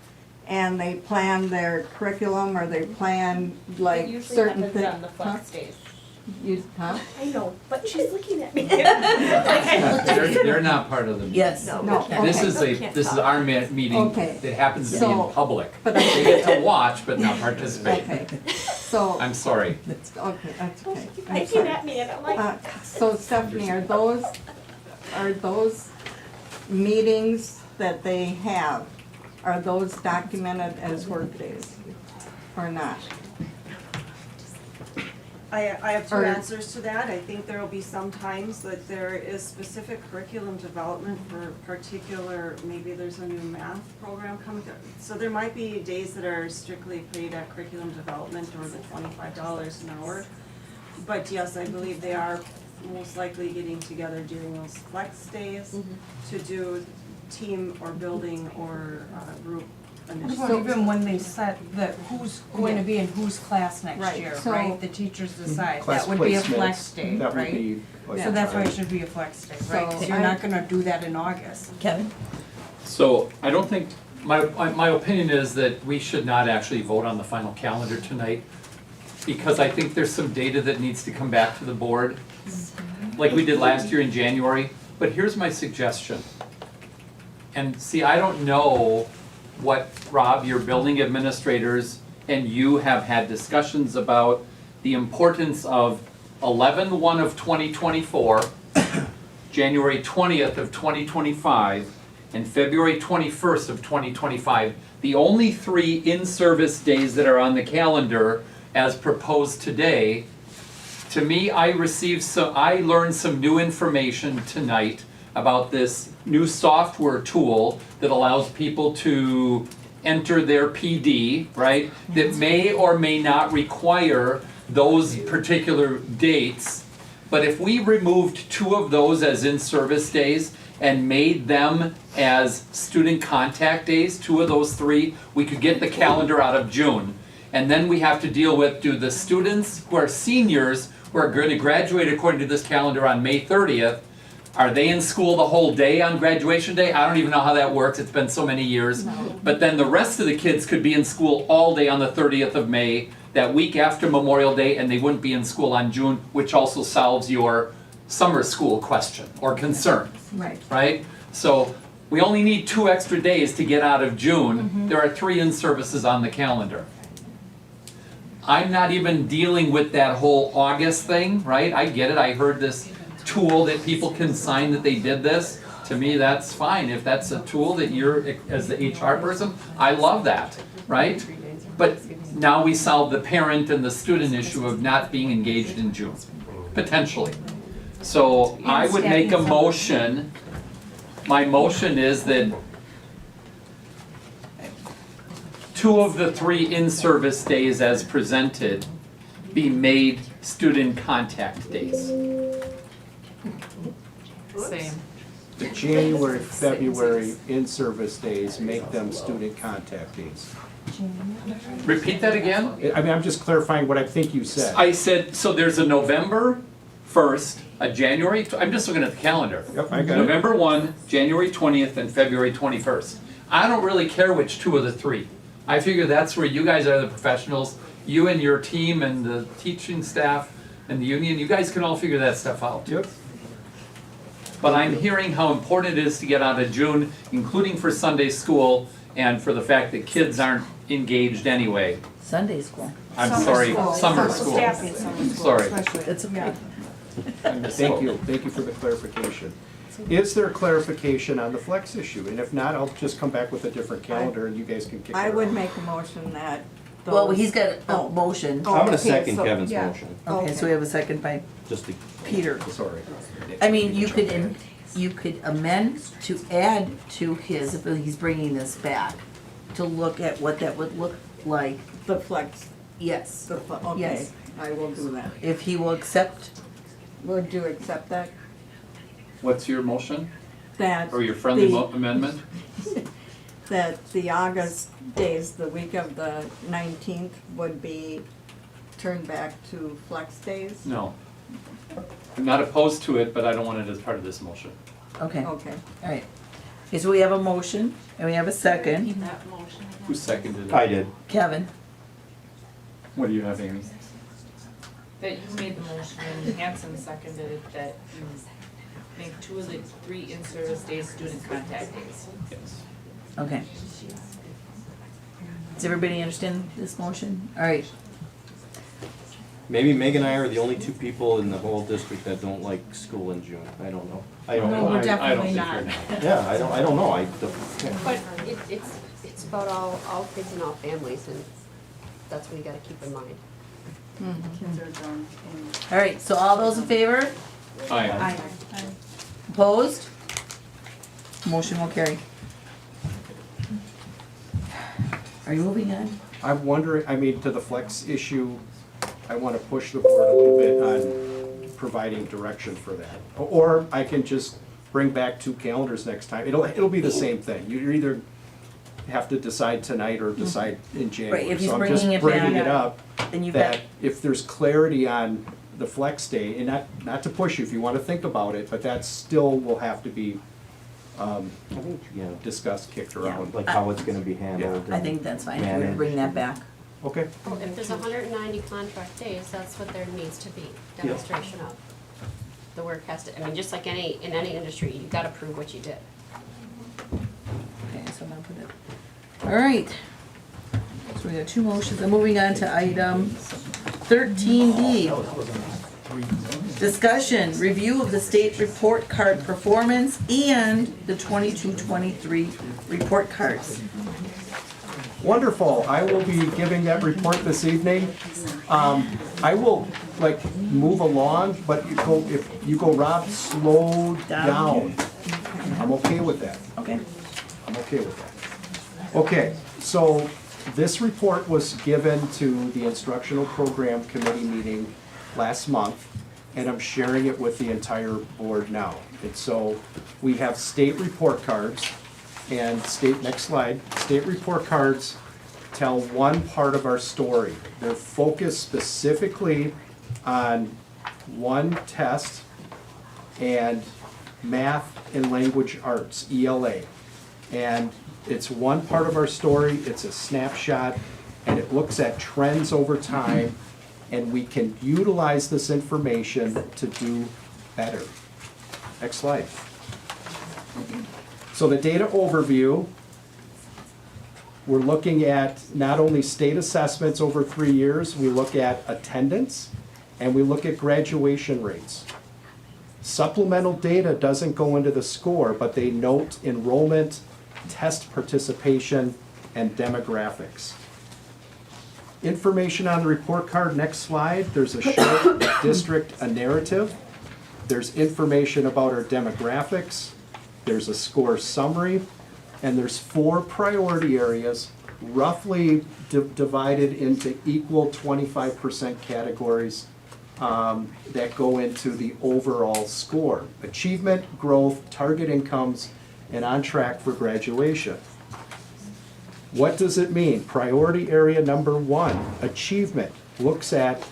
and they plan their curriculum or they plan like certain things. It usually happens on the flex days. Huh? I know, but she's looking at me. They're not part of the meeting. Yes. No, This okay. is our meeting Okay. that happens to be So- in public. but They get to watch but not participate. Okay, so, I'm sorry. okay, that's okay. I'm Looking sorry. at me and I'm like. So Stephanie, are those meetings that they have, are those documented as work days or not? I have two Or- answers to that. I think there will be some times that there is specific curriculum development for particular, maybe there's a new math program coming up. So there might be days that are strictly paid at curriculum development or the $25 an hour. But yes, I believe they are most likely getting together during those flex days to do team or building or group What initiatives. about even when they set that who's going to be in whose class next Right, year, so- right? The teachers decide, Class that would be a placements, flex day, that would right? be like So that's why right. it should be a flex day, right? 'Cause So you're I- not gonna do that in August. Kevin? So I don't think, my opinion is that we should not actually vote on the final calendar tonight, because I think there's some data that needs to come back to the board, like we did last year in January. But here's my suggestion. And see, I don't know what, Rob, your building administrators and you have had discussions about the importance of 11/1 of 2024, January 20th of 2025, and February 21st of 2025, the only 3 in-service days that are on the calendar as proposed today. To me, I learned some new information tonight about this new software tool that allows people to enter their PD, right? That may or may not require those particular dates. But if we removed 2 of those as in-service days and made them as student contact days, 2 of those 3, we could get the calendar out of June. And then we have to deal with, do the students who are seniors, who are going to graduate according to this calendar on May 30th, are they in school the whole day on graduation day? I don't even know how that works, it's been so many years. But then the rest of the kids could be in school all day on the 30th of May, that week after Memorial Day, and they wouldn't be in school on June, which also solves your summer school question or concern, Right. right? So we only need 2 extra days to get out of June. There are 3 in-services on the calendar. I'm not even dealing with that whole August thing, right? I get it, I heard this tool that people can sign that they did this. To me, that's fine. If that's a tool that you're, as the HR person, I love that, right? But now we solve the parent and the student issue of not being engaged in June, potentially. So I would make a motion, my motion is that 2 of the 3 in-service days as presented be made student contact days. Same. The January, February in-service days, make them student contact days. Repeat that again? I mean, I'm just clarifying what I think you said. I said, so there's a November 1st, a January, I'm just looking at the calendar. Yep, I got it. November 1, January 20th, and February 21st. I don't really care which 2 of the 3. I figure that's where you guys are the professionals, you and your team and the teaching staff and the union, you guys can all figure that stuff out. Yep. But I'm hearing how important it is to get out of June, including for Sunday school and for the fact that kids aren't engaged anyway. Sunday school. I'm Summer sorry, school. summer school. Staff in summer school, Sorry. especially. It's okay. Yeah. Thank you for the clarification. Is there clarification on the flex issue? And if not, I'll just come back with a different calendar and you guys can kick it I around. would make a motion that those. Well, he's got a motion. Oh, I'm gonna okay, second so- Kevin's yeah. motion, Okay, so we have a second by just to, Peter. Sorry. I mean, you could amend to add to his, if he's bringing this back, to look at what that would look like. The flex, Yes, okay, Yes. I will do that. if he will accept. Would you accept that? What's your motion? That. Or your friendly the- amendment? That the August days, the week of the 19th, would be turned back to flex days? No. I'm not opposed to it, but I don't want it as part of this motion. Okay, Okay. all right. Okay, so we have a motion, and we have a second. Who seconded it? I did. Kevin? What do you have, Amy? that you made the motion and Hanson seconded it, that you make 2 of the 3 in-service days student contact days. Okay. Does everybody understand this motion? All right. Maybe Meg and I are the only 2 people in the whole district that don't like school in June. I don't know. I don't know. No, we're I don't definitely think not. we're- Yeah, I don't know. Yeah. But it's about all kids and all families, and that's what you gotta keep in mind. Kids are done in. All right, so all those in favor? Aye. Opposed? Motion will carry. Are you moving on? I'm wondering, I mean, to the flex issue, I want to push the board a little bit on providing direction for that. Or I can just bring back 2 calendars next time. It'll be the same thing. You either have to decide tonight or decide in January. Right, if he's So I'm bringing just it bringing back, it up, then you've that got- if there's clarity on the flex day, and not to push you if you want to think about it, but that still will have to be I think, yeah, discussed, kicked around. like how it's gonna be handled. I think that's fine, if we managed. bring that back. Okay. Well, if there's 190 contract days, that's what there needs to be, demonstration of. The work has to, I mean, just like in any industry, you gotta prove what you did. Okay, so I'm gonna put it. All right. So we got 2 motions. I'm moving on to item 13D. Discussion, review of the state report card performance and the 22-23 report cards. Wonderful. I will be giving that report this evening. I will move along, but if you go, Rob, slow down. I'm okay with that. Okay. I'm okay with that. Okay, so this report was given to the instructional program committee meeting last month, and I'm sharing it with the entire board now. And so we have state report cards, and next slide, state report cards tell one part of our story. They're focused specifically on one test and math and language arts, ELA. And it's one part of our story, it's a snapshot, and it looks at trends over time, and we can utilize this information to do better. Next slide. So the data overview, we're looking at not only state assessments over 3 years, we look at attendance, and we look at graduation rates. Supplemental data doesn't go into the score, but they note enrollment, test participation, and demographics. Information on the report card, next slide, there's a short district, a narrative. There's information about our demographics. There's a score summary. And there's 4 priority areas, roughly divided into equal 25% categories that go into the overall score. Achievement, growth, target incomes, and on track for graduation. What does it mean? Priority area number 1, achievement, looks at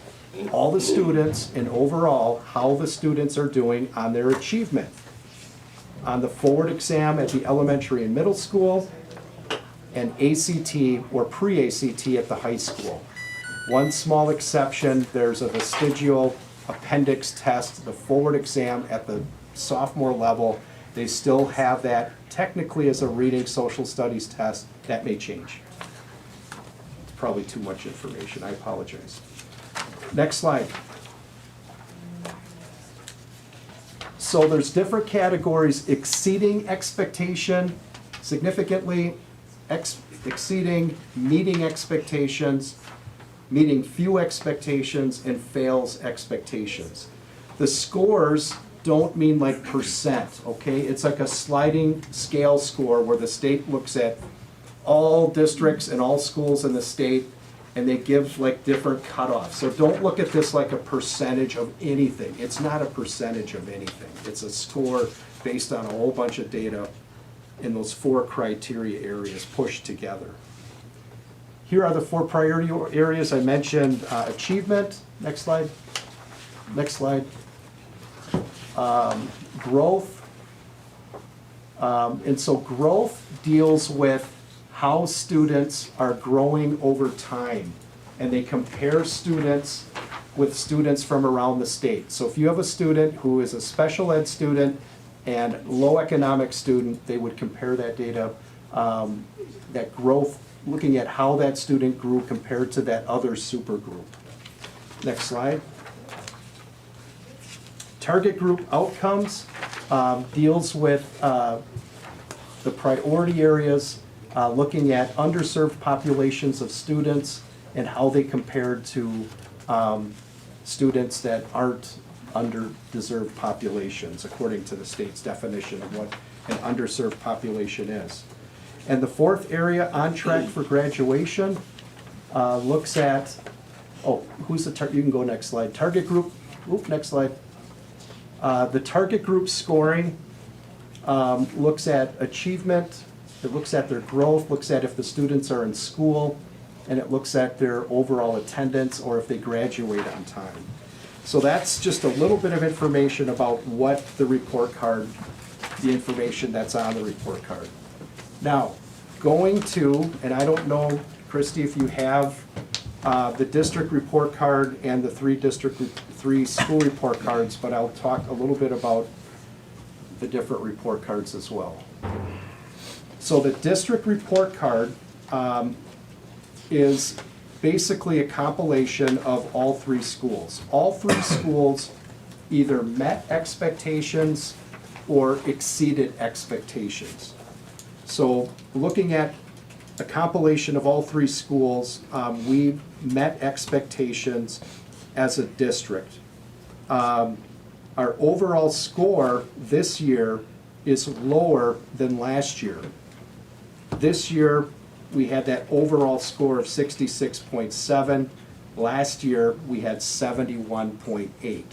all the students and overall how the students are doing on their achievement. On the forward exam at the elementary and middle school, and ACT or pre-ACT at the high school. One small exception, there's a vestigial appendix test, the forward exam at the sophomore level. They still have that technically as a reading social studies test. That may change. It's probably too much information, I apologize. Next slide. So there's different categories: exceeding expectation, significantly exceeding, meeting expectations, meeting few expectations, and fails expectations. The scores don't mean like percent, okay? It's like a sliding scale score where the state looks at all districts and all schools in the state, and they give like different cutoffs. So don't look at this like a percentage of anything. It's not a percentage of anything. It's a score based on a whole bunch of data in those 4 criteria areas pushed together. Here are the 4 priority areas I mentioned. Achievement, next slide. Next slide. Growth. And so growth deals with how students are growing over time. And they compare students with students from around the state. So if you have a student who is a special ed student and low economic student, they would compare that data, that growth, looking at how that student grew compared to that other super group. Next slide. Target group outcomes deals with the priority areas, looking at underserved populations of students and how they compared to students that aren't underdeserved populations, according to the state's definition of what an underserved population is. And the fourth area, on track for graduation, looks at, who's the you can go next slide. Target group, next slide. The target group scoring looks at achievement, it looks at their growth, looks at if the students are in school, and it looks at their overall attendance or if they graduate on time. So that's just a little bit of information about what the report card, the information that's on the report card. Now, going to, and I don't know, Christy, if you have the district report card and the three school report cards, but I'll talk a little bit about the different report cards as well. So the district report card is basically a compilation of all three schools. All three schools either met expectations or exceeded expectations. So looking at a compilation of all three schools, we met expectations as a district. Our overall score this year is lower than last year. This year, we had that overall score of 66.7. Last year, we had 71.8.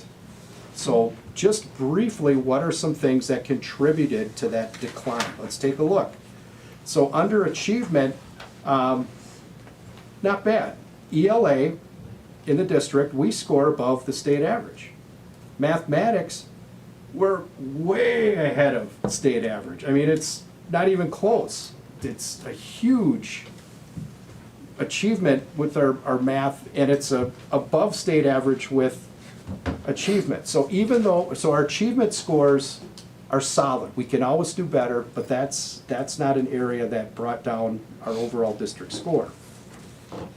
So just briefly, what are some things that contributed to that decline? Let's take a look. So underachievement, not bad. ELA in the district, we score above the state average. Mathematics, we're way ahead of state average. I mean, it's not even close. It's a huge achievement with our math, and it's above state average with achievement. So even though, so our achievement scores are solid. We can always do better, but that's not an area that brought down our overall district score.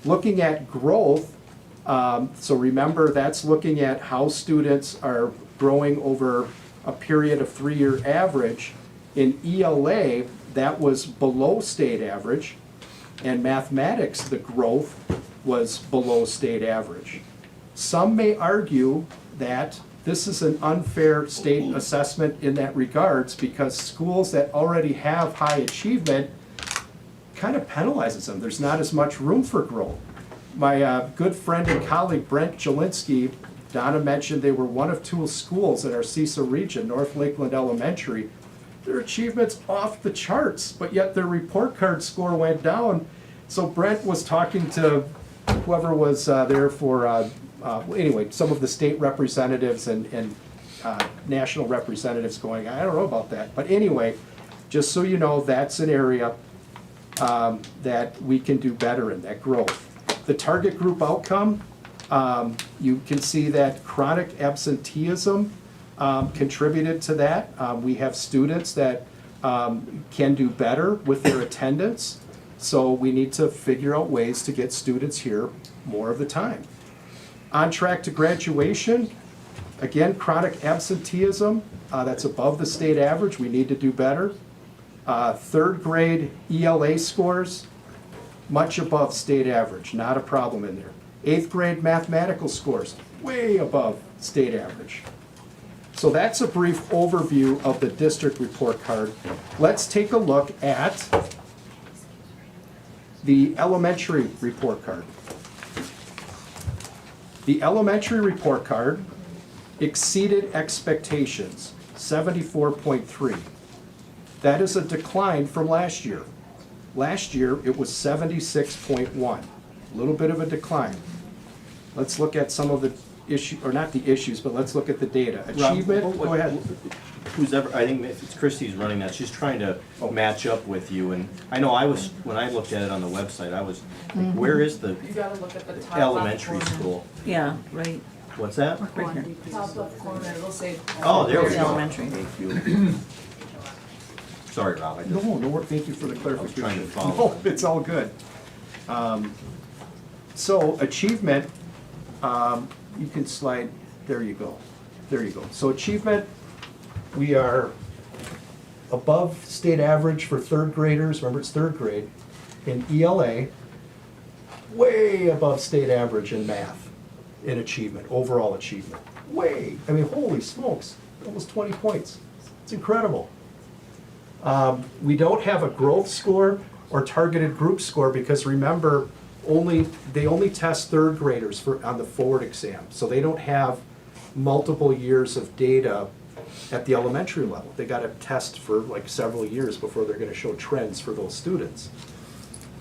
Looking at growth, so remember that's looking at how students are growing over a period of 3-year average. In ELA, that was below state average, and mathematics, the growth was below state average. Some may argue that this is an unfair state assessment in that regards because schools that already have high achievement kind of penalizes them. There's not as much room for growth. My good friend and colleague Brent Jelinski, Donna mentioned they were one of 2 schools in our CISA region, North Lakeland Elementary. Their achievements off the charts, but yet their report card score went down. So Brent was talking to whoever was there for, anyway, some of the state representatives and national representatives going, I don't know about that. But anyway, just so you know, that's an area that we can do better in, that growth. The target group outcome, you can see that chronic absenteeism contributed to that. We have students that can do better with their attendance, so we need to figure out ways to get students here more of the time. On track to graduation, again, chronic absenteeism, that's above the state average, we need to do better. 3rd grade ELA scores, much above state average, not a problem in there. 8th grade mathematical scores, way above state average. So that's a brief overview of the district report card. Let's take a look at the elementary report card. The elementary report card exceeded expectations, 74.3. That is a decline from last year. Last year, it was 76.1, a little bit of a decline. Let's look at some of the issue, or not the issues, but let's look at the data. Achievement, go ahead. who's ever, I think if it's Christie's running that, she's trying to match up with you, and I know when I looked at it on the website, I was like, where is the You gotta look at the top left elementary corner. school? Yeah, right. What's that? Right here. Top left corner, it'll say. Oh, there we There's go. elementary. Thank you. Sorry, Rob, I just. No, thank you for the clarification. trying to follow. No, it's all good. So achievement, you can slide, there you go. So achievement, we are above state average for third graders, remember it's third grade. In ELA, way above state average in math, in achievement, overall achievement. I mean, holy smokes, almost 20 points. It's incredible. We don't have a growth score or targeted group score because remember, they only test third graders on the forward exam. So they don't have multiple years of data at the elementary level. They gotta test for like several years before they're gonna show trends for those students.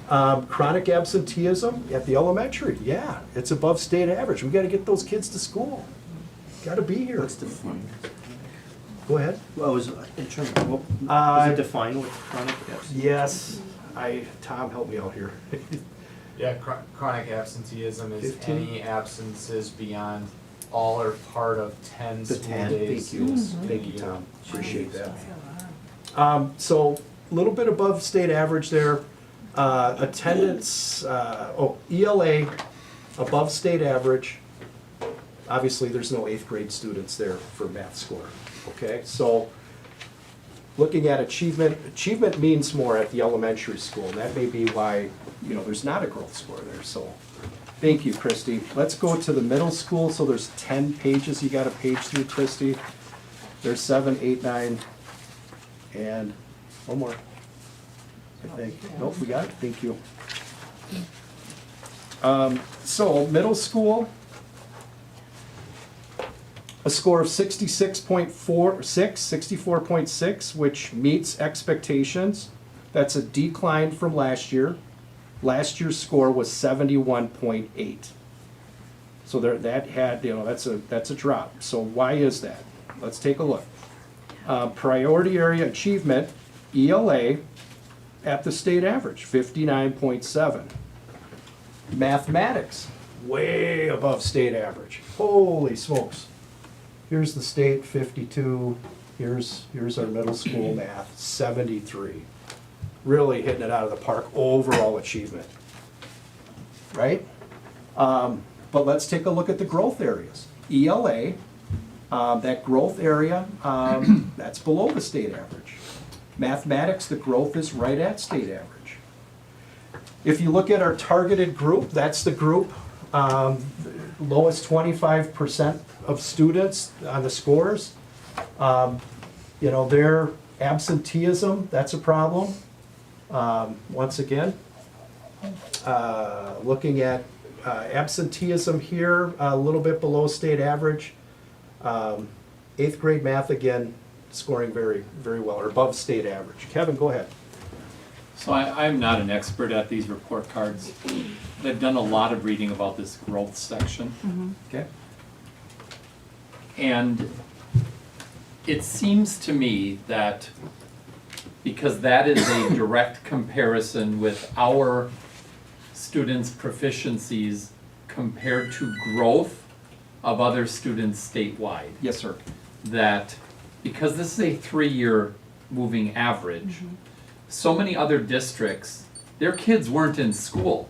Chronic absenteeism at the elementary, yeah, it's above state average. We gotta get those kids to school. Gotta be here. What's defined? Go ahead. Well, was it defined with chronic absence? Yes, Tom, help me out here. Yeah, chronic absenteeism is 15? any absences beyond all or part of 10 The school 10, days. Thank you, thank you, Tom, appreciate that. So, a little bit above state average there. Attendance, ELA, above state average. Obviously, there's no 8th grade students there for math score, okay? So, looking at achievement means more at the elementary school, and that may be why, there's not a growth score there, so. Thank you, Christy. Let's go to the middle school, so there's 10 pages you gotta page through, Christy. There's 7, 8, 9, and one more. I think, nope, we got it, thank you. So, middle school, a score of 64.6, which meets expectations. That's a decline from last year. Last year's score was 71.8. So that had, that's a drop. So why is that? Let's take a look. Priority area achievement, ELA, at the state average, 59.7. Mathematics, way above state average. Holy smokes. Here's the state, 52. Here's our middle school math, 73. Really hitting it out of the park, overall achievement. Right? But let's take a look at the growth areas. ELA, that growth area, that's below the state average. Mathematics, the growth is right at state average. If you look at our targeted group, that's the group, lowest 25% of students on the scores. Their absenteeism, that's a problem. Once again, looking at absenteeism here, a little bit below state average. 8th grade math, again, scoring very, very well, or above state average. Kevin, go ahead. So I'm not an expert at these report cards. I've done a lot of reading about this growth section. Okay. And it seems to me that because that is a direct comparison with our students' proficiencies compared to growth of other students statewide. Yes, sir. That because this is a 3-year moving average, so many other districts, their kids weren't in school.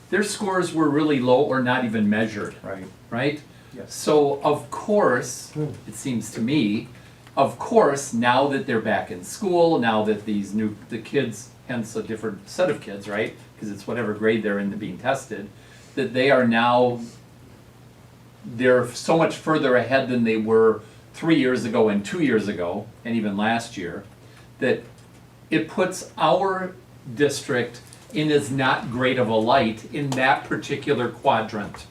Their scores were really low or not even measured. Right. Right? Yes. So of course, it seems to me, of course, now that they're back in school, now that the kids, hence a different set of kids, right? Because it's whatever grade they're in being tested, that they're so much further ahead than they were 3 years ago and 2 years ago, and even last year, that it puts our district in as not great of a light in that particular quadrant.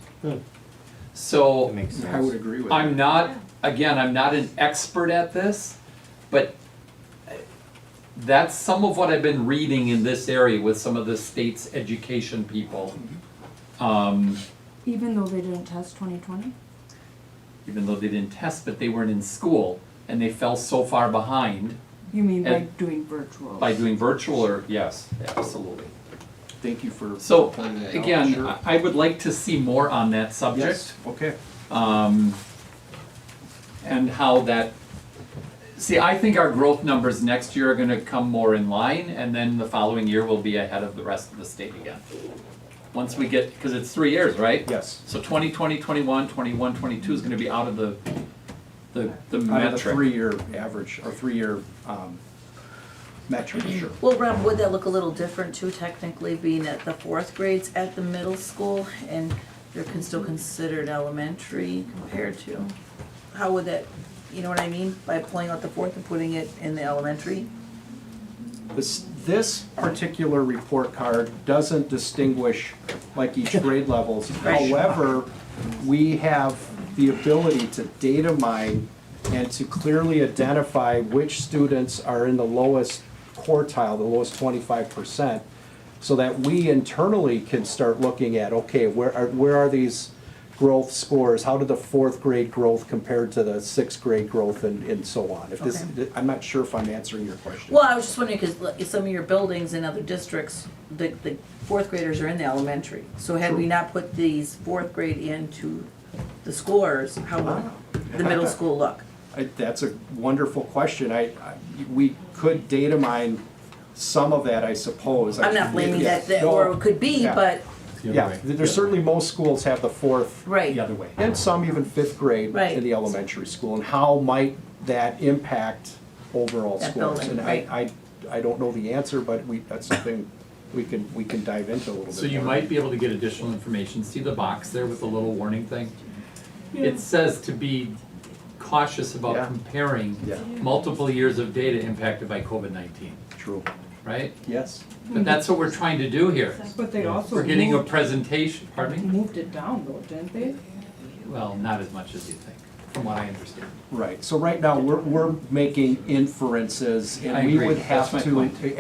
So That makes sense. I would agree with I'm not an expert at this, but that's some of what I've been reading in this area with some of the state's education people. Even though they didn't test 2020? Even though they didn't test, but they weren't in school. and they fell so far behind You mean by And- doing virtual? by doing virtual, or, yes, absolutely. Thank you for So, pointing that out. again, Sure. I would like to see more on that subject. Yes, okay. And how that, see, I think our growth numbers next year are gonna come more in line, and then the following year will be ahead of the rest of the state again. Once we get, because it's 3 years, right? Yes. So 2020, 21, 21, 22 is gonna be out of the Out of the metric. 3-year average, or 3-year metric, sure. Well, Rob, would that look a little different too, technically, being at the 4th grades at the middle school, and they're still considered elementary compared to? How would that, you know what I mean, by pulling out the 4th and putting it in the elementary? This particular report card doesn't distinguish like each grade levels. Right. However, we have the ability to data mine and to clearly identify which students are in the lowest quartile, the lowest 25%, so that we internally can start looking at, okay, where are these growth scores? How did the 4th grade growth compare to the 6th grade growth, and so on? If this, I'm not sure if I'm answering your question. Well, I was just wondering, because some of your buildings in other districts, the 4th graders are in the elementary. So had we not put these 4th grade into the scores, how would the middle school look? That's a wonderful question. We could data mine some of that, I suppose. I'm not blaming that, No, or it could be, yeah. but, Yeah, there's certainly most schools have the 4th right, The other way. and some even 5th grade Right. in the elementary school, and how might that impact overall That scores? building, And right. I don't know the answer, but that's something we can dive into a little bit. So you more. might be able to get additional information. See the box there with the little warning thing? It says to be cautious about Yeah. comparing Yeah. multiple years of data impacted by COVID-19, True. right? Yes. But that's what we're trying to do here. But they also We're getting a presentation, pardon me? moved it down though, didn't they? Well, not as much as you think, from what I understand. Right, so right now, we're making inferences, I and we agree. would have That's to, my point.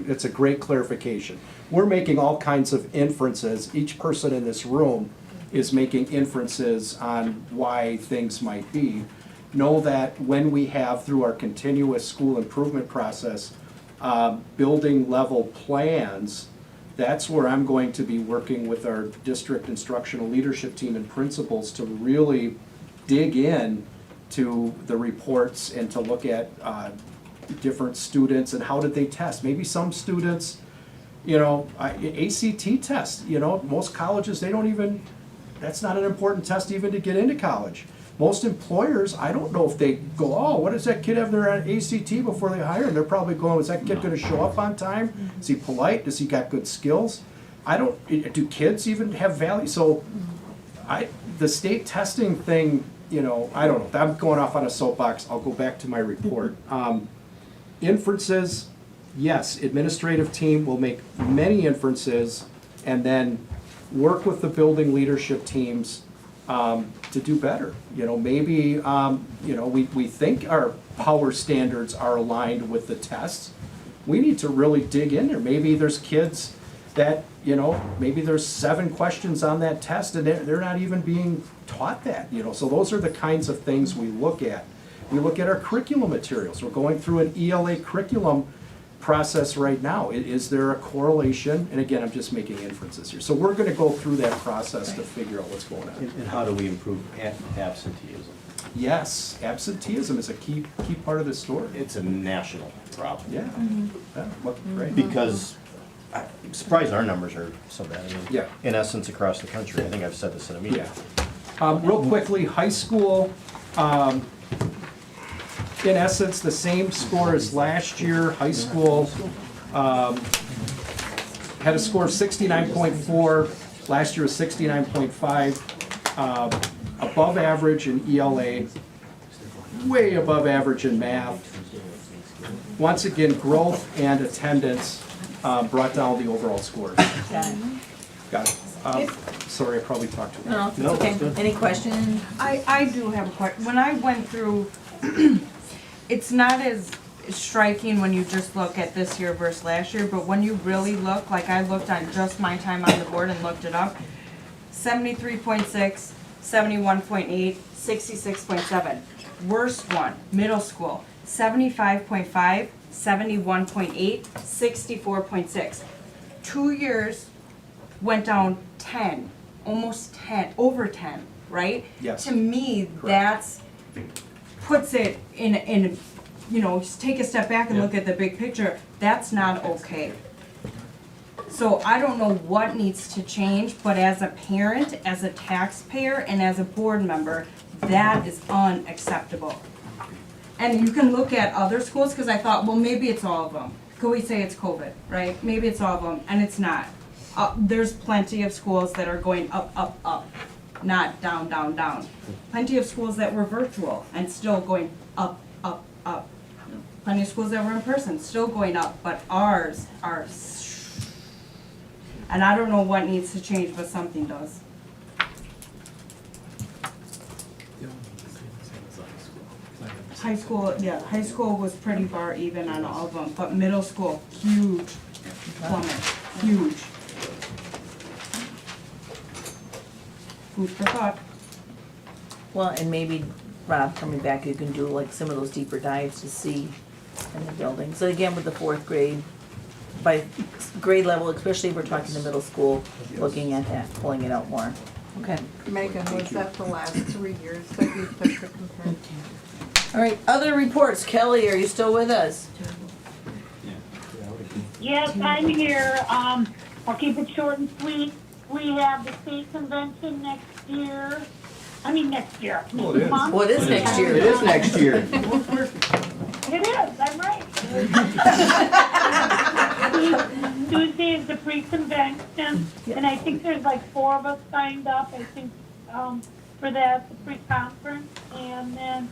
that's a great clarification. We're making all kinds of inferences, each person in this room is making inferences on why things might be. Know that when we have, through our continuous school improvement process, building level plans, that's where I'm going to be working with our district instructional leadership team and principals to really dig in to the reports and to look at different students and how did they test. Maybe some students, you know, ACT test, you know, most colleges, they don't even, that's not an important test even to get into college. Most employers, I don't know if they go, oh, what does that kid have their ACT before they hire him? They're probably going, is that kid gonna show up on time? Is he polite? Does he got good skills? Do kids even have value? So the state testing thing, you know, I don't know. I'm going off on a soapbox. I'll go back to my report. Inferences, yes, administrative team will make many inferences and then work with the building leadership teams to do better. You know, maybe, you know, we think our power standards are aligned with the tests. We need to really dig in there. Maybe there's kids that, you know, maybe there's 7 questions on that test and they're not even being taught that, you know. So those are the kinds of things we look at. We look at our curriculum materials. We're going through an ELA curriculum process right now. Is there a correlation? And again, I'm just making inferences here. So we're gonna go through that process to figure out what's going on. And how do we improve absenteeism? Yes, absenteeism is a key part of the story. It's a national problem. Yeah. Yeah, look, right. Because I'm surprised our numbers are so bad. I mean, Yeah. in essence, across the country, I think I've said this in a meeting. Yeah. Real quickly, high school, in essence, the same score as last year. High school had a score of 69.4. Last year was 69.5. Above average in ELA, way above average in math. Once again, growth and attendance brought down the overall scores. Got it. Sorry, I probably talked too much. No, it's okay. Any questions? I do have a question. When I went through, it's not as striking when you just look at this year versus last year, but when you really look, like I looked on just my time on the board and looked it up, 73.6, 71.8, 66.7. Worst one, middle school, 75.5, 71.8, 64.6. 2 years went down 10, almost 10, over 10, right? Yes. To me, that's, puts it in, you know, just take a step back and look at the big picture. That's not okay. So I don't know what needs to change, but as a parent, as a taxpayer, and as a board member, that is unacceptable. And you can look at other schools, because I thought, well, maybe it's all of them. Could we say it's COVID, right? Maybe it's all of them, and it's not. There's plenty of schools that are going up, up, up, not down, down, down. Plenty of schools that were virtual and still going up, up, up. Plenty of schools that were in person, still going up, but ours are, and I don't know what needs to change, but something does. High school was pretty far even on all of them, but middle school, huge plummet, huge. Food for thought. Well, and maybe, Rob, coming back, you can do like some of those deeper dives to see in the building. So again, with the fourth grade, by grade level, especially if we're talking the middle school, looking at that, pulling it out more. Okay. Megan, was that the last 3 years that you took to compare? All right, other reports. Kelly, are you still with us? Yes, I'm here. I'll keep it short and sweet. We have the state convention next year. Next year. Oh, it is. Month. Well, it is next year. It is next year. It is, I'm right. Tuesday is the pre-convention, and I think there's like 4 of us signed up, I think, for that, the pre-conference. And then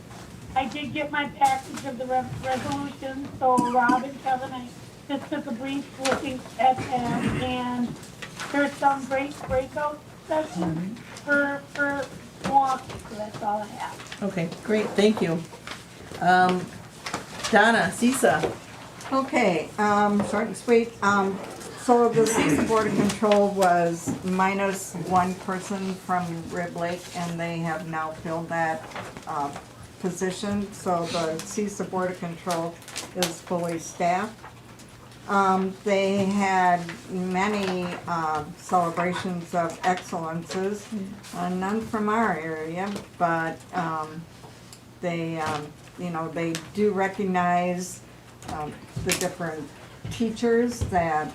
I did get my package of the resolution, so Rob and Kevin, I just took a brief looking at them, and there's some great breakout sessions for walking, so that's all I have. Okay, great, thank you. Donna, CISA. Okay, short and sweet. So the CISA Board of Control was minus 1 person from Rib Lake, and they have now filled that position. So the CISA Board of Control is fully staffed. They had many celebrations of excellences, none from our area, but they, they do recognize the different teachers that,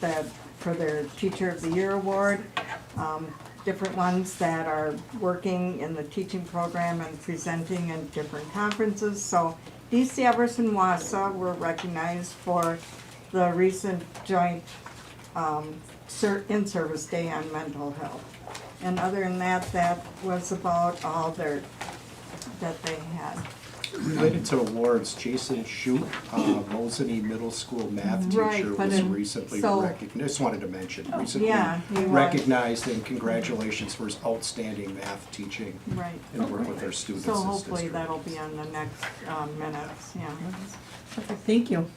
that for their Teacher of the Year award, different ones that are working in the teaching program and presenting in different conferences. So DC Everest and Wausau were recognized for the recent joint in-service day on mental health. And other than that, that was about all that they had. Related to awards, Jason Shute, Mosinee Middle School math Right, teacher, but was in- recently so- recognized, just wanted to mention, recently yeah, he was. recognized, and congratulations for his outstanding math teaching Right. and work with our students. So as hopefully district. that'll be on the next minutes, yeah. Okay, thank you.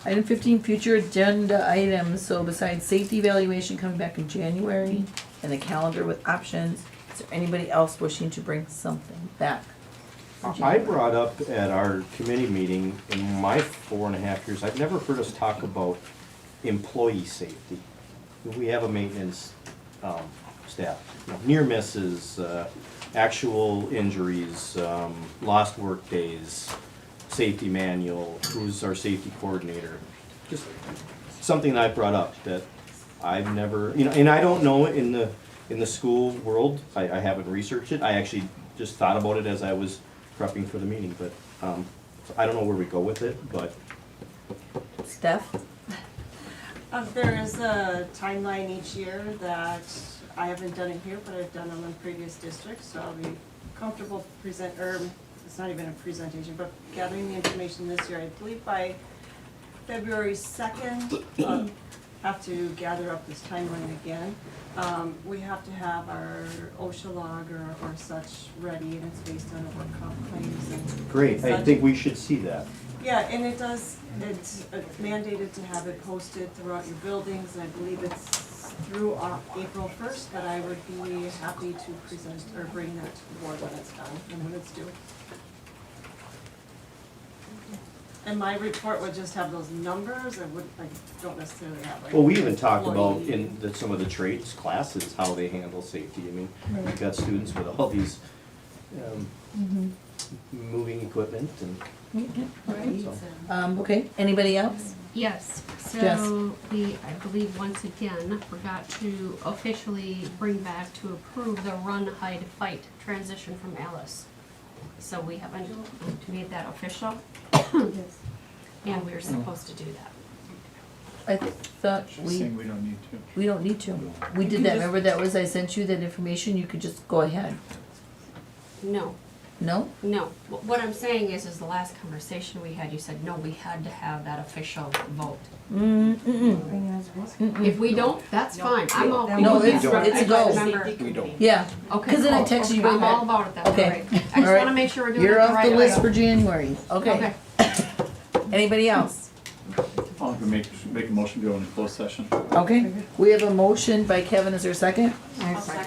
Item 15, future agenda items. So besides safety evaluation coming back in January and the calendar with options, is there anybody else wishing to bring something back? I brought up at our committee meeting in my 4.5 years, I've never heard us talk about employee safety. We have a maintenance staff, near misses, actual injuries, lost work days, safety manual, who's our safety coordinator. Just something that I brought up that I've never, and I don't know in the school world, I haven't researched it. I actually just thought about it as I was prepping for the meeting, but I don't know where we go with it, but. Steph? There is a timeline each year that I haven't done it here, but I've done them in previous districts, so I'll be comfortable it's not even a presentation, but gathering the information this year. I believe by February 2nd, have to gather up this timeline again. We have to have our OSHA log or such ready, and it's based on work comp claims and Great, I such. think we should see that. Yeah, and it's mandated to have it posted throughout your buildings, and I believe it's through April 1st, but I would be happy to present or bring that to the board when it's done and when it's due. And my report would just have those numbers, I don't necessarily have like. Well, we even talked about employee. in some of the trades classes, how they handle safety. I mean, we've got students with all these, moving equipment and, so. Okay, anybody else? Yes, Yes. so we, I believe, once again, forgot to officially bring back to approve the run, hide, fight transition from Alice. So we haven't made that official, and we're supposed to do that. I thought She's saying we don't need to. we don't need to. We did that, remember that was, I sent you that information, you could just go ahead. No, No? no, what I'm saying is the last conversation we had, you said, no, we had to have that official vote. If we don't, that's fine, I'm all. No, it's I a just go. remember- We don't. Yeah, Okay, 'cause then I cool. texted you Okay, right I'm all back. about it then, Okay. all right. I just All right. wanna make sure we're doing it You're the off right the way. list for January, okay. Anybody else? I'll make a motion to go into closed session. Okay, we have a motion by Kevin, is there a second? I second.